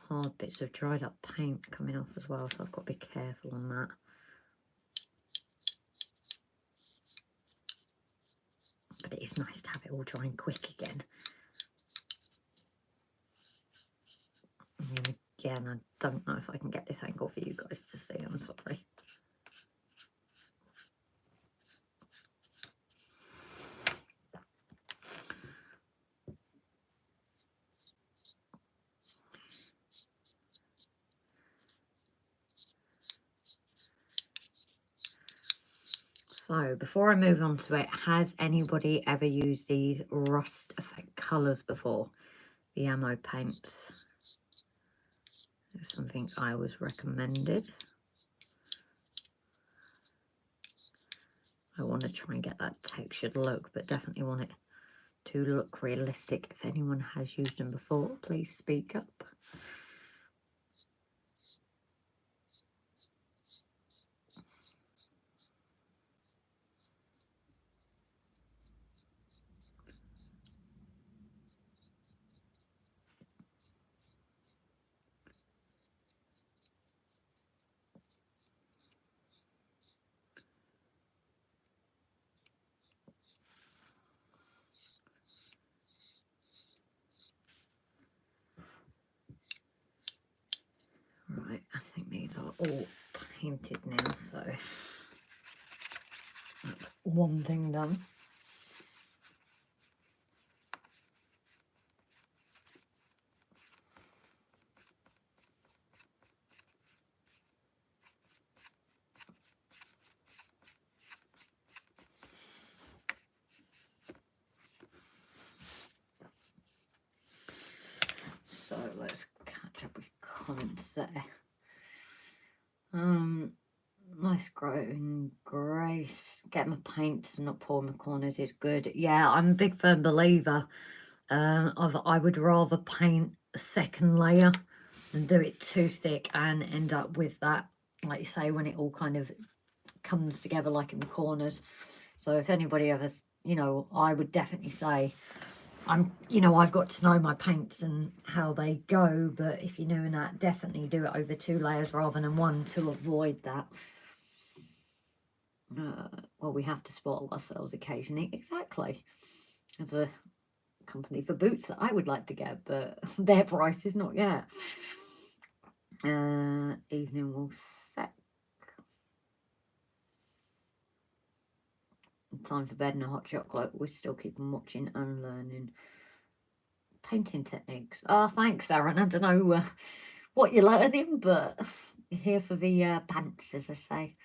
hard bits of dried up paint coming off as well, so I've got to be careful on that. But it is nice to have it all drying quick again. And again, I don't know if I can get this angle for you guys to see, I'm sorry. So before I move on to it, has anybody ever used these rust effect colours before? The ammo paints. It's something I was recommended. I want to try and get that textured look, but definitely want it to look realistic. If anyone has used them before, please speak up. Right, I think these are all painted now, so that's one thing done. So let's catch up with comments there. Nice growing grace. Get my paints and not pour in the corners is good. Yeah, I'm a big firm believer of I would rather paint a second layer than do it too thick and end up with that, like you say, when it all kind of comes together like in the corners. So if anybody ever, you know, I would definitely say I've got to know my paints and how they go, but if you're doing that, definitely do it over 2 layers rather than 1 to avoid that. Well, we have to spot ourselves occasionally. Exactly. There's a company for boots that I would like to get, but their price is not yet. Evening WOLFSEC. Time for bed and a hot chocolate. We're still keeping watching and learning painting techniques. Oh, thanks, Aaron. I don't know what you're learning, but you're here for the pants, as I say.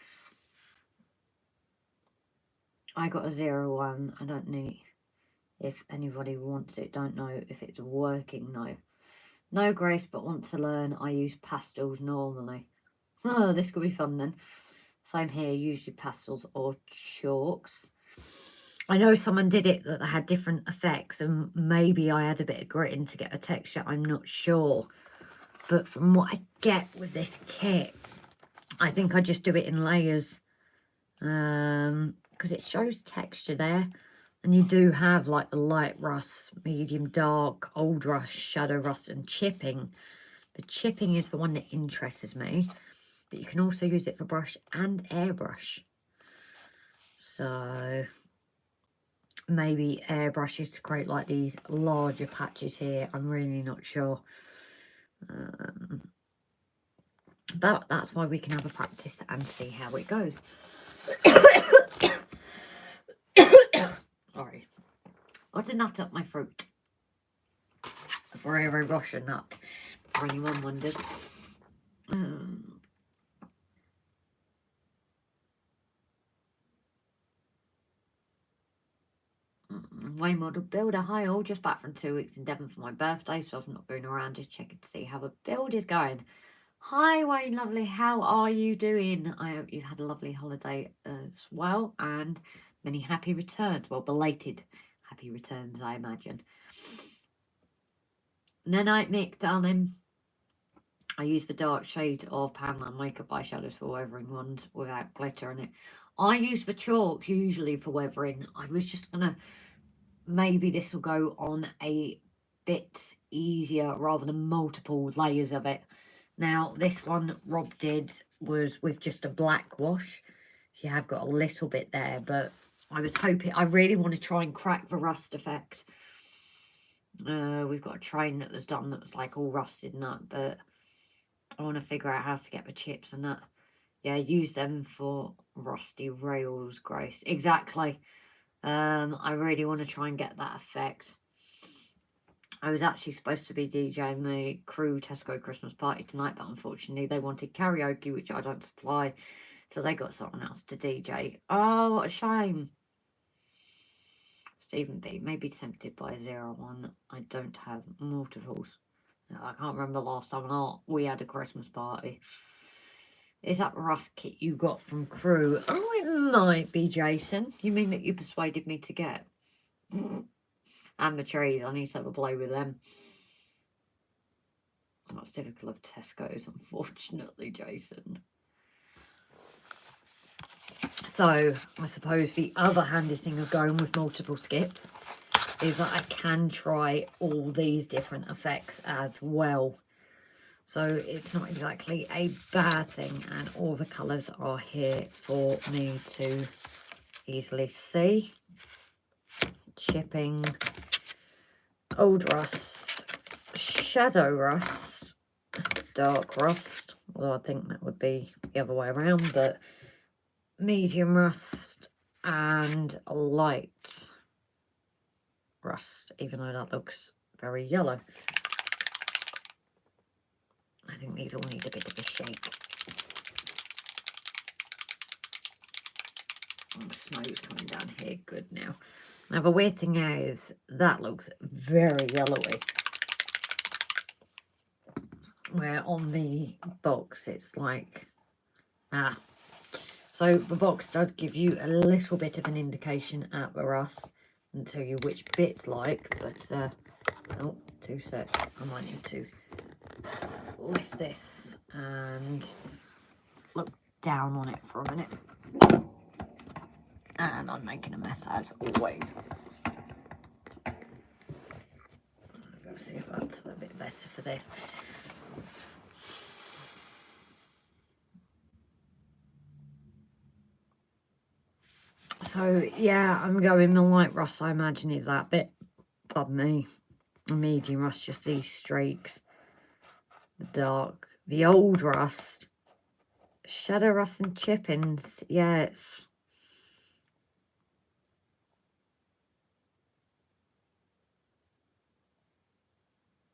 I got a 0-1. I don't need, if anybody wants it, don't know if it's working. No grace, but want to learn. I use pastels normally. Oh, this could be fun then. Same here, use your pastels or chalks. I know someone did it that had different effects, and maybe I had a bit of gritting to get a texture. I'm not sure. But from what I get with this kit, I think I just do it in layers. Because it shows texture there. And you do have like the light rust, medium dark, old rust, shadow rust, and chipping. The chipping is the one that interests me. But you can also use it for brush and airbrush. So maybe airbrushes to create like these larger patches here. I'm really not sure. But that's why we can have a practice and see how it goes. Sorry. Got a nut up my throat. A very Russian nut, for anyone wondered. Way Model Builder. Hi all, just back from 2 weeks in Devon for my birthday, so I've not been around, just checking to see how the build is going. Hi Wayne, lovely, how are you doing? I hope you've had a lovely holiday as well, and many happy returns. Well, belated happy returns, I imagine. Night Mick, darling. I use the dark shade of Poundland makeup eyeshadows for weathering ones without glitter in it. I use the chalk usually for weathering. I was just gonna, maybe this will go on a bit easier rather than multiple layers of it. Now this one Rob did was with just a black wash, so you have got a little bit there, but I was hoping, I really want to try and crack the rust effect. We've got a train that was done that was like all rusted and that, but I want to figure out how to get the chips and that. Yeah, use them for rusty rails, Grace. Exactly. I really want to try and get that effect. I was actually supposed to be DJing the crew Tesco Christmas party tonight, but unfortunately they wanted karaoke, which I don't supply, so they got someone else to DJ. Oh, what a shame. Stephen B. May be tempted by 01. I don't have multiples. I can't remember last time we had a Christmas party. Is that rust kit you got from crew? Oh, it might be, Jason. You mean that you persuaded me to get? And the trees, I need to have a blow with them. That's typical of Tesco's, unfortunately, Jason. So, I suppose the other handy thing of going with multiple skips is that I can try all these different effects as well. So it's not exactly a bad thing, and all the colours are here for me to easily see. Chipping, old rust, shadow rust, dark rust, although I think that would be the other way around, but medium rust and light rust, even though that looks very yellow. I think these all need a bit of a shake. Oh, the snow's coming down here. Good now. Now, the weird thing is, that looks very yellowy. Where on the box, it's like, So, the box does give you a little bit of an indication at the rust and tell you which bit's like, but, oh, 2 sets. I might need to lift this and look down on it for a minute. And I'm making a mess as always. Let's see if that's a bit better for this. So yeah, I'm going the light rust, I imagine, is that bit. Pardon me. The medium rust, just these streaks. The dark, the old rust, shadow rust and chippings. Yeah, it's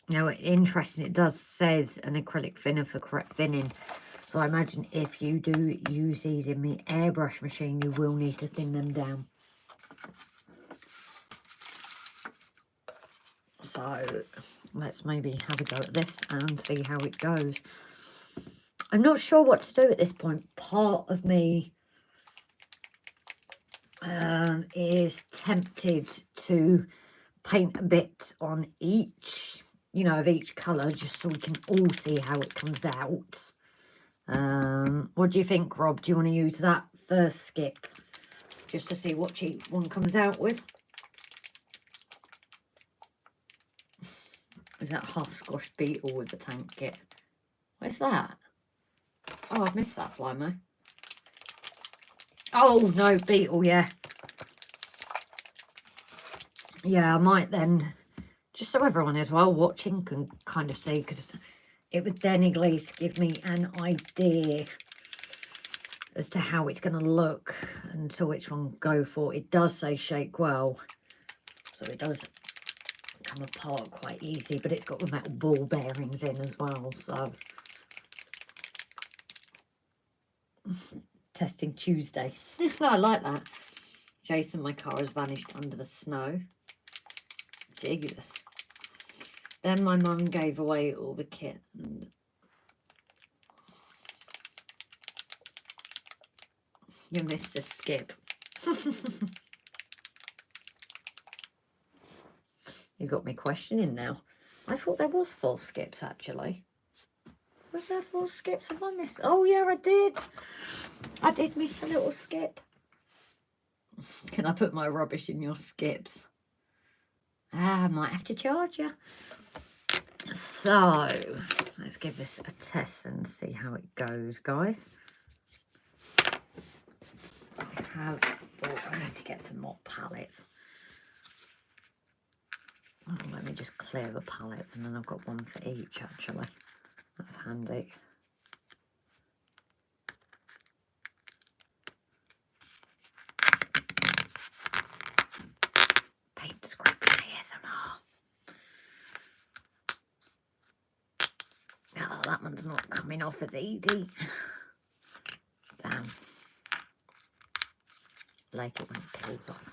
now interesting. It does says an acrylic thinner for correct thinning. So I imagine if you do use these in the airbrush machine, you will need to thin them down. So let's maybe have a go at this and see how it goes. I'm not sure what to do at this point. Part of me is tempted to paint a bit on each, you know, of each colour, just so we can all see how it comes out. What do you think, Rob? Do you want to use that first skip just to see what each one comes out with? Is that half squashed beetle with the tank kit? Where's that? Oh, I've missed that, Flymo. Oh, no, beetle, yeah. Yeah, I might then, just so everyone as well watching can kind of see, because it would then at least give me an idea as to how it's going to look and to which one go for. It does say shake well, so it does come apart quite easy, but it's got the metal ball bearings in as well, so testing Tuesday. I like that. Jason, my car has vanished under the snow. Jesus. Then my mum gave away all the kit and you missed a skip. You got me questioning now. I thought there was 4 skips actually. Was there 4 skips? Have I missed? Oh yeah, I did. I did miss a little skip. Can I put my rubbish in your skips? Ah, I might have to charge you. So, let's give this a test and see how it goes, guys. I need to get some more pallets. Oh, let me just clear the pallets and then I've got one for each actually. That's handy. Paint scraping ASMR. Oh, that one's not coming off as easy. Damn. Like it when it pulls off.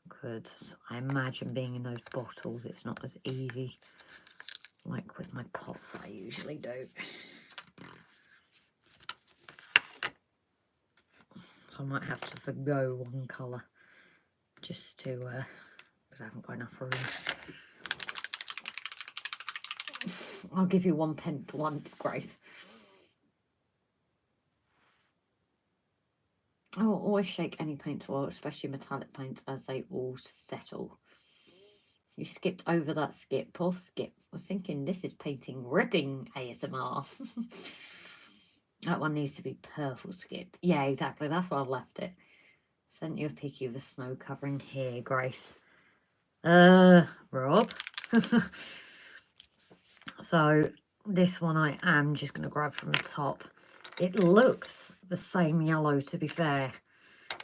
Because I imagine being in those bottles, it's not as easy like with my pots I usually do. So I might have to forgo one colour just to, because I haven't got enough room. I'll give you 1 pence once, Grace. I will always shake any paint to oil, especially metallic paints, as they all settle. You skipped over that skip. Poor skip. I was thinking this is painting ripping ASMR. That one needs to be purple skip. Yeah, exactly. That's why I've left it. Sent you a picky of the snow covering here, Grace. Rob. So this one I am just going to grab from the top. It looks the same yellow, to be fair.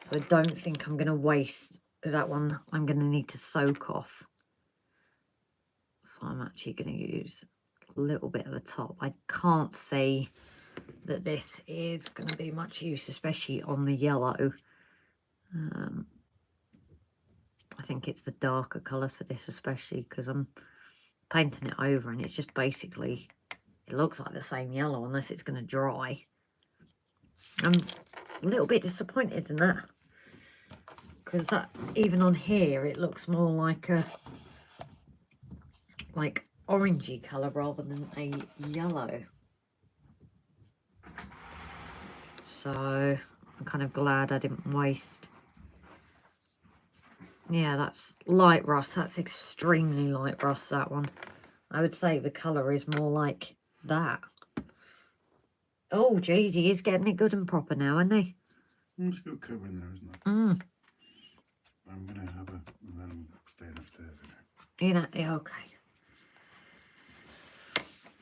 So I don't think I'm going to waste, because that one I'm going to need to soak off. So I'm actually going to use a little bit of the top. I can't see that this is going to be much use, especially on the yellow. I think it's the darker colours for this, especially because I'm painting it over and it's just basically, it looks like the same yellow unless it's going to dry. I'm a little bit disappointed in that, because that, even on here, it looks more like a orangey colour rather than a yellow. So I'm kind of glad I didn't waste. Yeah, that's light rust. That's extremely light rust, that one. I would say the colour is more like that. Oh, geez, he is getting it good and proper now, isn't he? It's a good cover in there, isn't it? Mm. I'm going to have a, and then I'm staying upstairs. You know, yeah, okay.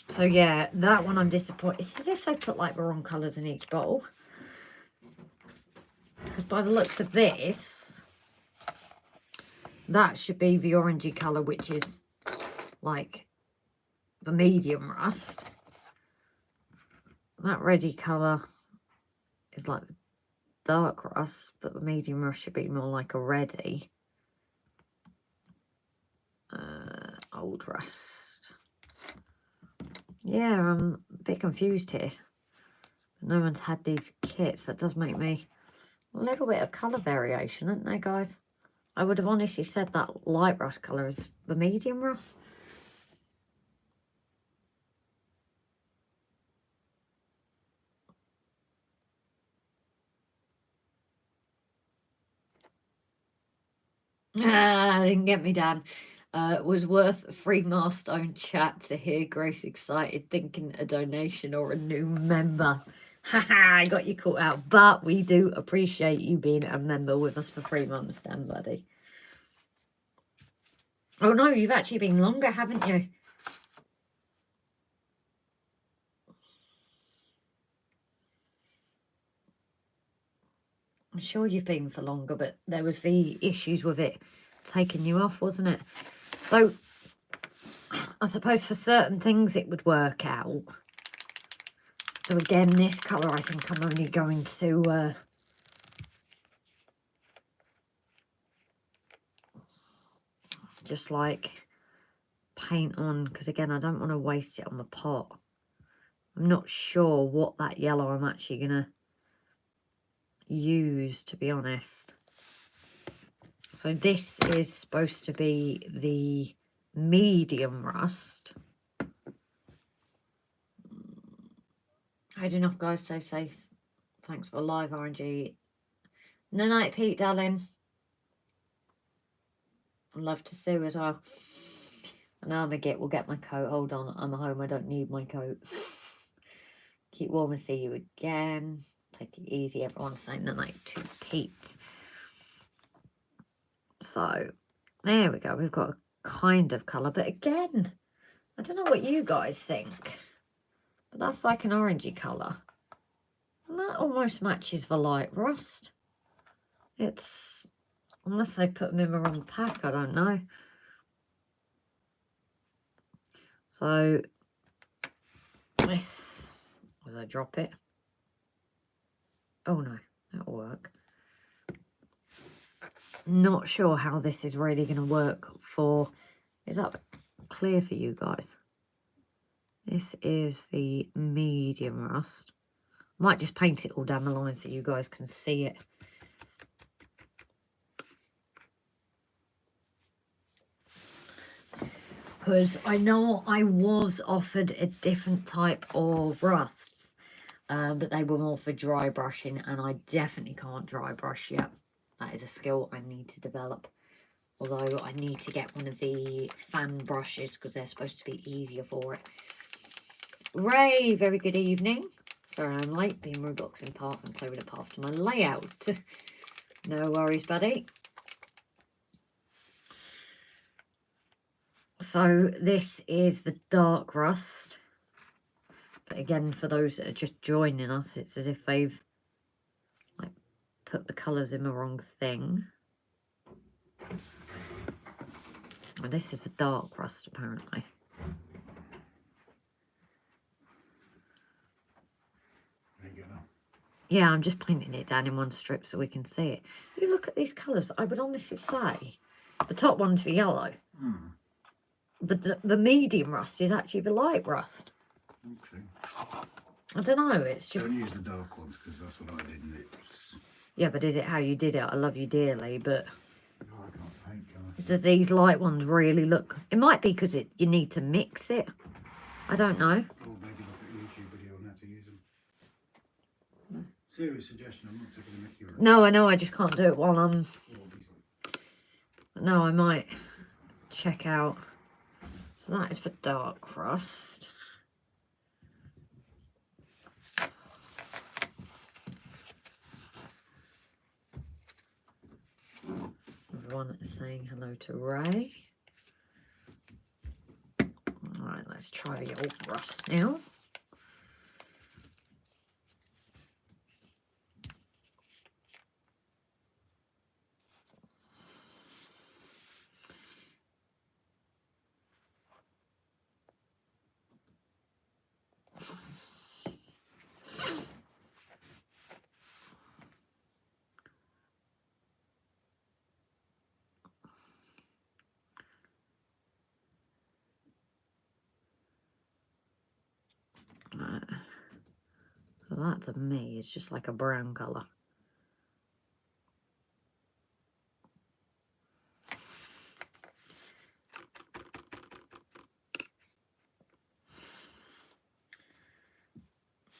So, yeah, that one I'm disappointed. It's as if they put, like, the wrong colours in each bottle. Because by the looks of this, that should be the orangey colour, which is, like, the medium rust. That reddy colour is like dark rust, but the medium rust should be more like a reddy. Old rust. Yeah, I'm a bit confused here. No one's had these kits. That does make me a little bit of colour variation, isn't there, guys? I would have honestly said that light rust colour is the medium rust. Ah, didn't get me, Dan. Was worth a free milestone chat to hear Grace excited, thinking a donation or a new member. Haha, I got you caught out. But we do appreciate you being a member with us for 3 months, Dan, buddy. Oh no, you've actually been longer, haven't you? I'm sure you've been for longer, but there was the issues with it taking you off, wasn't it? So, I suppose for certain things it would work out. So again, this colour I think I'm only going to just like paint on, because again I don't want to waste it on the pot. I'm not sure what that yellow I'm actually going to use, to be honest. So this is supposed to be the medium rust. Good enough, guys. Stay safe. Thanks for live, RNG. No night, Pete, darling. I'd love to Sue as well. And now we'll get my coat. Hold on, I'm home. I don't need my coat. Keep warm and see you again. Take it easy, everyone. Saying the night to Pete. So there we go. We've got a kind of colour, but again, I don't know what you guys think. But that's like an orangey colour. And that almost matches the light rust. It's, unless they put them in the wrong pack, I don't know. So, this, as I drop it. Oh no, that'll work. Not sure how this is really going to work for, is that clear for you guys? This is the medium rust. Might just paint it all down the line so you guys can see it. Because I know I was offered a different type of rusts, but they were more for dry brushing, and I definitely can't dry brush yet. That is a skill I need to develop. Although I need to get one of the fan brushes because they're supposed to be easier for it. Ray, very good evening. Sorry I'm late, being reboxing parts and clearing a path to my layout. No worries, buddy. So this is the dark rust. But again, for those that are just joining us, it's as if they've like put the colours in the wrong thing. And this is the dark rust, apparently. Yeah, I'm just painting it down in one strip so we can see it. You look at these colours, I would honestly say the top one's the yellow. The medium rust is actually the light rust. Okay. I don't know, it's just... Don't use the dark ones because that's what I did. And it's... Yeah, but is it how you did it? I love you dearly, but... Oh, I can't paint, can I? Does these light ones really look... It might be because you need to mix it. I don't know. Or maybe look at a YouTube video on how to use them. Serious suggestion, I'm not taking a mickey. No, I know, I just can't do it while I'm... No, I might check out. So that is for dark rust. Everyone is saying hello to Ray. Alright, let's try the old rust now. So that to me is just like a brown colour.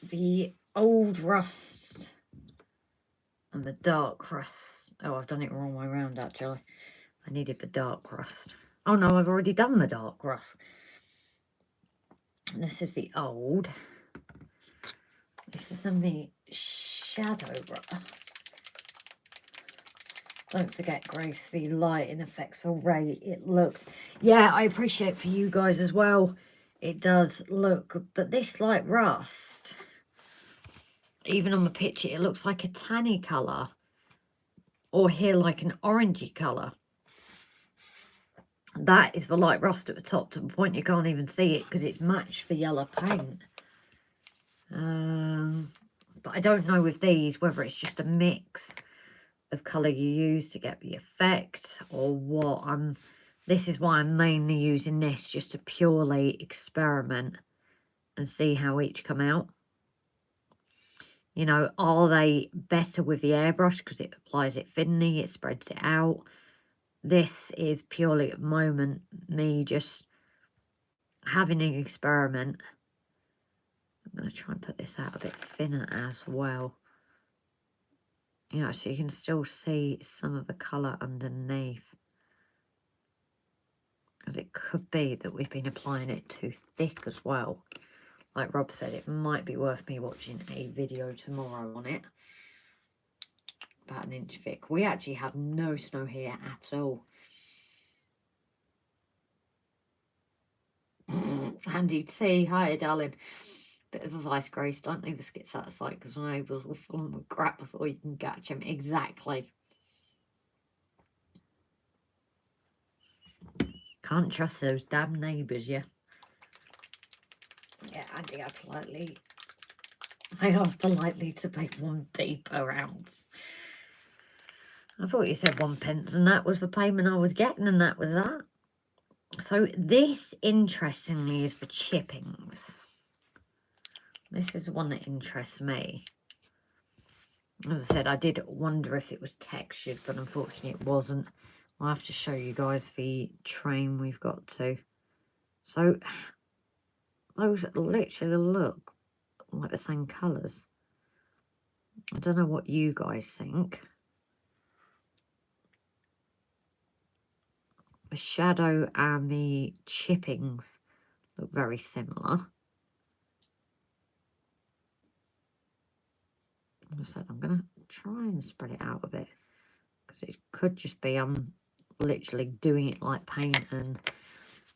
The old rust and the dark rust. Oh, I've done it the wrong way around actually. I needed the dark rust. Oh no, I've already done the dark rust. And this is the old. This is the shadow rust. Don't forget, Grace, the lighting effects for Ray. It looks... Yeah, I appreciate for you guys as well. It does look... But this light rust, even on the picture, it looks like a tanny colour. Or here, like an orangey colour. That is the light rust at the top to the point you can't even see it because it's matched for yellow paint. But I don't know with these whether it's just a mix of colour you use to get the effect or what. This is why I'm mainly using this, just to purely experiment and see how each come out. You know, are they better with the airbrush because it applies it thinly, it spreads it out? This is purely at the moment me just having an experiment. I'm going to try and put this out a bit thinner as well. You know, so you can still see some of the colour underneath. And it could be that we've been applying it too thick as well. Like Rob said, it might be worth me watching a video tomorrow on it. About 1 inch thick. We actually have no snow here at all. Andy T, hi darling. Bit of advice, Grace, don't leave the skits out of sight because my neighbours will fill them with crap before you can catch them. Exactly. Can't trust those damn neighbours, yeah. Yeah, Andy, I asked politely to pay 1p per ounce. I thought you said 1p and that was the payment I was getting and that was that. So this, interestingly, is for chippings. This is the one that interests me. As I said, I did wonder if it was textured, but unfortunately it wasn't. I'll have to show you guys the train we've got to. So, those literally look like the same colours. I don't know what you guys think. The shadow and the chippings look very similar. As I said, I'm going to try and spread it out a bit because it could just be I'm literally doing it like paint, and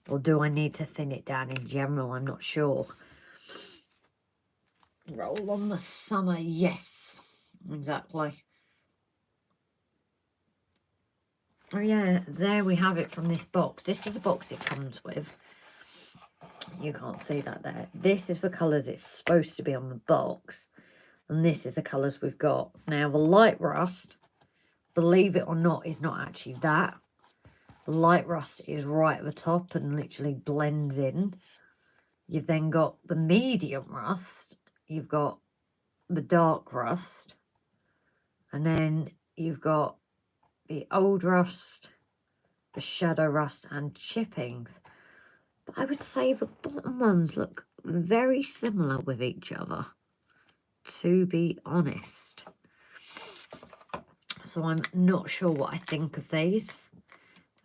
or do I need to thin it down in general? I'm not sure. Roll on the summer, yes, exactly. Oh yeah, there we have it from this box. This is a box it comes with. You can't see that there. This is the colours it's supposed to be on the box. And this is the colours we've got. Now, the light rust, believe it or not, is not actually that. The light rust is right at the top and literally blends in. You've then got the medium rust. You've got the dark rust. And then you've got the old rust, the shadow rust, and chippings. But I would say the bottom ones look very similar with each other, to be honest. So I'm not sure what I think of these.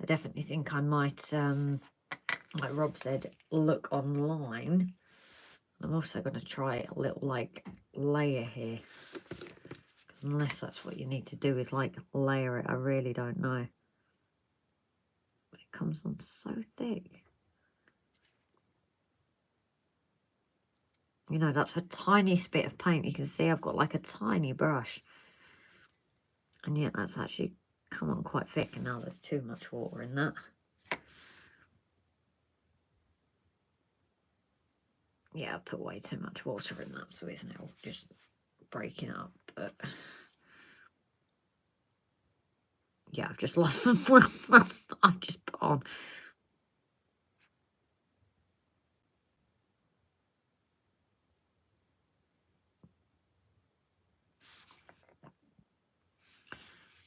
I definitely think I might, like Rob said, look online. I'm also going to try a little like layer here. Unless that's what you need to do is like layer it. I really don't know. But it comes on so thick. You know, that's the tiniest bit of paint. You can see I've got like a tiny brush. And yet that's actually come on quite thick. And now there's too much water in that. Yeah, I put way too much water in that. So it's now just breaking up. But yeah, I've just lost the I've just put on.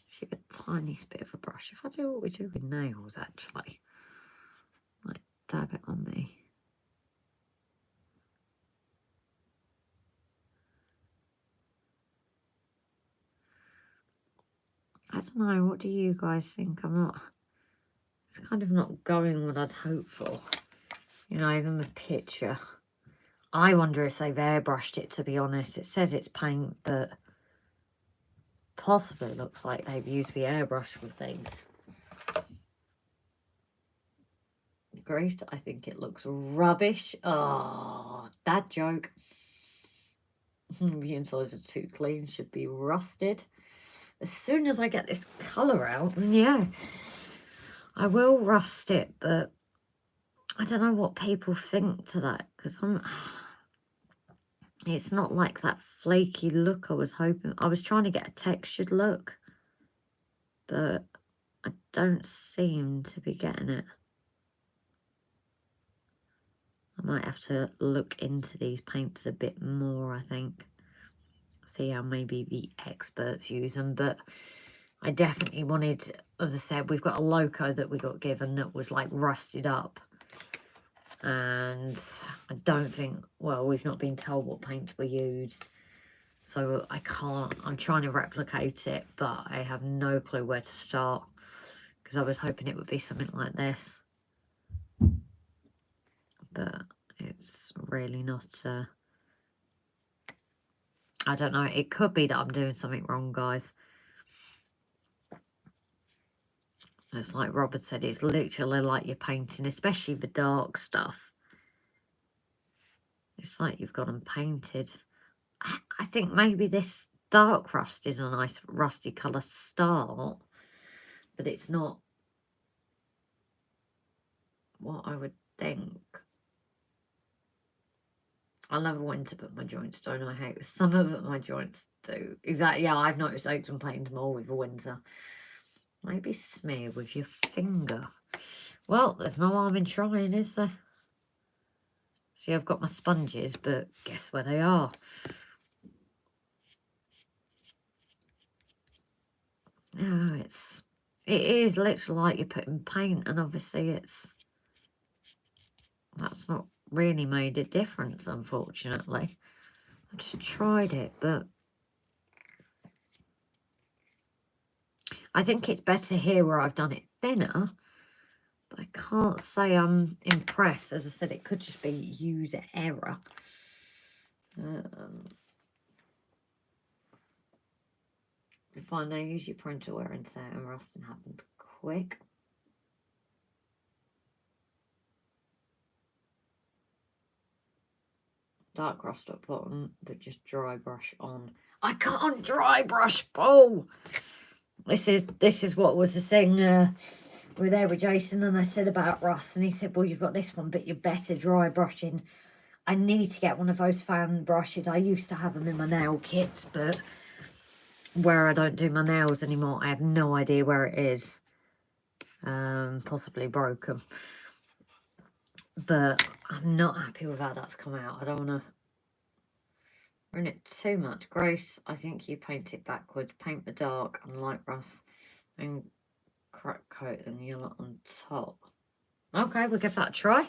See the tiniest bit of a brush. If I do what we do with nails, actually, like dab it on me. I don't know, what do you guys think? It's kind of not going what I'd hope for. You know, even the picture. I wonder if they've airbrushed it, to be honest. It says it's paint, but possibly looks like they've used the airbrush with these. Grace, I think it looks rubbish. Oh, that joke. The insides are too clean, should be rusted. As soon as I get this colour out, yeah, I will rust it, but I don't know what people think to that, because it's not like that flaky look I was hoping. I was trying to get a textured look, but I don't seem to be getting it. I might have to look into these paints a bit more, I think. See how maybe the experts use them, but I definitely wanted, as I said, we've got a loco that we got given that was like rusted up. And I don't think, well, we've not been told what paints were used. So I can't, I'm trying to replicate it, but I have no clue where to start. Because I was hoping it would be something like this. But it's really not, I don't know, it could be that I'm doing something wrong, guys. It's like Robert said, it's literally like you're painting, especially the dark stuff. It's like you've got them painted. I think maybe this dark rust is a nice rusty colour start, but it's not what I would think. I love winter, but my joints don't. I hate summer, but my joints do. Exactly, yeah, I've noticed aches and pains more with the winter. Maybe smear with your finger. Well, there's no harm in trying, is there? See, I've got my sponges, but guess where they are? No, it is literally like you're putting paint, and obviously that's not really made a difference, unfortunately. I just tried it, but I think it's better here where I've done it thinner, but I can't say I'm impressed. As I said, it could just be user error. If I know, use your printer wear and tear and rusting happened quick. Dark rust at bottom, but just dry brush on. I can't dry brush, Paul. This is what was the thing. We were there with Jason, and I said about rust, and he said, "Well, you've got this one, but you're better dry brushing." I need to get one of those fan brushes. I used to have them in my nail kits, but where I don't do my nails anymore, I have no idea where it is. Possibly broken. But I'm not happy with how that's come out. I don't want to ruin it too much. Grace, I think you paint it backwards. Paint the dark and light rust and crack coat and yellow on top. Okay, we'll give that a try.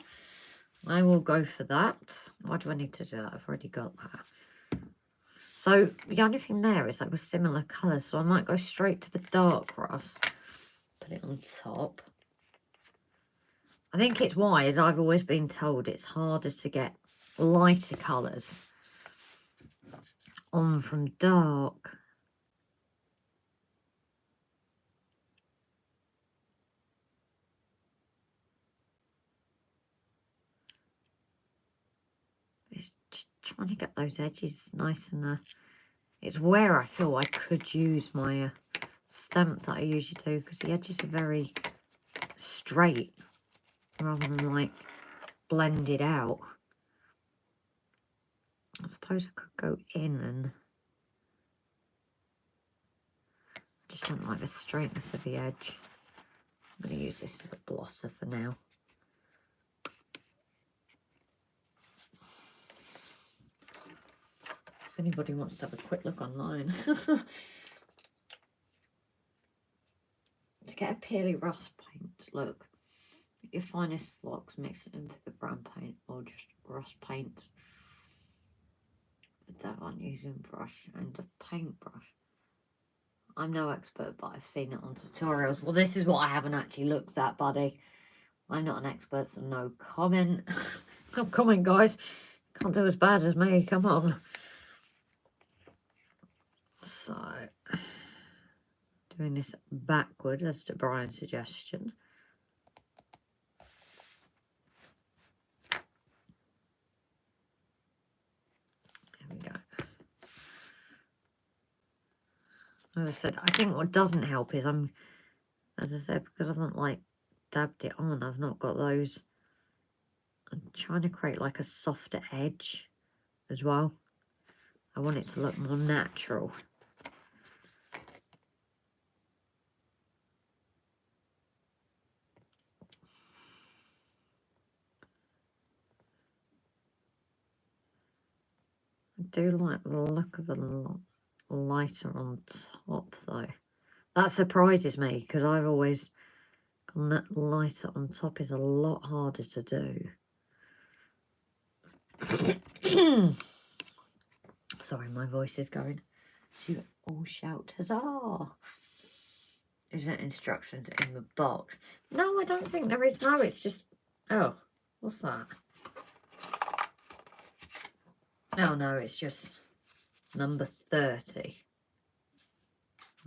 I will go for that. Why do I need to do that? I've already got that. So the only thing there is that we're similar colours, so I might go straight to the dark rust. Put it on top. I think it's wise. I've always been told it's harder to get lighter colours on from dark. It's just trying to get those edges nice and it's where I feel I could use my stamp that I usually do, because the edges are very straight rather than like blended out. I suppose I could go in, and I just don't like the straightness of the edge. I'm going to use this as a blosser for now. If anybody wants to have a quick look online. To get a peely rust paint look, your finest flocks, mix it in with the brown paint or just rust paint. With that one, using brush and a paintbrush. I'm no expert, but I've seen it on tutorials. Well, this is what I haven't actually looked at, buddy. I'm not an expert, so no comment. No comment, guys. Can't do as bad as me, come on. So, doing this backward as to Brian's suggestion. There we go. As I said, I think what doesn't help is as I said, because I've not like dabbed it on, I've not got those. I'm trying to create like a softer edge as well. I want it to look more natural. I do like the look of the lighter on top though. That surprises me because I've always gone that lighter on top is a lot harder to do. Sorry, my voice is going to all shout huzzah. Is there instructions in the box? No, I don't think there is. No, it's just... Oh, what's that? No, it's just number 30.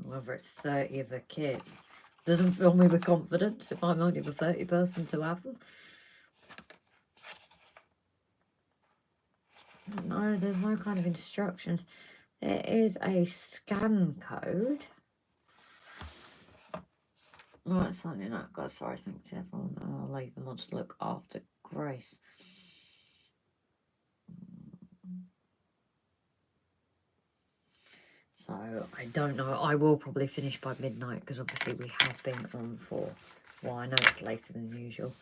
Whether it's 30 of the kids. Doesn't fill me with confidence if I'm only the 30 person to have them. No, there's no kind of instructions. There is a scan code. Right, something like that. Sorry, thanks to everyone. I'll leave them on to look after Grace. So, I don't know. I will probably finish by midnight because obviously we have been on for... Well, I know it's later than usual.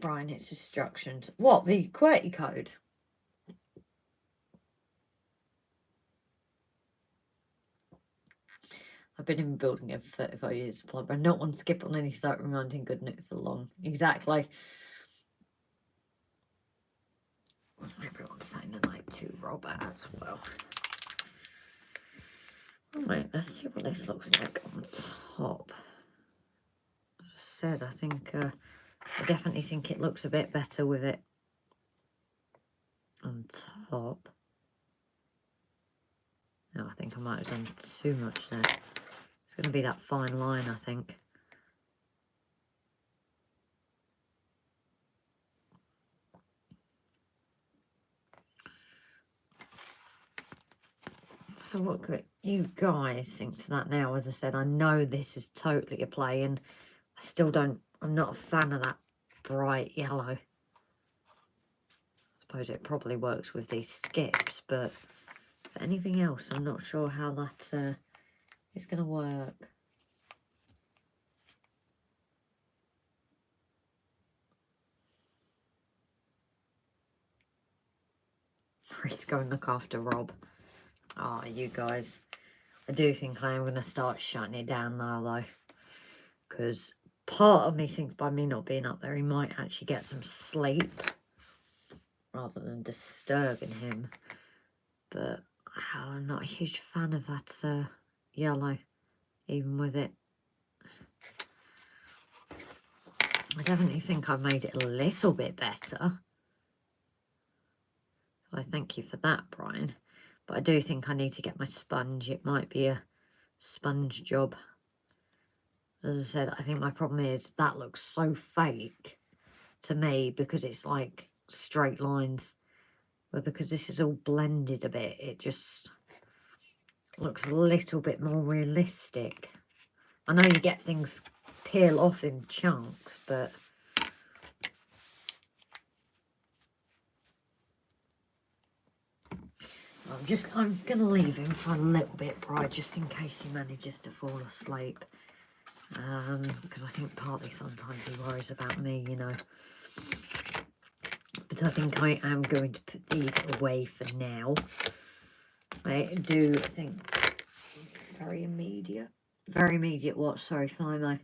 Brian, it's instructions. What? The QWERTY code? I've been in the building over 35 years, but not one skip on any site reminding good night for long. Exactly. Everyone's saying the night to Robert as well. Alright, let's see what this looks like on top. As I said, I think, I definitely think it looks a bit better with it on top. No, I think I might have done too much there. It's going to be that fine line, I think. So what could you guys think to that now? As I said, I know this is totally a play and I still don't, I'm not a fan of that bright yellow. I suppose it probably works with these skips, but for anything else, I'm not sure how that is going to work. Chris, go and look after Rob. Ah, oh, you guys. I do think I am going to start shutting it down now, though. Because part of me thinks by me not being up there, he might actually get some sleep. Rather than disturbing him. But I'm not a huge fan of that yellow. Even with it. I definitely think I've made it a little bit better. So I thank you for that, Brian. But I do think I need to get my sponge. It might be a sponge job. As I said, I think my problem is that looks so fake to me because it's like straight lines. But because this is all blended a bit, it just looks a little bit more realistic. I know you get things peel off in chunks, but I'm gonna leave him for a little bit, Bride, just in case he manages to fall asleep. Because I think partly sometimes he worries about me, you know. But I think I am going to put these away for now. I do think very immediate what? Sorry, Flymo.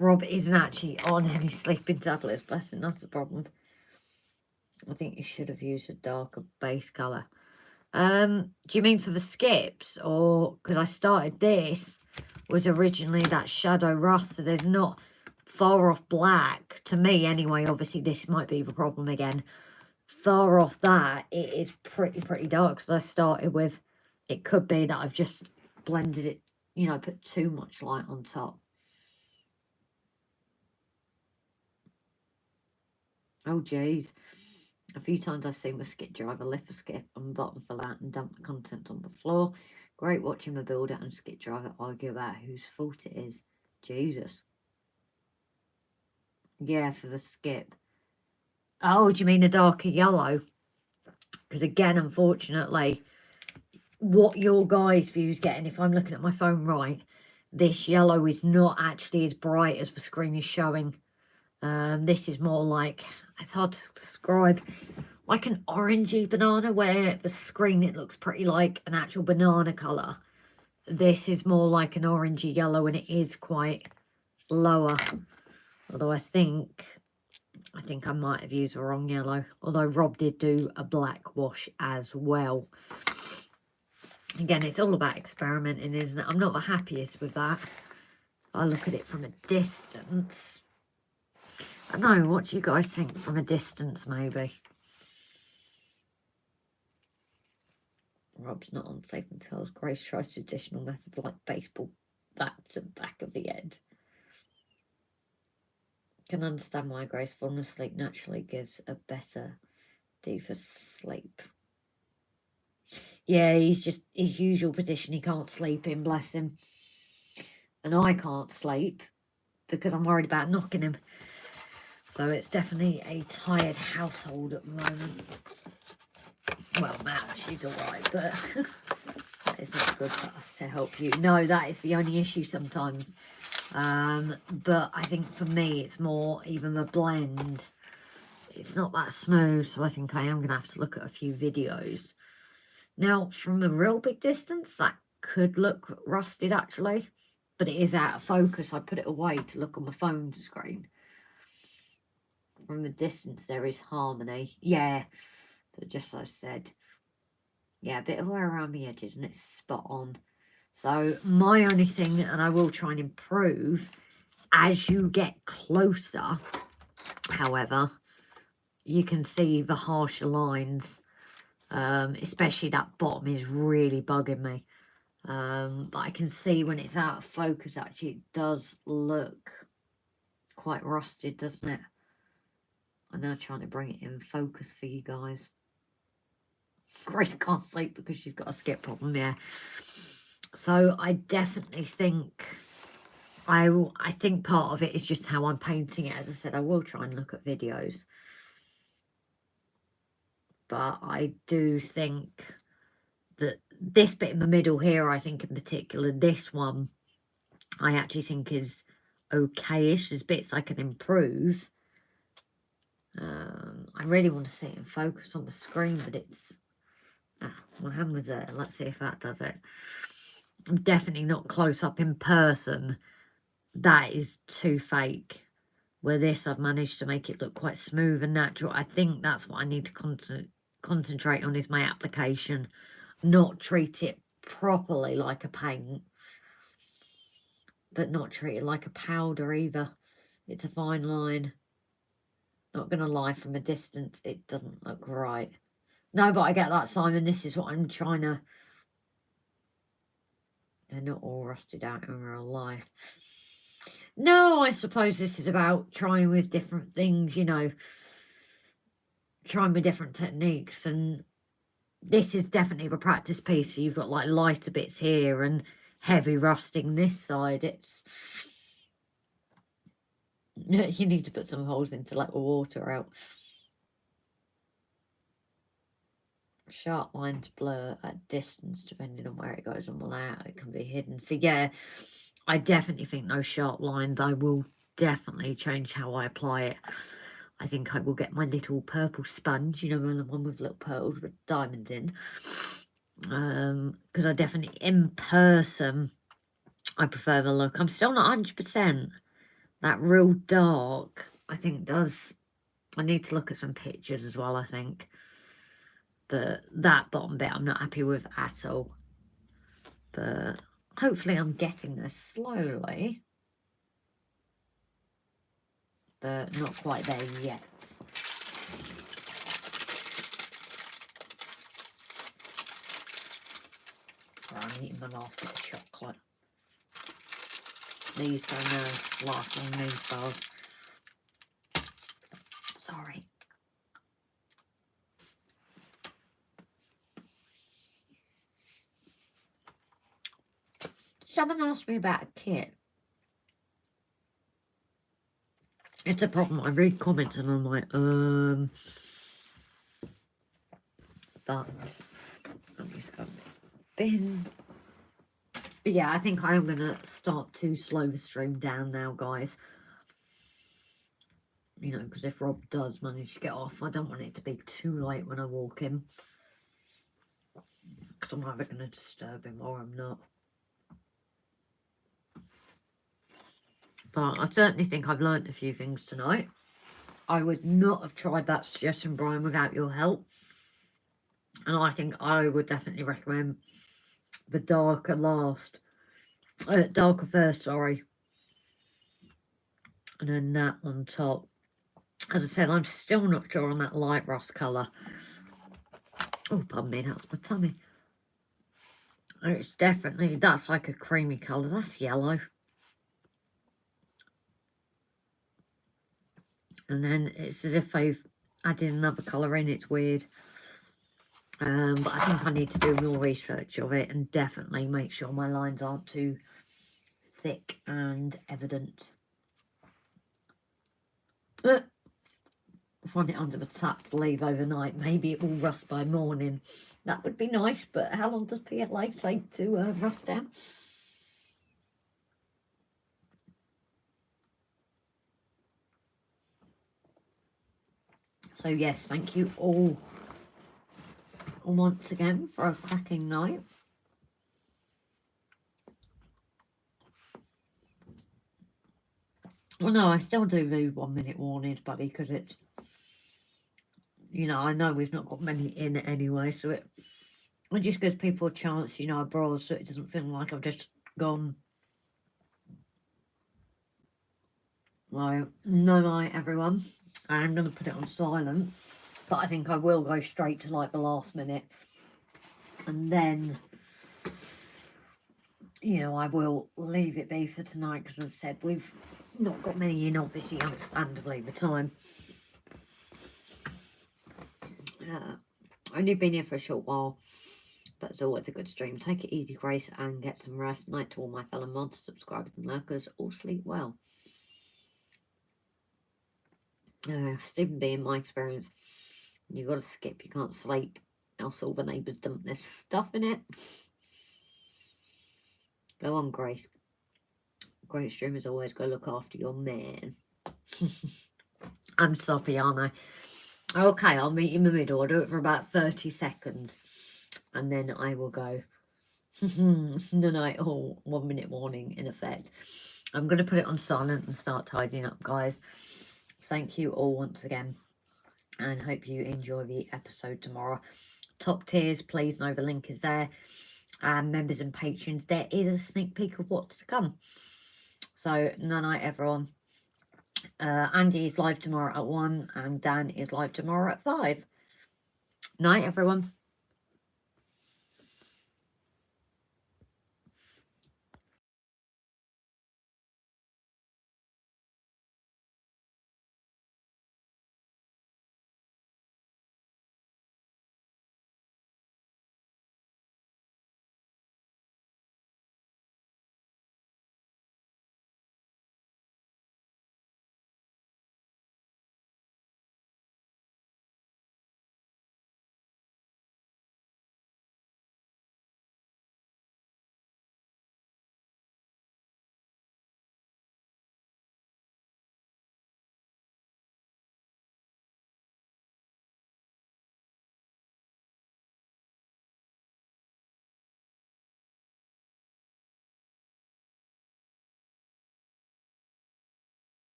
Rob isn't actually on any sleeping tablets, bless him, that's the problem. I think you should have used a darker base colour. Do you mean for the skips? Or, because I started this, was originally that shadow rust, so there's not far off black. To me, anyway, obviously this might be the problem again. Far off that, it is pretty dark, because I started with, it could be that I've just blended it, you know, put too much light on top. Oh, geez. A few times I've seen my skip driver lift a skip on the bottom, fill out and dump the contents on the floor. Great watching my builder and skip driver argue about whose fault it is. Jesus. Yeah, for the skip. Oh, do you mean a darker yellow? Because again, unfortunately, what your guys' view's getting, if I'm looking at my phone right, this yellow is not actually as bright as the screen is showing. This is more like, it's hard to describe, like an orangey banana, where the screen it looks pretty like an actual banana colour. This is more like an orangey yellow, and it is quite lower. Although I think I might have used the wrong yellow. Although Rob did do a black wash as well. Again, it's all about experimenting, isn't it? I'm not the happiest with that. I look at it from a distance. I don't know, what do you guys think from a distance, maybe? Rob's not on safe and pills. Grace tries traditional methods like baseball bats and back of the head. Can understand why Grace falling asleep naturally gives a better, deeper sleep. Yeah, he's just his usual position. He can't sleep in, bless him. And I can't sleep because I'm worried about knocking him. So it's definitely a tired household at the moment. Well, now she's alright, but that is not good for us to help you. No, that is the only issue sometimes. But I think for me, it's more even the blend. It's not that smooth, so I think I am going to have to look at a few videos. Now, from a real big distance, that could look rusted actually, but it is out of focus. I put it away to look on my phone screen. From a distance, there is harmony. Yeah, so just as I said. Yeah, a bit of wear around the edges, and it's spot on. So my only thing, and I will try and improve as you get closer, however, you can see the harsher lines. Especially that bottom is really bugging me. But I can see when it's out of focus, actually, it does look quite rusted, doesn't it? I'm now trying to bring it in focus for you guys. Grace can't sleep because she's got a skip problem, yeah. So I definitely think, I think part of it is just how I'm painting it. As I said, I will try and look at videos. But I do think that this bit in the middle here, I think in particular, this one, I actually think is okay-ish. There's bits I can improve. I really want to see it in focus on the screen, but it's... my hand was there. Let's see if that does it. I'm definitely not close up in person. That is too fake. Where this, I've managed to make it look quite smooth and natural. I think that's what I need to concentrate on, is my application. Not treat it properly like a paint, but not treat it like a powder either. It's a fine line. Not gonna lie, from a distance it doesn't look right. No, but I get that, Simon. This is what I'm trying to... They're not all rusted out in real life. No, I suppose this is about trying with different things, you know, trying with different techniques. And this is definitely the practice piece. So you've got like lighter bits here and heavy rusting this side. It's... You need to put some holes in to let the water out. Sharp lines blur at distance depending on where it goes on the layout. It can be hidden. So yeah, I definitely think those sharp lines, I will definitely change how I apply it. I think I will get my little purple sponge, you know, the one with little pearls with diamonds in. Because I definitely, in person, I prefer the look. I'm still not 100%. That real dark, I think does... I need to look at some pictures as well, I think. But that bottom bit I'm not happy with at all. But hopefully I'm getting there slowly. But not quite there yet. Right, I'm eating my last bit of chocolate. These don't last long, these bars. Sorry. someone asked me about a kit. It's a problem. I read comments and I'm like, but let me just go bin. But yeah, I think I'm gonna start to slow the stream down now, guys. You know, because if Rob does manage to get off, I don't want it to be too late when I walk in. Because I'm either going to disturb him or I'm not. But I certainly think I've learnt a few things tonight. I would not have tried that suggestion, Brian, without your help. And I think I would definitely recommend the darker first, sorry. And then that on top. As I said, I'm still not sure on that light rust colour. Oh, pardon me, that's my tummy. It's definitely, that's like a creamy colour. That's yellow. And then it's as if they've added another colour in. It's weird. But I think I need to do more research of it and definitely make sure my lines aren't too thick and evident. Find it under the tap to leave overnight. Maybe it will rust by morning. That would be nice, but how long does PLA take to rust down? So yes, thank you all once again for a cracking night. Well, no, I still do 1 minute warnings, buddy, because it's, you know, I know we've not got many in anyway, so it just gives people a chance, you know, abroad, so it doesn't feel like I've just gone. Like, no night, everyone. I'm going to put it on silent, but I think I will go straight to, like, the last minute. And then, you know, I will leave it be for tonight, because as I said, we've not got many in, obviously, understandably, the time. Only been here for a short while, but it's always a good stream. Take it easy, Grace, and get some rest. Night to all my fellow mods, subscribers and lurkers. All sleep well. Stephen B, in my experience, you got to skip, you can't sleep, else all the neighbours dump their stuff in it. Go on, Grace. Great stream as always. Go look after your man. I'm soppy, aren't I? Okay, I'll meet you in the middle. I'll do it for about 30 seconds. And then I will go. The night hall, 1 minute warning in effect. I'm going to put it on silent and start tidying up, guys. Thank you all once again. And hope you enjoy the episode tomorrow. Top tiers, please know the link is there. And members and patrons, there is a sneak peek of what's to come. So, night, everyone. Andy is live tomorrow at 1 and Dan is live tomorrow at 5. Night, everyone.